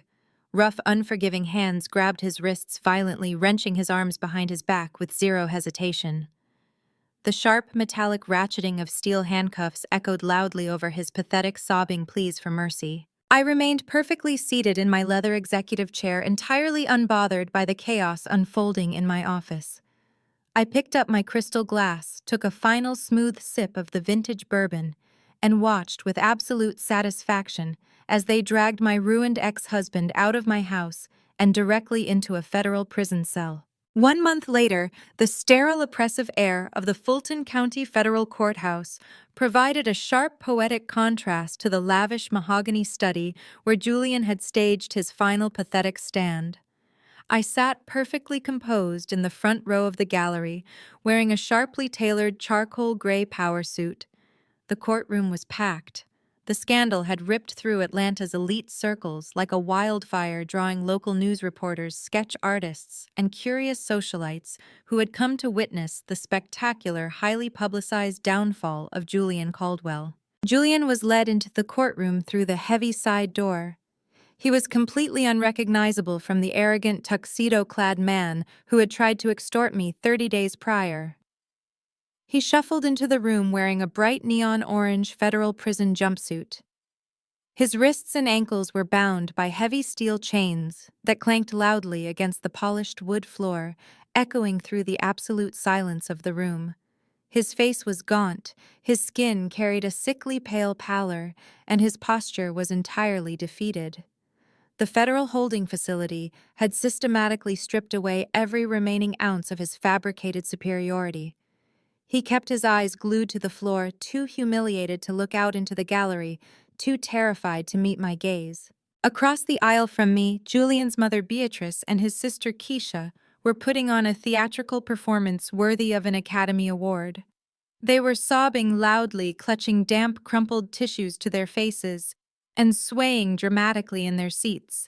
Rough, unforgiving hands grabbed his wrists violently, wrenching his arms behind his back with zero hesitation. The sharp, metallic ratcheting of steel handcuffs echoed loudly over his pathetic, sobbing pleas for mercy. I remained perfectly seated in my leather executive chair, entirely unbothered by the chaos unfolding in my office. I picked up my crystal glass, took a final smooth sip of the vintage bourbon, and watched with absolute satisfaction as they dragged my ruined ex-husband out of my house and directly into a federal prison cell. 1 month later, the sterile, oppressive air of the Fulton County Federal Courthouse provided a sharp, poetic contrast to the lavish mahogany study where Julian had staged his final pathetic stand. I sat perfectly composed in the front row of the gallery, wearing a sharply tailored charcoal gray power suit. The courtroom was packed. The scandal had ripped through Atlanta's elite circles like a wildfire, drawing local news reporters, sketch artists, and curious socialites who had come to witness the spectacular, highly publicized downfall of Julian Caldwell. Julian was led into the courtroom through the heavy side door. He was completely unrecognizable from the arrogant, tuxedo-clad man who had tried to extort me 30 days prior. He shuffled into the room wearing a bright neon orange federal prison jumpsuit. His wrists and ankles were bound by heavy steel chains that clanked loudly against the polished wood floor, echoing through the absolute silence of the room. His face was gaunt, his skin carried a sickly pale pallor, and his posture was entirely defeated. The federal holding facility had systematically stripped away every remaining ounce of his fabricated superiority. He kept his eyes glued to the floor, too humiliated to look out into the gallery, too terrified to meet my gaze. Across the aisle from me, Julian's mother Beatrice and his sister Keisha were putting on a theatrical performance worthy of an Academy Award. They were sobbing loudly, clutching damp, crumpled tissues to their faces, and swaying dramatically in their seats.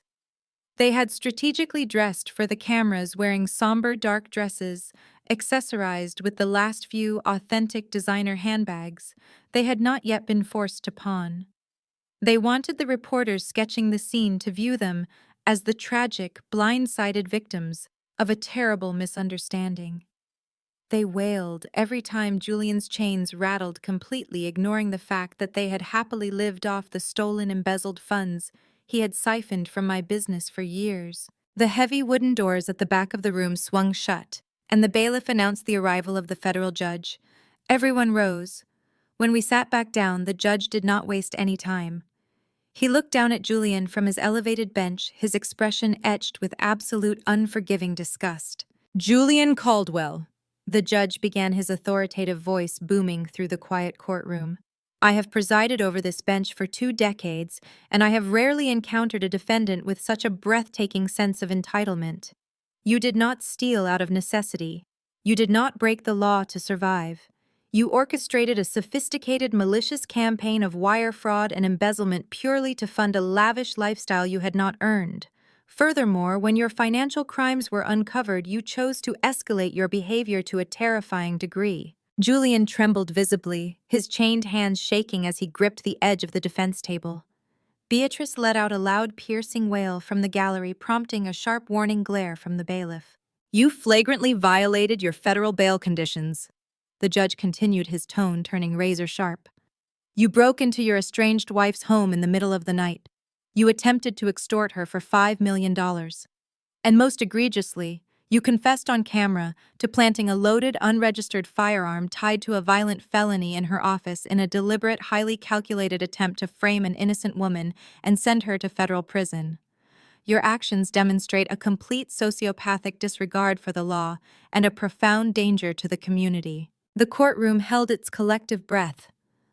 They had strategically dressed for the cameras, wearing somber dark dresses, accessorized with the last few authentic designer handbags they had not yet been forced to pawn. They wanted the reporters sketching the scene to view them as the tragic, blindsided victims of a terrible misunderstanding. They wailed every time Julian's chains rattled, completely ignoring the fact that they had happily lived off the stolen, embezzled funds he had siphoned from my business for years. The heavy wooden doors at the back of the room swung shut, and the bailiff announced the arrival of the federal judge. Everyone rose. When we sat back down, the judge did not waste any time. He looked down at Julian from his elevated bench, his expression etched with absolute unforgiving disgust. "Julian Caldwell," the judge began, his authoritative voice booming through the quiet courtroom. "I have presided over this bench for 2 decades, and I have rarely encountered a defendant with such a breathtaking sense of entitlement. You did not steal out of necessity. You did not break the law to survive. You orchestrated a sophisticated, malicious campaign of wire fraud and embezzlement purely to fund a lavish lifestyle you had not earned. Furthermore, when your financial crimes were uncovered, you chose to escalate your behavior to a terrifying degree." Julian trembled visibly, his chained hands shaking as he gripped the edge of the defense table. Beatrice let out a loud, piercing wail from the gallery, prompting a sharp warning glare from the bailiff. "You flagrantly violated your federal bail conditions," the judge continued, his tone turning razor sharp. "You broke into your estranged wife's home in the middle of the night. You attempted to extort her for $5 million. And most egregiously, you confessed on camera to planting a loaded, unregistered firearm tied to a violent felony in her office in a deliberate, highly calculated attempt to frame an innocent woman and send her to federal prison. Your actions demonstrate a complete sociopathic disregard for the law and a profound danger to the community." The courtroom held its collective breath.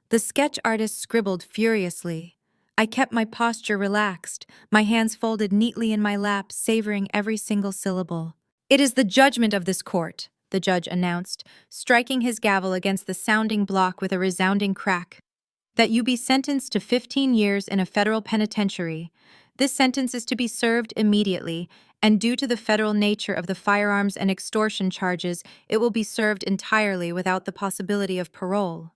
The sketch artist scribbled furiously. I kept my posture relaxed, my hands folded neatly in my lap, savoring every single syllable. "It is the judgment of this court," the judge announced, striking his gavel against the sounding block with a resounding crack, "that you be sentenced to 15 years in a federal penitentiary. This sentence is to be served immediately, and due to the federal nature of the firearms and extortion charges, it will be served entirely without the possibility of parole.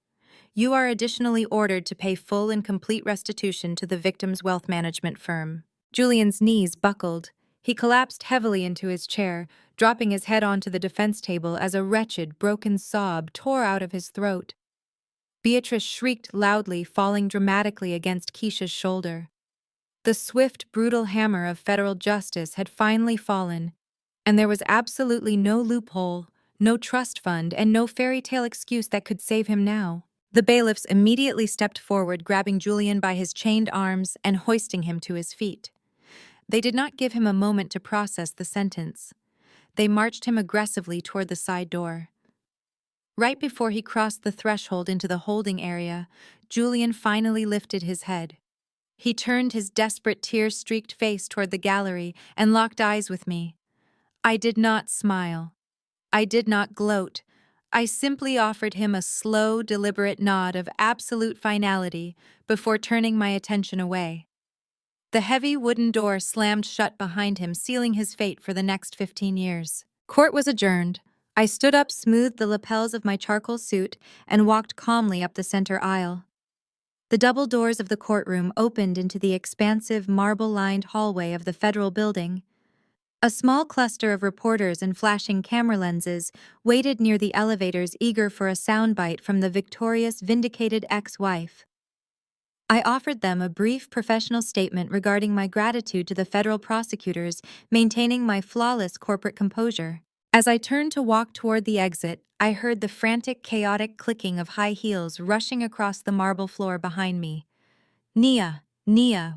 You are additionally ordered to pay full and complete restitution to the victim's wealth management firm." Julian's knees buckled. He collapsed heavily into his chair, dropping his head onto the defense table as a wretched, broken sob tore out of his throat. Beatrice shrieked loudly, falling dramatically against Keisha's shoulder. The swift, brutal hammer of federal justice had finally fallen, and there was absolutely no loophole, no trust fund, and no fairy tale excuse that could save him now. The bailiffs immediately stepped forward, grabbing Julian by his chained arms and hoisting him to his feet. They did not give him a moment to process the sentence. They marched him aggressively toward the side door. Right before he crossed the threshold into the holding area, Julian finally lifted his head. He turned his desperate tear-streaked face toward the gallery and locked eyes with me. I did not smile. I did not gloat. I simply offered him a slow, deliberate nod of absolute finality before turning my attention away. The heavy wooden door slammed shut behind him, sealing his fate for the next 15 years. Court was adjourned. I stood up, smoothed the lapels of my charcoal suit, and walked calmly up the center aisle. The double doors of the courtroom opened into the expansive, marble-lined hallway of the federal building. A small cluster of reporters and flashing camera lenses waited near the elevators, eager for a soundbite from the victorious, vindicated ex-wife. I offered them a brief professional statement regarding my gratitude to the federal prosecutors, maintaining my flawless corporate composure. As I turned to walk toward the exit, I heard the frantic, chaotic clicking of high heels rushing across the marble floor behind me. Nia,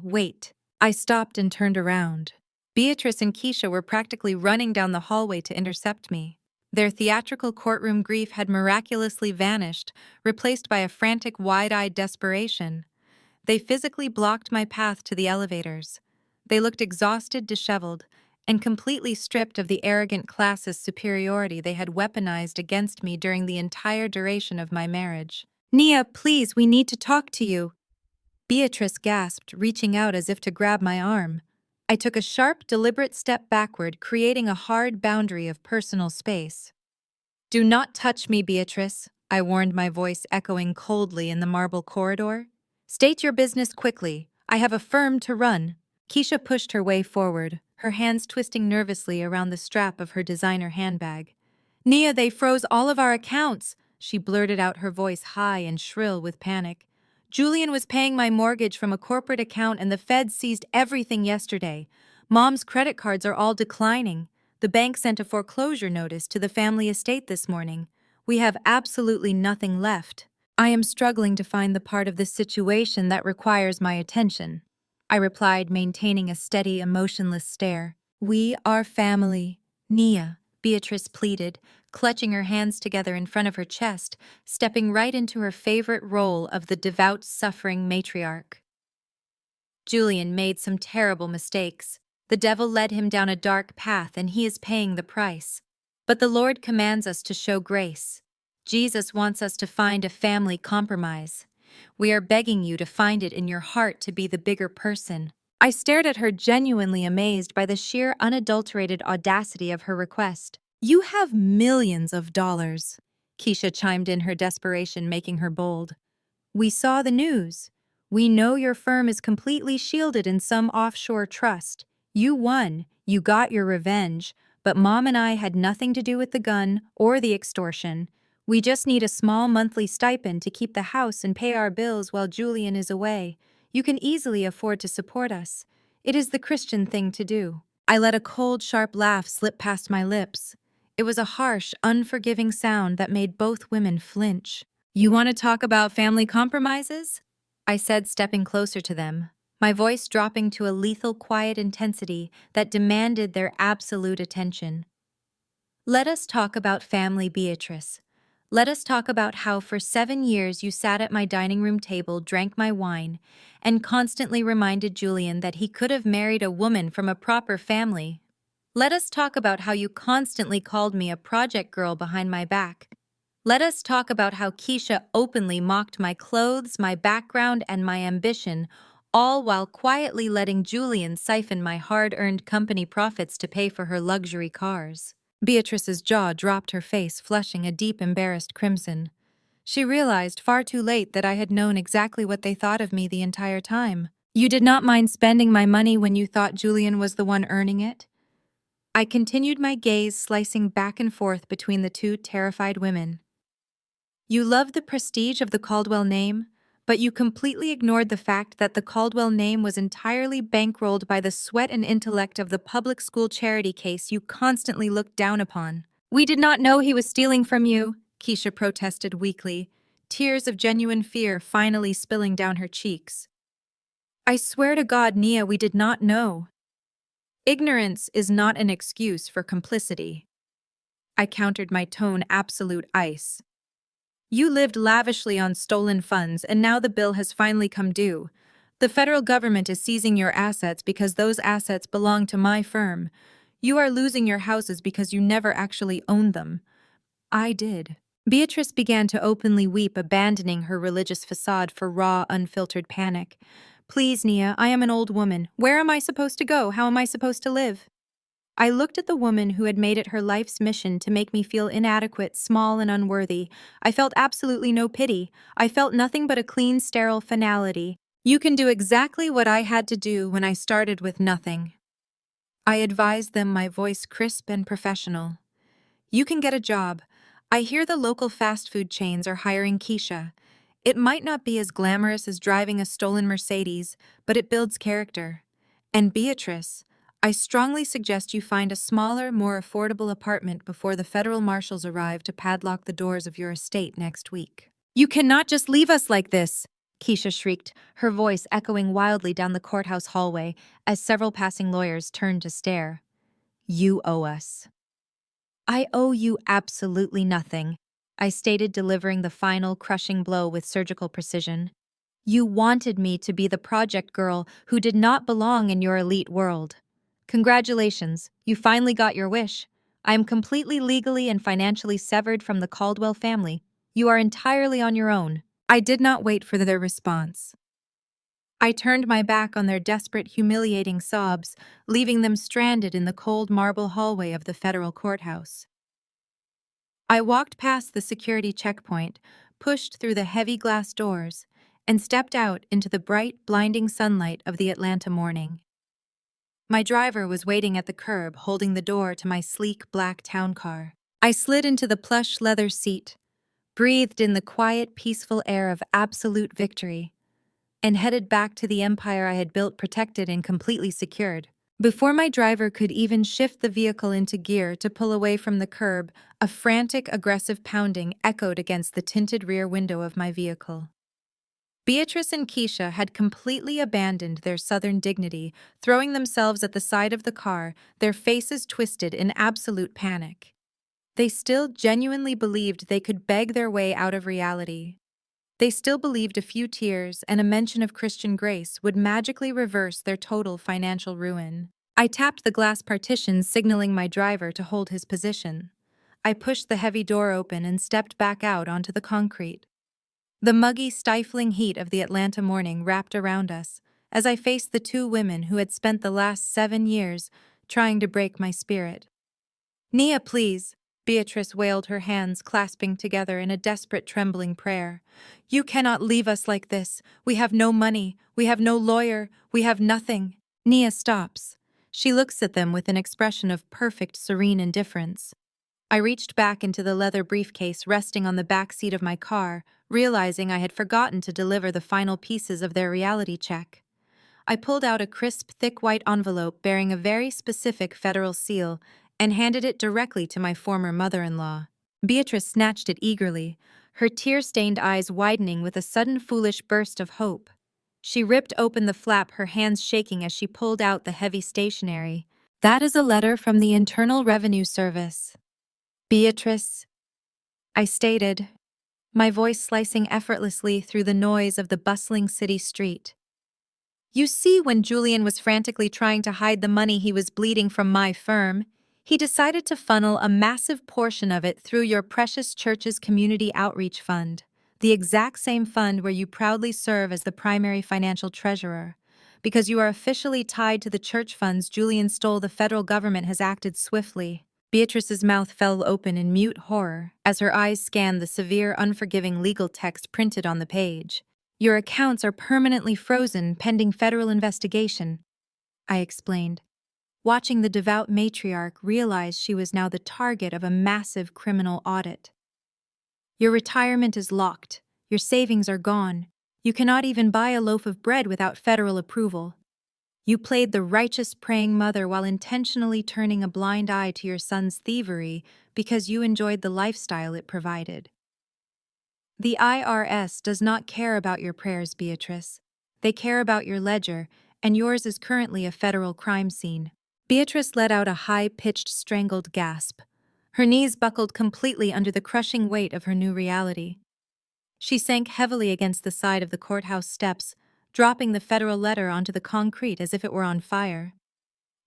wait. I stopped and turned around. Beatrice and Keisha were practically running down the hallway to intercept me. Their theatrical courtroom grief had miraculously vanished, replaced by a frantic, wide-eyed desperation. They physically blocked my path to the elevators. They looked exhausted, disheveled, and completely stripped of the arrogant classist superiority they had weaponized against me during the entire duration of my marriage. Nia, please, we need to talk to you. Beatrice gasped, reaching out as if to grab my arm. I took a sharp, deliberate step backward, creating a hard boundary of personal space. Do not touch me, Beatrice, I warned, my voice echoing coldly in the marble corridor. State your business quickly. I have a firm to run. Keisha pushed her way forward, her hands twisting nervously around the strap of her designer handbag. Nia, they froze all of our accounts, she blurted out, her voice high and shrill with panic. Julian was paying my mortgage from a corporate account and the Fed seized everything yesterday. Mom's credit cards are all declining. The bank sent a foreclosure notice to the family estate this morning. We have absolutely nothing left. I am struggling to find the part of this situation that requires my attention, I replied, maintaining a steady, emotionless stare. We are family, Nia, Beatrice pleaded, clutching her hands together in front of her chest, stepping right into her favorite role of the devout, suffering matriarch. Julian made some terrible mistakes. The devil led him down a dark path and he is paying the price. But the Lord commands us to show grace. Jesus wants us to find a family compromise. We are begging you to find it in your heart to be the bigger person. I stared at her, genuinely amazed by the sheer, unadulterated audacity of her request. You have millions of dollars, Keisha chimed in, her desperation making her bold. We saw the news. We know your firm is completely shielded in some offshore trust. You won. You got your revenge. But Mom and I had nothing to do with the gun or the extortion. We just need a small monthly stipend to keep the house and pay our bills while Julian is away. You can easily afford to support us. It is the Christian thing to do. I let a cold, sharp laugh slip past my lips. It was a harsh, unforgiving sound that made both women flinch. You want to talk about family compromises? I said, stepping closer to them, my voice dropping to a lethal, quiet intensity that demanded their absolute attention. Let us talk about family, Beatrice. Let us talk about how for 7 years you sat at my dining room table, drank my wine, and constantly reminded Julian that he could have married a woman from a proper family. Let us talk about how you constantly called me a project girl behind my back. Let us talk about how Keisha openly mocked my clothes, my background, and my ambition, all while quietly letting Julian siphon my hard-earned company profits to pay for her luxury cars. Beatrice's jaw dropped, her face flushing a deep, embarrassed crimson. She realized far too late that I had known exactly what they thought of me the entire time. You did not mind spending my money when you thought Julian was the one earning it? I continued, my gaze slicing back and forth between the two terrified women. You loved the prestige of the Caldwell name, but you completely ignored the fact that the Caldwell name was entirely bankrolled by the sweat and intellect of the public school charity case you constantly looked down upon. We did not know he was stealing from you, Keisha protested weakly, tears of genuine fear finally spilling down her cheeks. I swear to God, Nia, we did not know. Ignorance is not an excuse for complicity. I countered, my tone absolute ice. You lived lavishly on stolen funds, and now the bill has finally come due. The federal government is seizing your assets because those assets belong to my firm. You are losing your houses because you never actually owned them. I did. Beatrice began to openly weep, abandoning her religious facade for raw, unfiltered panic. Please, Nia, I am an old woman. Where am I supposed to go? How am I supposed to live? I looked at the woman who had made it her life's mission to make me feel inadequate, small, and unworthy. I felt absolutely no pity. I felt nothing but a clean, sterile finality. You can do exactly what I had to do when I started with nothing. I advised them, my voice crisp and professional. You can get a job. I hear the local fast food chains are hiring Keisha. It might not be as glamorous as driving a stolen Mercedes, but it builds character. And Beatrice, I strongly suggest you find a smaller, more affordable apartment before the federal marshals arrive to padlock the doors of your estate next week. You cannot just leave us like this, Keisha shrieked, her voice echoing wildly down the courthouse hallway as several passing lawyers turned to stare. You owe us. I owe you absolutely nothing, I stated, delivering the final, crushing blow with surgical precision. You wanted me to be the project girl who did not belong in your elite world. Congratulations, you finally got your wish. I am completely legally and financially severed from the Caldwell family. You are entirely on your own. I did not wait for their response. I turned my back on their desperate, humiliating sobs, leaving them stranded in the cold marble hallway of the federal courthouse. I walked past the security checkpoint, pushed through the heavy glass doors, and stepped out into the bright, blinding sunlight of the Atlanta morning. My driver was waiting at the curb, holding the door to my sleek black town car. I slid into the plush leather seat, breathed in the quiet, peaceful air of absolute victory, and headed back to the empire I had built, protected and completely secured. Before my driver could even shift the vehicle into gear to pull away from the curb, a frantic, aggressive pounding echoed against the tinted rear window of my vehicle. Beatrice and Keisha had completely abandoned their southern dignity, throwing themselves at the side of the car, their faces twisted in absolute panic. They still genuinely believed they could beg their way out of reality. They still believed a few tears and a mention of Christian grace would magically reverse their total financial ruin. I tapped the glass partition, signaling my driver to hold his position. I pushed the heavy door open and stepped back out onto the concrete. The muggy, stifling heat of the Atlanta morning wrapped around us as I faced the two women who had spent the last 7 years trying to break my spirit. Nia, please, Beatrice wailed, her hands clasping together in a desperate, trembling prayer. You cannot leave us like this. We have no money. We have no lawyer. We have nothing. Nia stops. She looks at them with an expression of perfect, serene indifference. I reached back into the leather briefcase resting on the back seat of my car, realizing I had forgotten to deliver the final pieces of their reality check. I pulled out a crisp, thick white envelope bearing a very specific federal seal and handed it directly to my former mother-in-law. Beatrice snatched it eagerly, her tear-stained eyes widening with a sudden foolish burst of hope. She ripped open the flap, her hands shaking as she pulled out the heavy stationery. That is a letter from the Internal Revenue Service. Beatrice, I stated, my voice slicing effortlessly through the noise of the bustling city street. You see, when Julian was frantically trying to hide the money he was bleeding from my firm, he decided to funnel a massive portion of it through your precious church's community outreach fund, the exact same fund where you proudly serve as the primary financial treasurer. Because you are officially tied to the church funds Julian stole, the federal government has acted swiftly. Beatrice's mouth fell open in mute horror as her eyes scanned the severe, unforgiving legal text printed on the page. Your accounts are permanently frozen pending federal investigation, I explained, watching the devout matriarch realize she was now the target of a massive criminal audit. Your retirement is locked. Your savings are gone. You cannot even buy a loaf of bread without federal approval. You played the righteous praying mother while intentionally turning a blind eye to your son's thievery because you enjoyed the lifestyle it provided. The IRS does not care about your prayers, Beatrice. They care about your ledger, and yours is currently a federal crime scene. Beatrice let out a high-pitched, strangled gasp. Her knees buckled completely under the crushing weight of her new reality. She sank heavily against the side of the courthouse steps, dropping the federal letter onto the concrete as if it were on fire.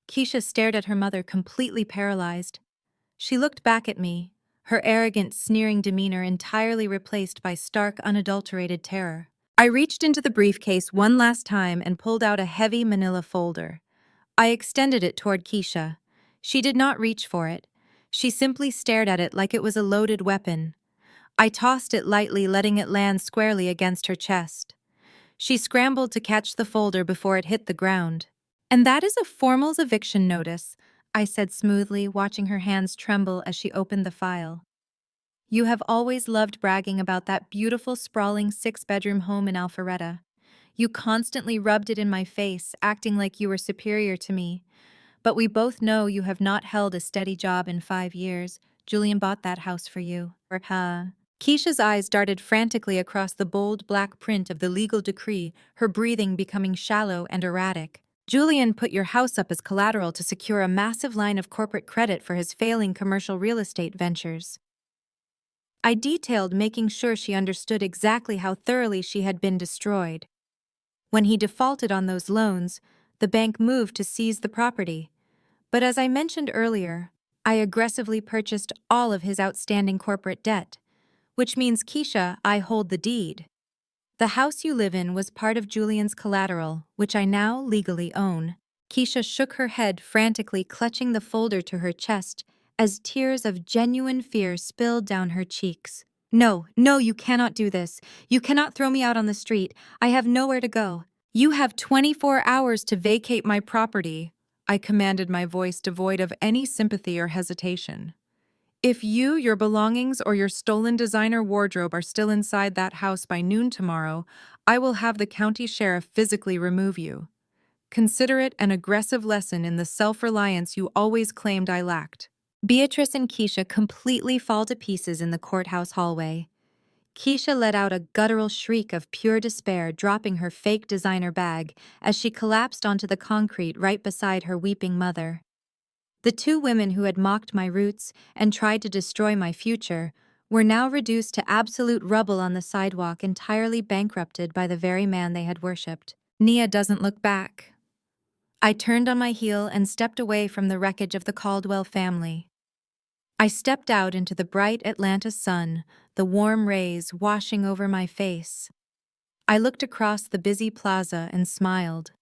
Keisha stared at her mother, completely paralyzed. She looked back at me, her arrogant, sneering demeanor entirely replaced by stark, unadulterated terror. I reached into the briefcase one last time and pulled out a heavy manila folder. I extended it toward Keisha. She did not reach for it. She simply stared at it like it was a loaded weapon. I tossed it lightly, letting it land squarely against her chest. She scrambled to catch the folder before it hit the ground. "And that is a formal eviction notice," I said smoothly, watching her hands tremble as she opened the file. "You have always loved bragging about that beautiful, sprawling six-bedroom home in Alpharetta. You constantly rubbed it in my face, acting like you were superior to me. But we both know you have not held a steady job in 5 years. Julian bought that house for you." Keisha's eyes darted frantically across the bold black print of the legal decree, her breathing becoming shallow and erratic. "Julian put your house up as collateral to secure a massive line of corporate credit for his failing commercial real estate ventures." I detailed, making sure she understood exactly how thoroughly she had been destroyed. When he defaulted on those loans, the bank moved to seize the property. But as I mentioned earlier, I aggressively purchased all of his outstanding corporate debt, which means, Keisha, I hold the deed. The house you live in was part of Julian's collateral, which I now legally own. Keisha shook her head, frantically clutching the folder to her chest as tears of genuine fear spilled down her cheeks. "No, no, you cannot do this. You cannot throw me out on the street. I have nowhere to go. You have 24 hours to vacate my property," I commanded, my voice devoid of any sympathy or hesitation. "If you, your belongings, or your stolen designer wardrobe are still inside that house by noon tomorrow, I will have the county sheriff physically remove you. Consider it an aggressive lesson in the self-reliance you always claimed I lacked." Beatrice and Keisha completely fall to pieces in the courthouse hallway. Keisha let out a guttural shriek of pure despair, dropping her fake designer bag as she collapsed onto the concrete right beside her weeping mother. The two women who had mocked my roots and tried to destroy my future were now reduced to absolute rubble on the sidewalk, entirely bankrupted by the very man they had worshipped. Nia doesn't look back. I turned on my heel and stepped away from the wreckage of the Caldwell family. I stepped out into the bright Atlanta sun, the warm rays washing over my face. I looked across the busy plaza and smiled.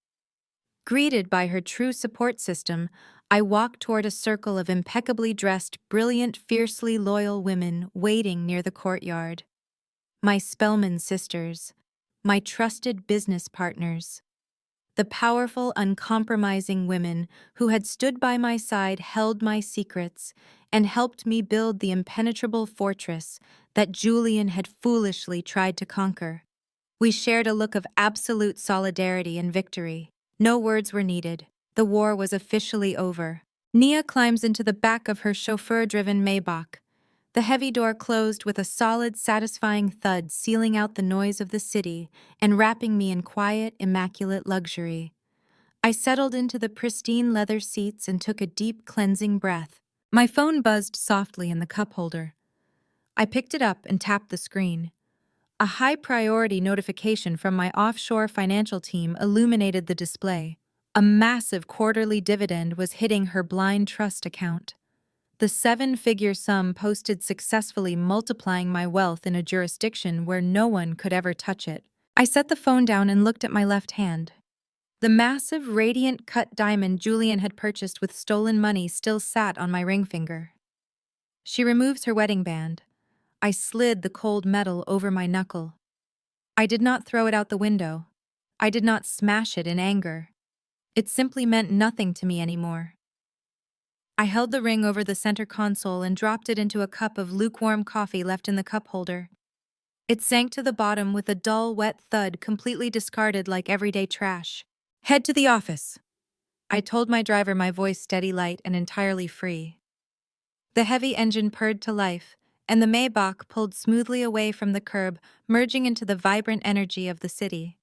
Greeted by her true support system, I walked toward a circle of impeccably dressed, brilliant, fiercely loyal women waiting near the courtyard. My Spellman sisters, my trusted business partners. The powerful, uncompromising women who had stood by my side, held my secrets, and helped me build the impenetrable fortress that Julian had foolishly tried to conquer. We shared a look of absolute solidarity and victory. No words were needed. The war was officially over. Nia climbs into the back of her chauffeur-driven Maybach. The heavy door closed with a solid, satisfying thud, sealing out the noise of the city and wrapping me in quiet, immaculate luxury. I settled into the pristine leather seats and took a deep, cleansing breath. My phone buzzed softly in the cup holder. I picked it up and tapped the screen. A high-priority notification from my offshore financial team illuminated the display. A massive quarterly dividend was hitting her blind trust account. The 7-figure sum posted successfully, multiplying my wealth in a jurisdiction where no one could ever touch it. I set the phone down and looked at my left hand. The massive, radiant cut diamond Julian had purchased with stolen money still sat on my ring finger. She removes her wedding band. I slid the cold metal over my knuckle. I did not throw it out the window. I did not smash it in anger. It simply meant nothing to me anymore. I held the ring over the center console and dropped it into a cup of lukewarm coffee left in the cup holder. It sank to the bottom with a dull, wet thud, completely discarded like everyday trash. "Head to the office," I told my driver, my voice steady, light, and entirely free. The heavy engine purred to life, and the Maybach pulled smoothly away from the curb, merging into the vibrant energy of the city.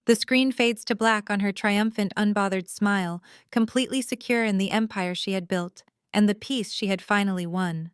The screen fades to black on her triumphant, unbothered smile, completely secure in the empire she had built and the peace she had finally won.